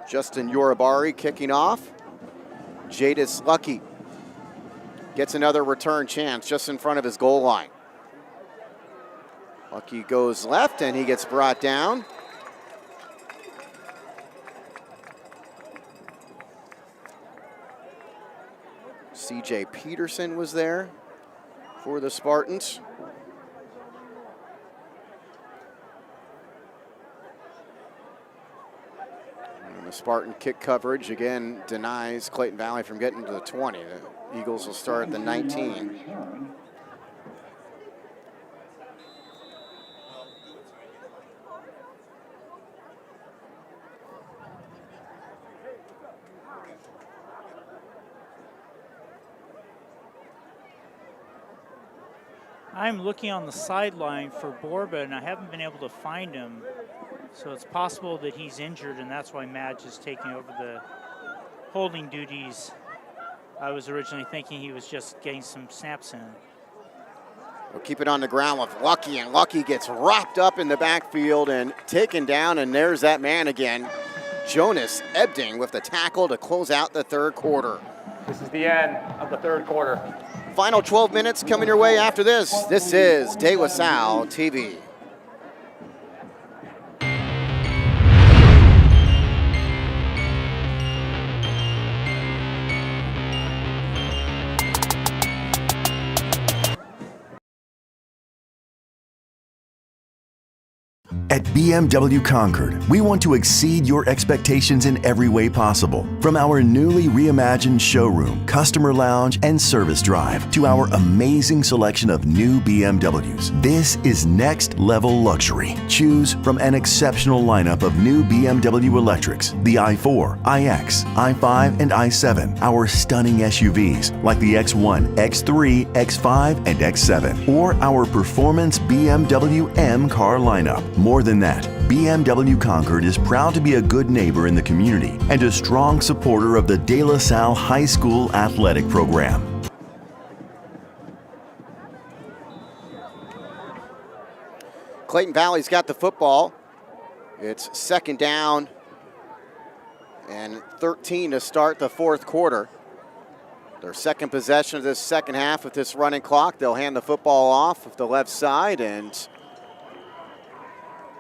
Speaker 2: Justin Yorubari kicking off. Jadis Lucky gets another return chance just in front of his goal line. Lucky goes left and he gets brought down. CJ Peterson was there for the Spartans. And the Spartan kick coverage again denies Clayton Valley from getting to the 20. The Eagles will start at the 19.
Speaker 3: I'm looking on the sideline for Borba, and I haven't been able to find him. So it's possible that he's injured, and that's why Madge is taking over the holding duties. I was originally thinking he was just getting some snaps in.
Speaker 2: We'll keep it on the ground with Lucky, and Lucky gets wrapped up in the backfield and taken down, and there's that man again. Jonas Ebding with the tackle to close out the third quarter.
Speaker 18: This is the end of the third quarter.
Speaker 2: Final 12 minutes coming your way after this. This is De La Salle TV.
Speaker 14: At BMW Concord, we want to exceed your expectations in every way possible. From our newly reimagined showroom, customer lounge, and service drive to our amazing selection of new BMWs. This is next level luxury. Choose from an exceptional lineup of new BMW electrics, the i4, iX, i5, and i7, our stunning SUVs like the X1, X3, X5, and X7, or our performance BMW M car lineup. More than that, BMW Concord is proud to be a good neighbor in the community and a strong supporter of the De La Salle High School athletic program.
Speaker 2: Clayton Valley's got the football. It's second down and 13 to start the fourth quarter. Their second possession of this second half with this running clock. They'll hand the football off of the left side, and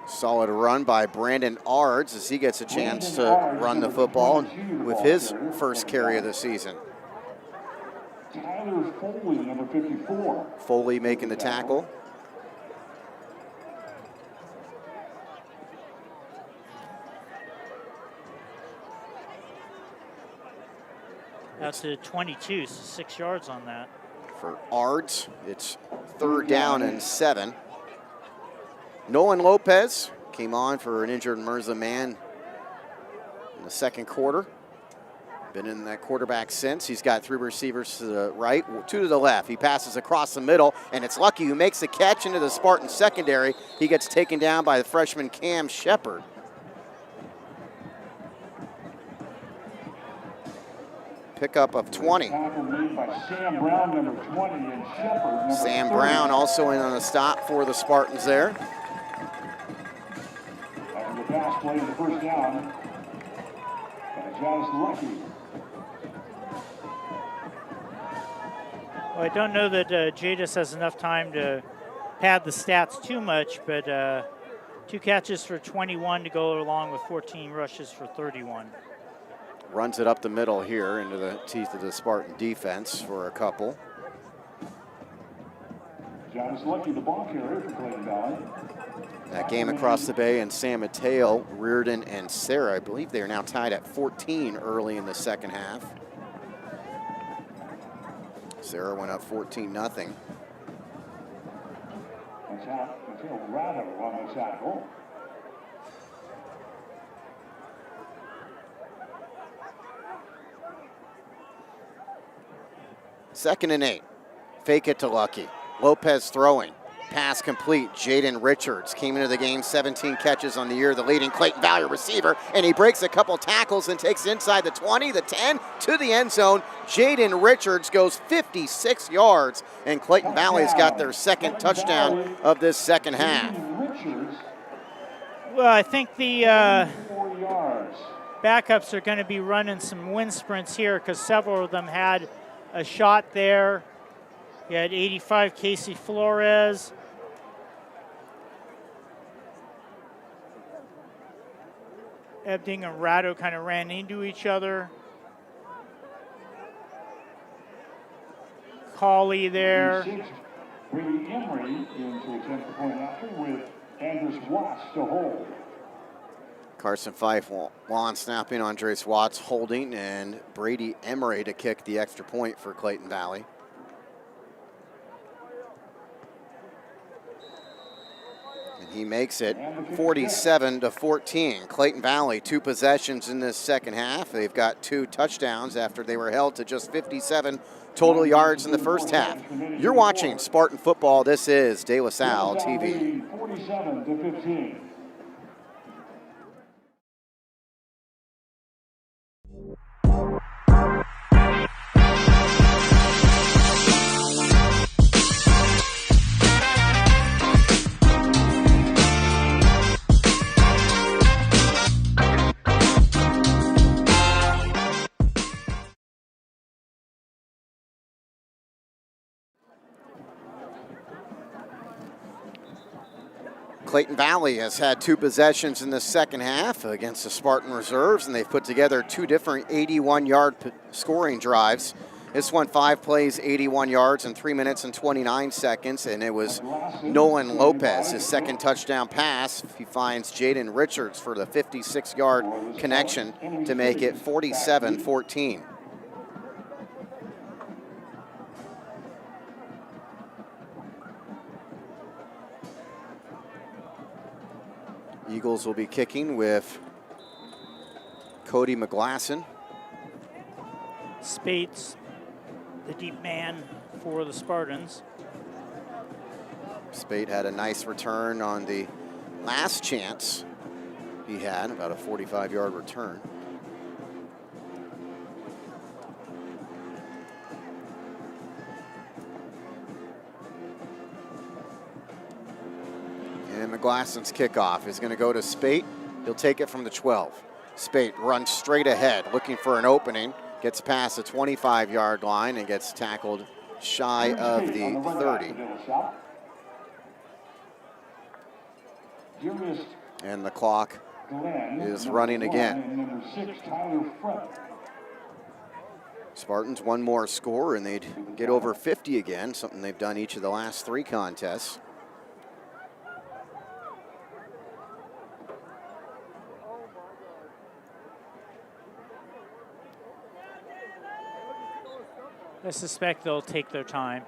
Speaker 2: solid run by Brandon Ards as he gets a chance to run the football with his first carry of the season.
Speaker 17: Tyler Foley, number 54.
Speaker 2: Foley making the tackle.
Speaker 3: That's a 22, so 6 yards on that.
Speaker 2: For Ards, it's third down and 7. Nolan Lopez came on for an injured Mirza Mann in the second quarter. Been in that quarterback since. He's got 3 receivers to the right, 2 to the left. He passes across the middle, and it's Lucky who makes the catch into the Spartan secondary. He gets taken down by the freshman Cam Shepard. Pickup of 20.
Speaker 17: Sam Brown, number 20, and Shepard, number
Speaker 2: Sam
Speaker 17: 30.
Speaker 2: Brown also in on a stop for the Spartans there.
Speaker 17: After the pass play in the first down, Jonas Lucky.
Speaker 3: Well, I don't know that Jadis has enough time to pad the stats too much, but 2 catches for 21 to go along with 14 rushes for 31.
Speaker 2: Runs it up the middle here into the teeth of the Spartan defense for a couple.
Speaker 17: Jonas Lucky, the ball carrier for Clayton Valley.
Speaker 2: That game across the bay, and San Mateo, Reardon, and Sarah, I believe they are now tied at 14 early in the second half. Sarah went up 14-0.
Speaker 17: Until Ratto on the tackle.
Speaker 2: Second and 8. Fake it to Lucky. Lopez throwing. Pass complete. Jaden Richards came into the game, 17 catches on the year, the leading Clayton Valley receiver, and he breaks a couple tackles and takes it inside the 20, the 10, to the end zone. Jaden Richards goes 56 yards, and Clayton Valley's got their second touchdown of this second half.
Speaker 3: Well, I think the backups are going to be running some wind sprints here because several of them had a shot there. You had 85 Casey Flores. Ebding and Ratto kind of ran into each other. Cauley there.
Speaker 17: Brady Emery into attempt the point after with Andres Watts to hold.
Speaker 2: Carson Fife lawn snapping, Andres Watts holding, and Brady Emery to kick the extra point for Clayton Valley. He makes it 47-14. Clayton Valley, 2 possessions in this second half. They've got 2 touchdowns after they were held to just 57 total yards in the first half. You're watching Spartan football. This is De La Salle TV.
Speaker 17: 47-15.
Speaker 2: Clayton Valley has had 2 possessions in the second half against the Spartan Reserves, and they've put together 2 different 81-yard scoring drives. This one, 5 plays, 81 yards in 3 minutes and 29 seconds, and it was Nolan Lopez, his second touchdown pass. He finds Jaden Richards for the 56-yard connection to make it 47-14. Eagles will be kicking with Cody McGlasson.
Speaker 3: Spates, the deep man for the Spartans.
Speaker 2: Spate had a nice return on the last chance he had, about a 45-yard return. And McGlasson's kickoff is going to go to Spate. He'll take it from the 12. Spate runs straight ahead, looking for an opening. Gets past the 25-yard line and gets tackled shy of the 30. And the clock is running again. Spartans one more score and they'd get over 50 again, something they've done each of the last 3 contests.
Speaker 3: I suspect they'll take their time.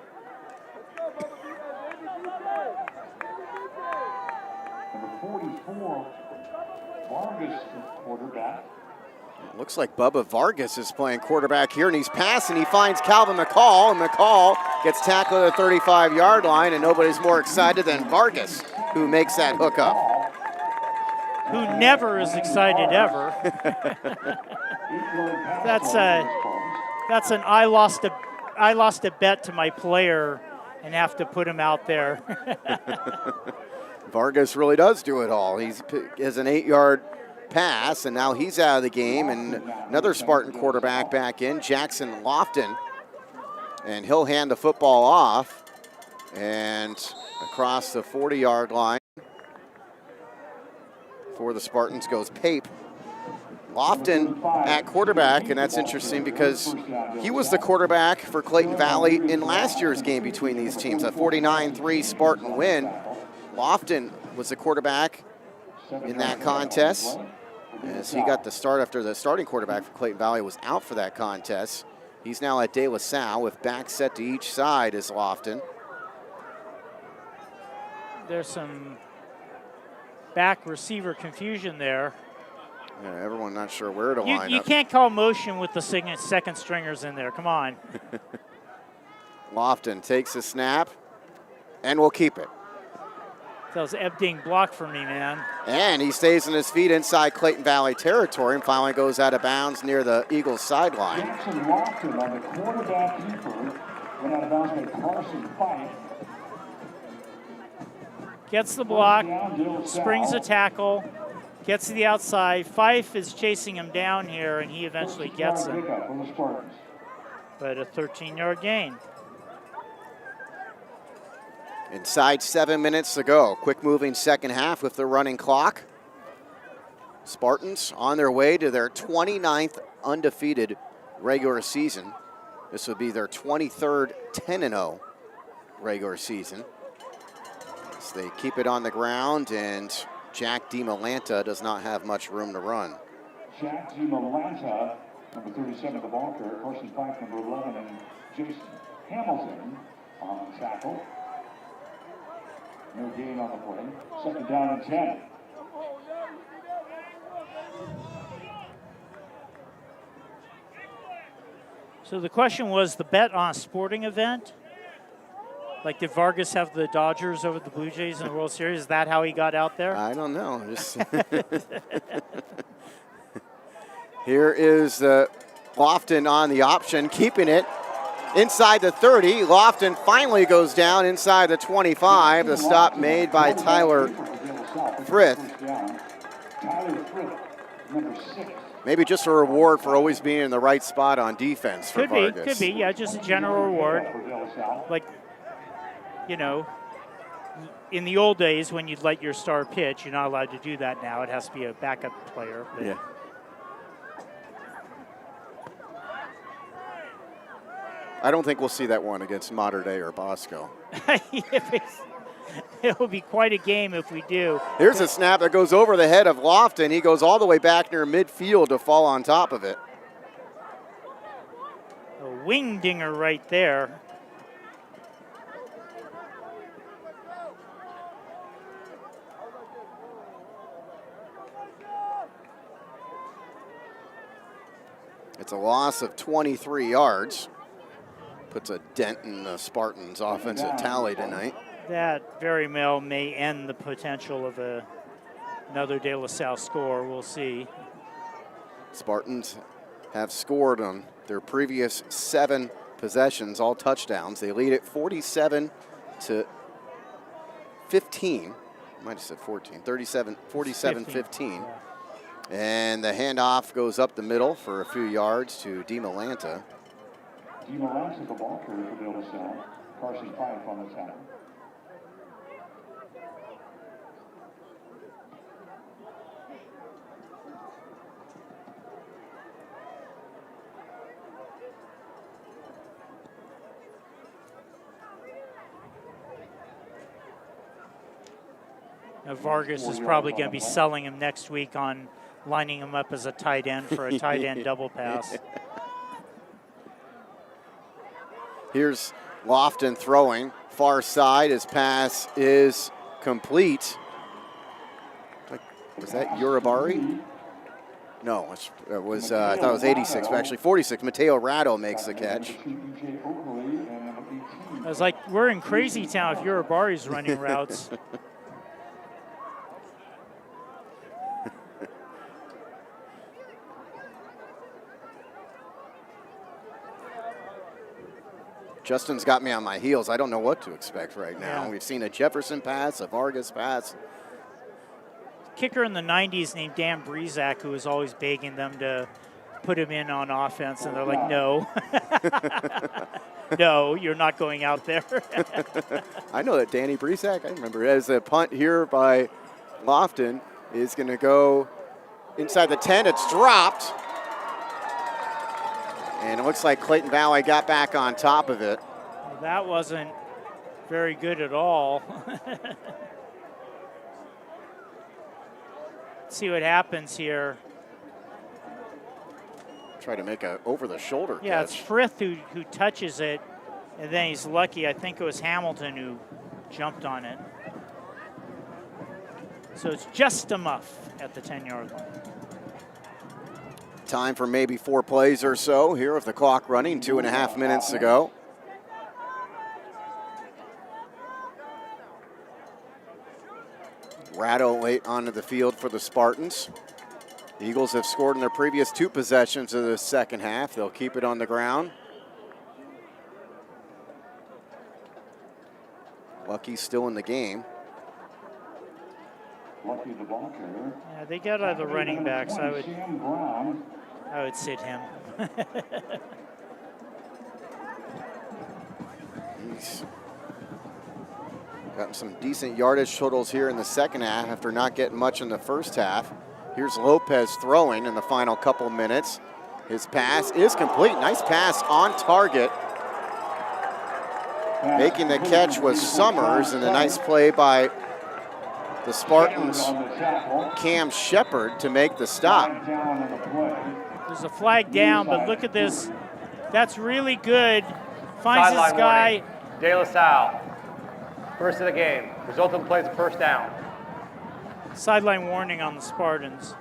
Speaker 17: Number 44, Vargas, quarterback.
Speaker 2: It looks like Bubba Vargas is playing quarterback here, and he's passing. He finds Calvin McCall, and McCall gets tackled at the 35-yard line, and nobody's more excited than Vargas, who makes that hookup.
Speaker 3: Who never is excited ever. That's an I lost a bet to my player and have to put him out there.
Speaker 2: Vargas really does do it all. He has an 8-yard pass, and now he's out of the game, and another Spartan quarterback back in, Jackson Lofton, and he'll hand the football off, and across the 40-yard line for the Spartans goes Pape. Lofton at quarterback, and that's interesting because he was the quarterback for Clayton Valley in last year's game between these teams, a 49-3 Spartan win. Lofton was the quarterback in that contest as he got the start after the starting quarterback for Clayton Valley was out for that contest. He's now at De La Salle with back set to each side is Lofton.
Speaker 3: There's some back receiver confusion there.
Speaker 2: Yeah, everyone not sure where to line
Speaker 3: You
Speaker 2: up.
Speaker 3: can't call motion with the second stringers in there. Come on.
Speaker 2: Lofton takes a snap and will keep it.
Speaker 3: That was Ebding block for me, man.
Speaker 2: And he stays on his feet inside Clayton Valley territory and finally goes out of bounds near the Eagles sideline.
Speaker 17: Jackson Lofton on the quarterback keeper went out of bounds by Carson Fife.
Speaker 3: Gets the block, springs a tackle, gets to the outside. Fife is chasing him down here, and he eventually gets him. But a 13-yard gain.
Speaker 2: Inside 7 minutes to go. Quick moving second half with the running clock. Spartans on their way to their 29th undefeated regular season. This would be their 23rd 10-0 regular season. As they keep it on the ground, and Jack DiMolanta does not have much room to run.
Speaker 17: Jack DiMolanta, number 37 of the ball carrier, Carson Fife, number 11, and Jason Hamilton on the tackle. No gain on the play. Second down and 10.
Speaker 3: So the question was the bet on a sporting event. Like, did Vargas have the Dodgers over the Blue Jays in the World Series? Is that how he got out there?
Speaker 2: I don't know. Just Here is Lofton on the option, keeping it inside the 30. Lofton finally goes down inside the 25. The stop made by Tyler Frith. Maybe just a reward for always being in the right spot on defense for Vargas.
Speaker 3: Could be, yeah, just a general reward. Like, you know, in the old days when you'd let your star pitch, you're not allowed to do that now. It has to be a backup player. But
Speaker 2: yeah. I don't think we'll see that one against Mater Dei or Bosco.
Speaker 3: It will be quite a game if we do.
Speaker 2: Here's a snap that goes over the head of Lofton. He goes all the way back near midfield to fall on top of it.
Speaker 3: A wing dinger right there.
Speaker 2: It's a loss of 23 yards. Puts a dent in the Spartans' offensive tally tonight.
Speaker 3: That very well may end the potential of another De La Salle score. We'll see. Spartans
Speaker 2: Have scored on their previous 7 possessions, all touchdowns. They lead it 47-15. Might have said 14. 47-15. And the handoff goes up the middle for a few yards to DiMolanta.
Speaker 17: DiMolanta, the ball carrier for De La Salle. Carson Fife on the tackle.
Speaker 3: Now Vargas is probably going to be selling him next week on lining him up as a tight end for a tight end double pass.
Speaker 2: Here's Lofton throwing. Far side, his pass is complete. Was that Urabari? No, it was, I thought it was 86, but actually 46. Mateo Ratto makes the catch.
Speaker 3: I was like, we're in crazy town if Urabari's running routes.
Speaker 2: Justin's got me on my heels. I don't know what to expect right now.
Speaker 3: Yeah.
Speaker 2: We've seen a Jefferson pass, a Vargas pass.
Speaker 3: Kicker in the 90s named Dan Breezak, who was always begging them to put him in on offense, and they're like, no. No, you're not going out there.
Speaker 2: I know that Danny Breezak, I remember, as a punt here by Lofton is going to go inside the 10. It's dropped. And it looks like Clayton Valley got back on top of it.
Speaker 3: Well, that wasn't very good at all. Let's see what happens here.
Speaker 2: Try to make a over-the-shoulder
Speaker 16: Yeah,
Speaker 2: catch.
Speaker 16: it's Frith who touches it, and then he's lucky. I think it was Hamilton who jumped on it. So it's just a muff at the 10-yard line.
Speaker 2: Time for maybe 4 plays or so here with the clock running, 2.5 minutes to go. Ratto late onto the field for the Spartans. The Eagles have scored in their previous 2 possessions of the second half. They'll keep it on the ground. Lucky's still in the game.
Speaker 17: Lucky the ball carrier.
Speaker 16: Yeah, they got other running backs. I would sit him.
Speaker 2: He's gotten some decent yardage totals here in the second half after not getting much in the first half. Here's Lopez throwing in the final couple minutes. His pass is complete. Nice pass on target. Making the catch was Summers, and a nice play by the Spartans' Cam Shepard to make the stop.
Speaker 16: There's a flag down, but look at this. That's really good. Finds
Speaker 18: Sideline
Speaker 16: this guy.
Speaker 18: warning. De La Salle, first of the game. Result of the play is a first down.
Speaker 16: Sideline warning on the Spartans.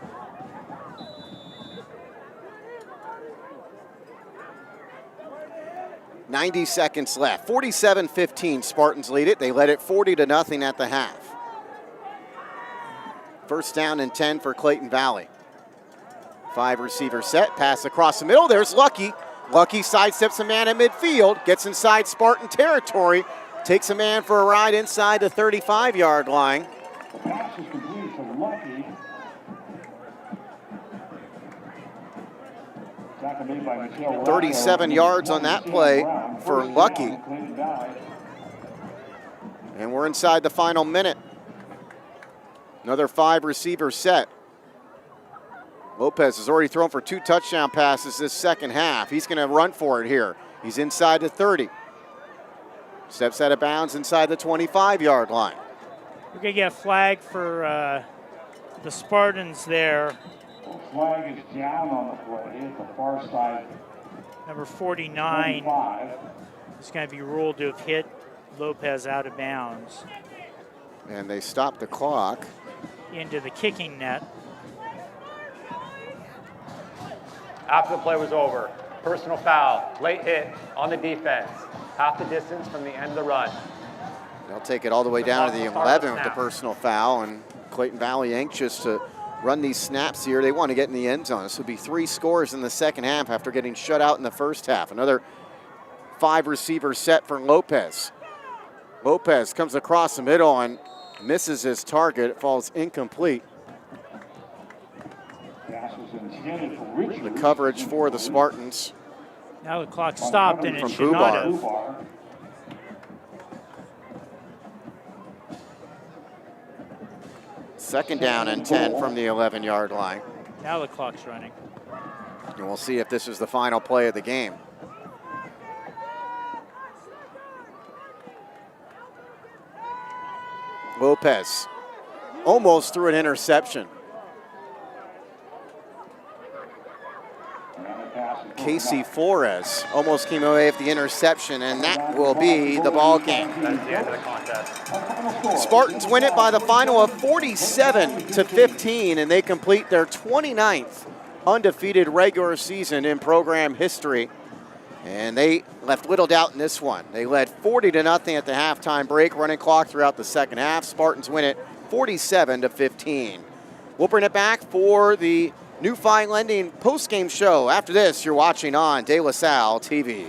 Speaker 2: .90 seconds left. 47-15, Spartans lead it. They led it 40-0 at the half. First down and 10 for Clayton Valley. 5 receiver set, pass across the middle. There's Lucky. Lucky sidesteps a man at midfield, gets inside Spartan territory, takes a man for a ride inside the 35-yard line.
Speaker 17: Pass is complete for Lucky. Tackle made by Michelle
Speaker 2: 37 yards on that play for Lucky. And we're inside the final minute. Another 5 receiver set. Lopez has already thrown for 2 touchdown passes this second half. He's going to run for it here. He's inside the 30. Steps out of bounds inside the 25-yard line.
Speaker 16: We're going to get a flag for the Spartans there.
Speaker 17: The flag is down on the play at the far side.
Speaker 16: Number 49 is going to be ruled to have hit Lopez out of bounds.
Speaker 2: And they stop the clock.
Speaker 16: Into the kicking net.
Speaker 18: After the play was over, personal foul, late hit on the defense, half the distance from the end of the run.
Speaker 2: They'll take it all the way down to the 11 with the personal foul, and Clayton Valley anxious to run these snaps here. They want to get in the end zone. This would be 3 scores in the second half after getting shut out in the first half. Another 5 receiver set for Lopez. Lopez comes across the middle and misses his target. It falls incomplete. The coverage for the Spartans.
Speaker 16: Now the clock stopped and it
Speaker 2: from
Speaker 16: should not have.
Speaker 2: Bubar. Second down and 10 from the 11-yard line.
Speaker 16: Now the clock's running.
Speaker 2: And we'll see if this is the final play of the game. Lopez almost threw an interception. Casey Flores almost came away with the interception, and that will be the ball game.
Speaker 18: That's the end of the contest.
Speaker 2: Spartans win it by the final of 47-15, and they complete their 29th undefeated regular season in program history. And they left little doubt in this one. They led 40-0 at the halftime break, running clock throughout the second half. Spartans win it 47-15. We'll bring it back for the New Fi Lending post-game show. After this, you're watching on De La Salle TV.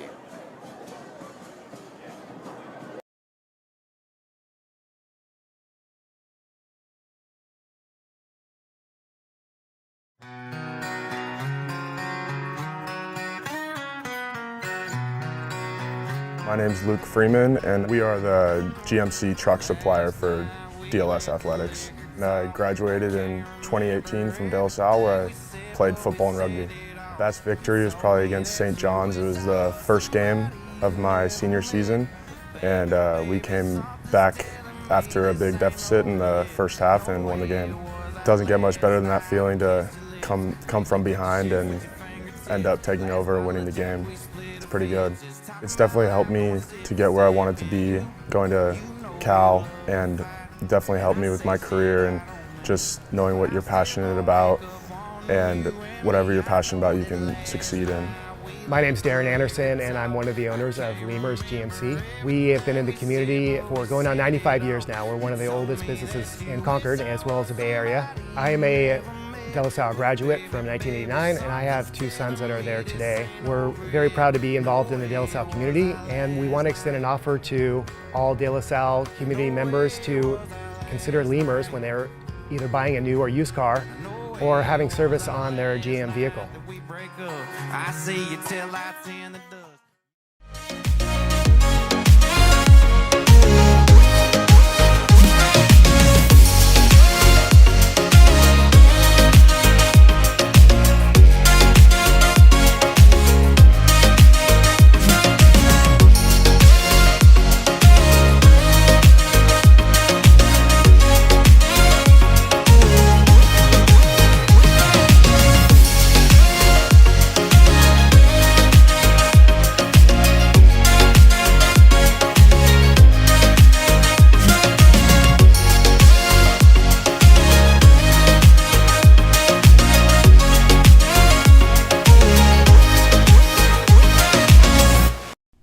Speaker 4: My name's Luke Freeman, and we are the GMC truck supplier for DLS Athletics. And I graduated in 2018 from De La Salle, where I played football and rugby. Best victory was probably against St. John's. It was the first game of my senior season, and we came back after a big deficit in the first half and won the game. It doesn't get much better than that feeling to come from behind and end up taking over and winning the game. It's pretty good. It's definitely helped me to get where I wanted to be, going to Cal, and definitely helped me with my career and just knowing what you're passionate about, and whatever you're passionate about you can succeed in.
Speaker 5: My name's Darren Anderson, and I'm one of the owners of Lemurs GMC. We have been in the community for going on 95 years now. We're one of the oldest businesses in Concord, as well as the Bay Area. I am a De La Salle graduate from 1989, and I have two sons that are there today. We're very proud to be involved in the De La Salle community, and we want to extend an offer to all De La Salle community members to consider Lemurs when they're either buying a new or used car or having service on their GM vehicle.
Speaker 21: I see you till I see in the dust.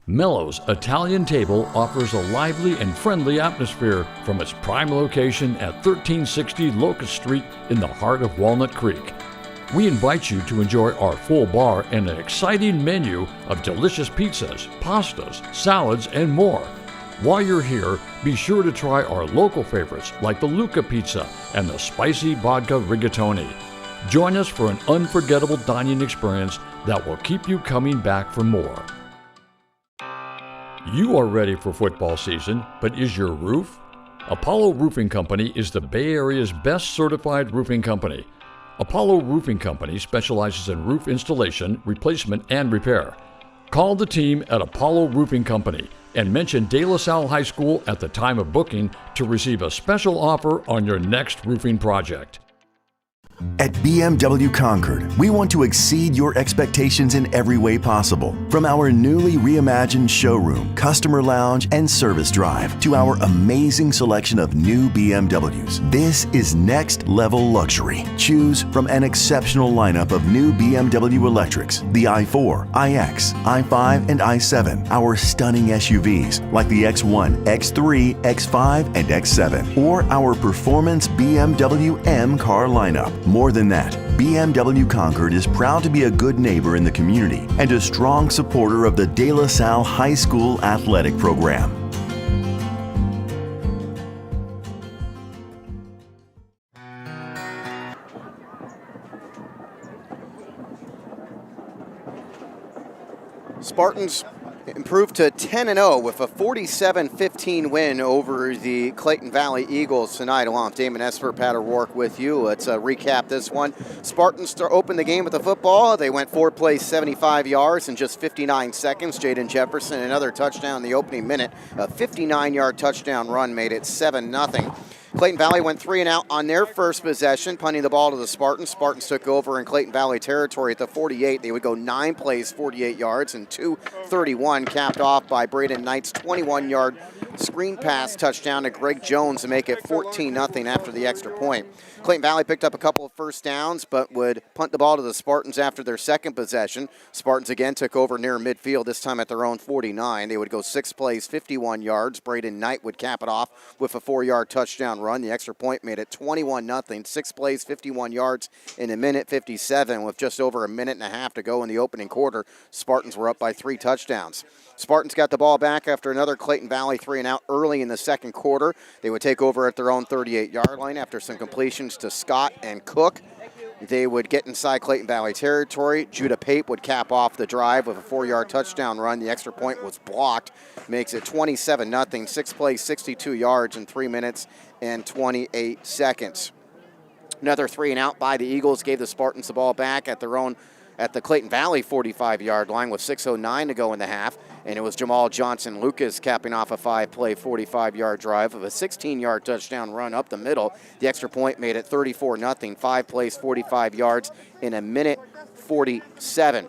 Speaker 1: Mello's Italian Table offers a lively and friendly atmosphere from its prime location at 1360 Locust Street in the heart of Walnut Creek. We invite you to enjoy our full bar and an exciting menu of delicious pizzas, pastas, salads, and more. While you're here, be sure to try our local favorites like the Luca Pizza and the spicy vodka rigatoni. Join us for an unforgettable dining experience that will keep you coming back for more. You are ready for football season, but is your roof? Apollo Roofing Company is the Bay Area's best certified roofing company. Apollo Roofing Company specializes in roof installation, replacement, and repair. Call the team at Apollo Roofing Company and mention De La Salle High School at the time of booking to receive a special offer on your next roofing project.
Speaker 14: At BMW Concord, we want to exceed your expectations in every way possible. From our newly reimagined showroom, customer lounge, and service drive to our amazing selection of new BMWs. This is next level luxury. Choose from an exceptional lineup of new BMW electrics, the i4, iX, i5, and i7, our stunning SUVs like the X1, X3, X5, and X7, or our performance BMW M car lineup. More than that, BMW Concord is proud to be a good neighbor in the community and a strong supporter of the De La Salle High School athletic program.
Speaker 2: Spartans improved to 10-0 with a 47-15 win over the Clayton Valley Eagles tonight. Along with Damon Esper, Pat O'Rourke with you. Let's recap this one. Spartans opened the game with the football. They went 4 plays, 75 yards in just 59 seconds. Jaden Jefferson, another touchdown in the opening minute. A 59-yard touchdown run made it 7-0. Clayton Valley went 3 and out on their first possession, punting the ball to the Spartans. Spartans took over in Clayton Valley territory at the 48. They would go 9 plays, 48 yards, and 2:31, capped off by Braden Knight's 21-yard screen pass touchdown to Greg Jones to make it 14-0 after the extra point. Clayton Valley picked up a couple of first downs, but would punt the ball to the Spartans after their second possession. Spartans again took over near midfield, this time at their own 49. They would go 6 plays, 51 yards. Braden Knight would cap it off with a 4-yard touchdown run. The extra point made it 21-0. 6 plays, 51 yards in a minute 57 with just over a minute and a half to go in the opening quarter. Spartans were up by 3 touchdowns. Spartans got the ball back after another Clayton Valley 3 and out early in the second quarter. They would take over at their own 38-yard line after some completions to Scott and Cook. They would get inside Clayton Valley territory. Judah Pape would cap off the drive with a 4-yard touchdown run. The extra point was blocked. Makes it 27-0. 6 plays, 62 yards in 3 minutes and 28 seconds. Another 3 and out by the Eagles gave the Spartans the ball back at the Clayton Valley 45-yard line with 6:09 to go in the half. And it was Jamal Johnson Lucas capping off a 5-play, 45-yard drive of a 16-yard touchdown run up the middle. The extra point made it 34-0. 5 plays, 45 yards in a minute 47.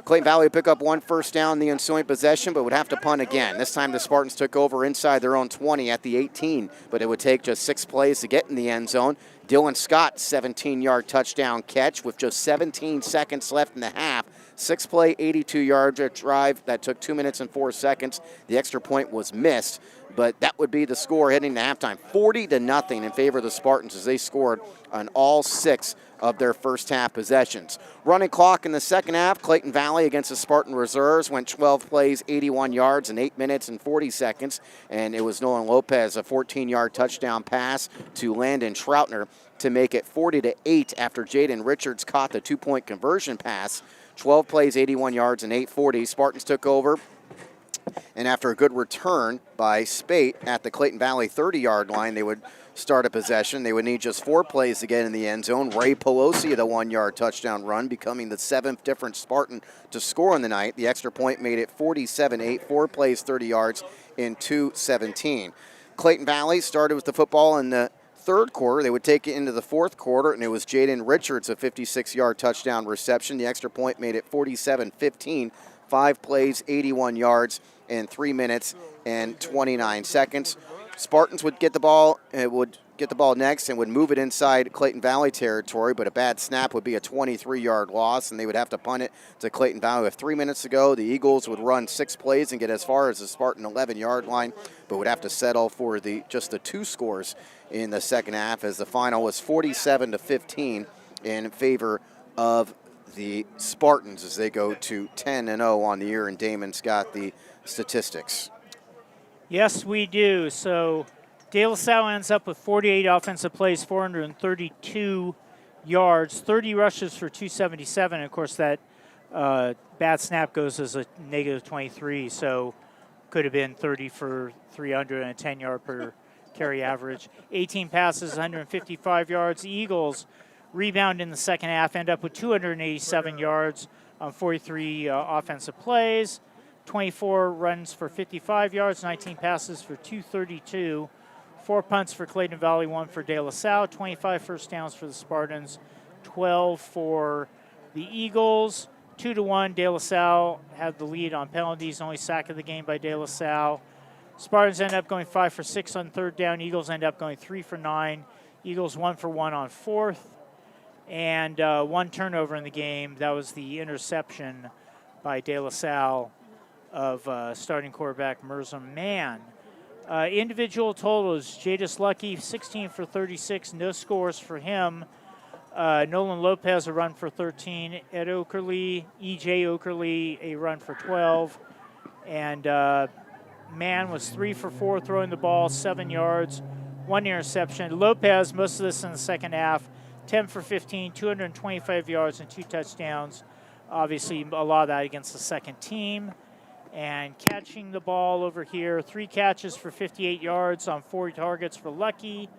Speaker 2: Clayton Valley would pick up one first down in the ensuing possession, but would have to punt again. This time the Spartans took over inside their own 20 at the 18, but it would take just 6 plays to get in the end zone. Dylan Scott, 17-yard touchdown catch with just 17 seconds left in the half. 6-play, 82-yard drive that took 2 minutes and 4 seconds. The extra point was missed, but that would be the score heading to halftime. 40-0 in favor of the Spartans as they scored on all 6 of their first half possessions. Running clock in the second half, Clayton Valley against the Spartan Reserves went 12 plays, 81 yards in 8 minutes and 40 seconds, and it was Nolan Lopez, a 14-yard touchdown pass to Landon Troutner to make it 40-8 after Jaden Richards caught the 2-point conversion pass. 12 plays, 81 yards, and 8:40. Spartans took over, and after a good return by Spate at the Clayton Valley 30-yard line, they would start a possession. They would need just 4 plays to get in the end zone. Ray Pelosi, the 1-yard touchdown run, becoming the 7th different Spartan to score on the night. The extra point made it 47-8, 4 plays, 30 yards in 2:17. Clayton Valley started with the football in the third quarter. They would take it into the fourth quarter, and it was Jaden Richards, a 56-yard touchdown reception. The extra point made it 47-15, 5 plays, 81 yards in 3 minutes and 29 seconds. Spartans would get the ball next and would move it inside Clayton Valley territory, but a bad snap would be a 23-yard loss, and they would have to punt it to Clayton Valley with 3 minutes to go. The Eagles would run 6 plays and get as far as the Spartan 11-yard line, but would have to settle for just the 2 scores in the second half, as the final was 47-15 in favor of the Spartans as they go to 10-0 on the year, and Damon's got the statistics.
Speaker 3: Yes, we do. So De La Salle ends up with 48 offensive plays, 432 yards, 30 rushes for 277. Of course, that bad snap goes as a negative 23, so could have been 30 for 300 and a 10-yard per carry average. 18 passes, 155 yards. The Eagles rebound in the second half, end up with 287 yards on 43 offensive plays. 24 runs for 55 yards, 19 passes for 232, 4 punts for Clayton Valley, 1 for De La Salle, 25 first downs for the Spartans, 12 for the Eagles. 2-1, De La Salle had the lead on penalties, only sack of the game by De La Salle. Spartans end up going 5 for 6 on third down. Eagles end up going 3 for 9. Eagles 1 for 1 on fourth, and 1 turnover in the game. That was the interception by De La Salle of starting quarterback Mirza Mann. Individual totals, Jadis Lucky, 16 for 36, no scores for him. Nolan Lopez, a run for 13. Ed Okerle, E.J. Okerle, a run for 12. And Mann was 3 for 4, throwing the ball, 7 yards, 1 interception. Lopez, most of this in the second half, 10 for 15, 225 yards and 2 touchdowns. Obviously, a lot of that against the second team. And catching the ball over here, 3 catches for 58 yards on 4 targets for Lucky,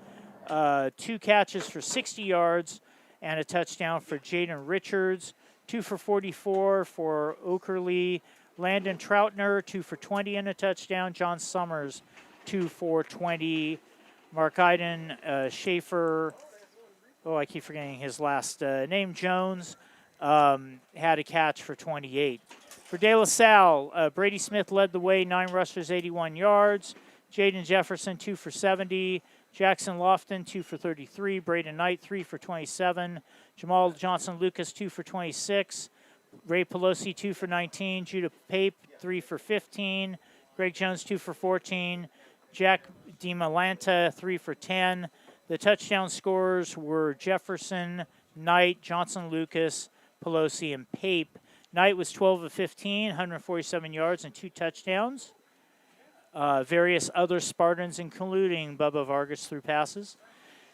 Speaker 3: 2 catches for 60 yards, and a touchdown for Jaden Richards, 2 for 44 for Okerle. Landon Troutner, 2 for 20 and a touchdown. John Summers, 2 for 20. Mark Iden, Schaefer, I keep forgetting his last name, Jones, had a catch for 28. For De La Salle, Brady Smith led the way, 9 rushes, 81 yards. Jaden Jefferson, 2 for 70. Jackson Lofton, 2 for 33. Braden Knight, 3 for 27. Jamal Johnson-Lucas, 2 for 26. Ray Pelosi, 2 for 19. Judah Pape, 3 for 15. Greg Jones, 2 for 14. Jack DiMalanta, 3 for 10. The touchdown scorers were Jefferson, Knight, Johnson-Lucas, Pelosi, and Pape. Knight was 12 of 15, 147 yards and 2 touchdowns. Various other Spartans, including Bubba Vargas, threw passes.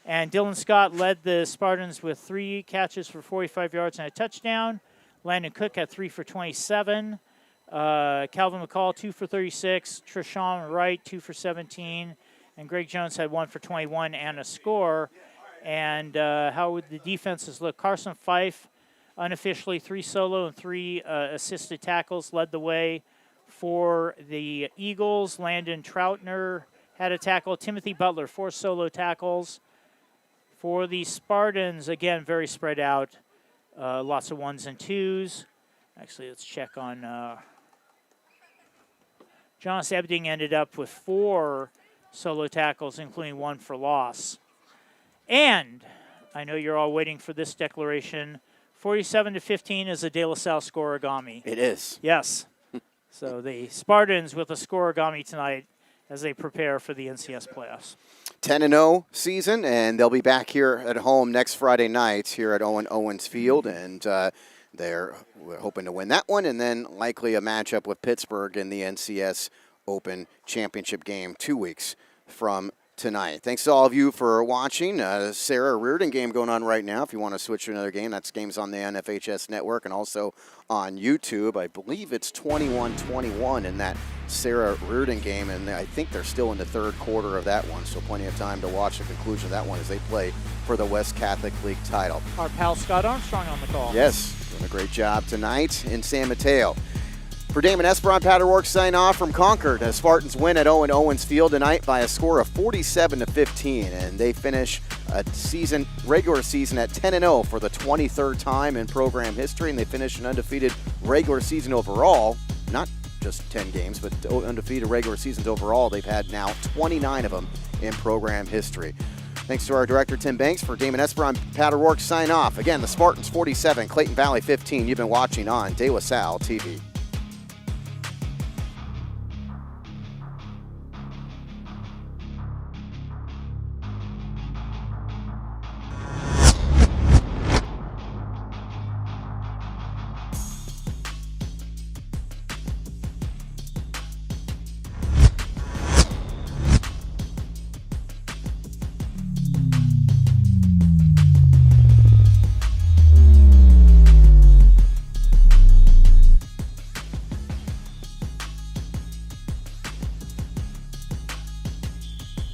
Speaker 3: And Dylan Scott led the Spartans with 3 catches for 45 yards and a touchdown. Landon Cook had 3 for 27. Calvin McCall, 2 for 36. Treshawn Wright, 2 for 17. And Greg Jones had 1 for 21 and a score. And how would the defenses look? Carson Fife, unofficially 3 solo and 3 assisted tackles, led the way for the Eagles. Landon Troutner had a tackle. Timothy Butler, 4 solo tackles. For the Spartans, again, very spread out.
Speaker 16: lots of 1s and 2s. Actually, let's check on Jonas Ebding ended up with 4 solo tackles, including 1 for loss. And I know you're all waiting for this declaration. 47-15 is a De La Salle scoregami.
Speaker 2: It is.
Speaker 16: Yes. So the Spartans with a scoregami tonight as they prepare for the NCS playoffs.
Speaker 2: 10-0 season, and they'll be back here at home next Friday night here at Owen Owens Field, and we're hoping to win that one, and then likely a matchup with Pittsburgh in the NCS Open Championship game 2 weeks from tonight. Thanks to all of you for watching. Sarah Reardon game going on right now. If you want to switch to another game, that's games on the NFHS network and also on YouTube. I believe it's 21-21 in that Sarah Reardon game, and I think they're still in the third quarter of that one, so plenty of time to watch the conclusion of that one as they play for the West Catholic League title.
Speaker 16: Our pal Scott Armstrong on the call.
Speaker 2: Yes, doing a great job tonight in San Mateo. For Damon Esper, I'm Pat O'Rourke signing off from Concord. The Spartans win at Owen Owens Field tonight by a score of 47-15, and they finish a regular season at 10-0 for the 23rd time in program history, and they finish an undefeated regular season overall. Not just 10 games, but undefeated regular seasons overall. They've had now 29 of them in program history. Thanks to our director, Tim Banks. For Damon Esper, I'm Pat O'Rourke signing off. Again, the Spartans 47, Clayton Valley 15. You've been watching on De La Salle TV.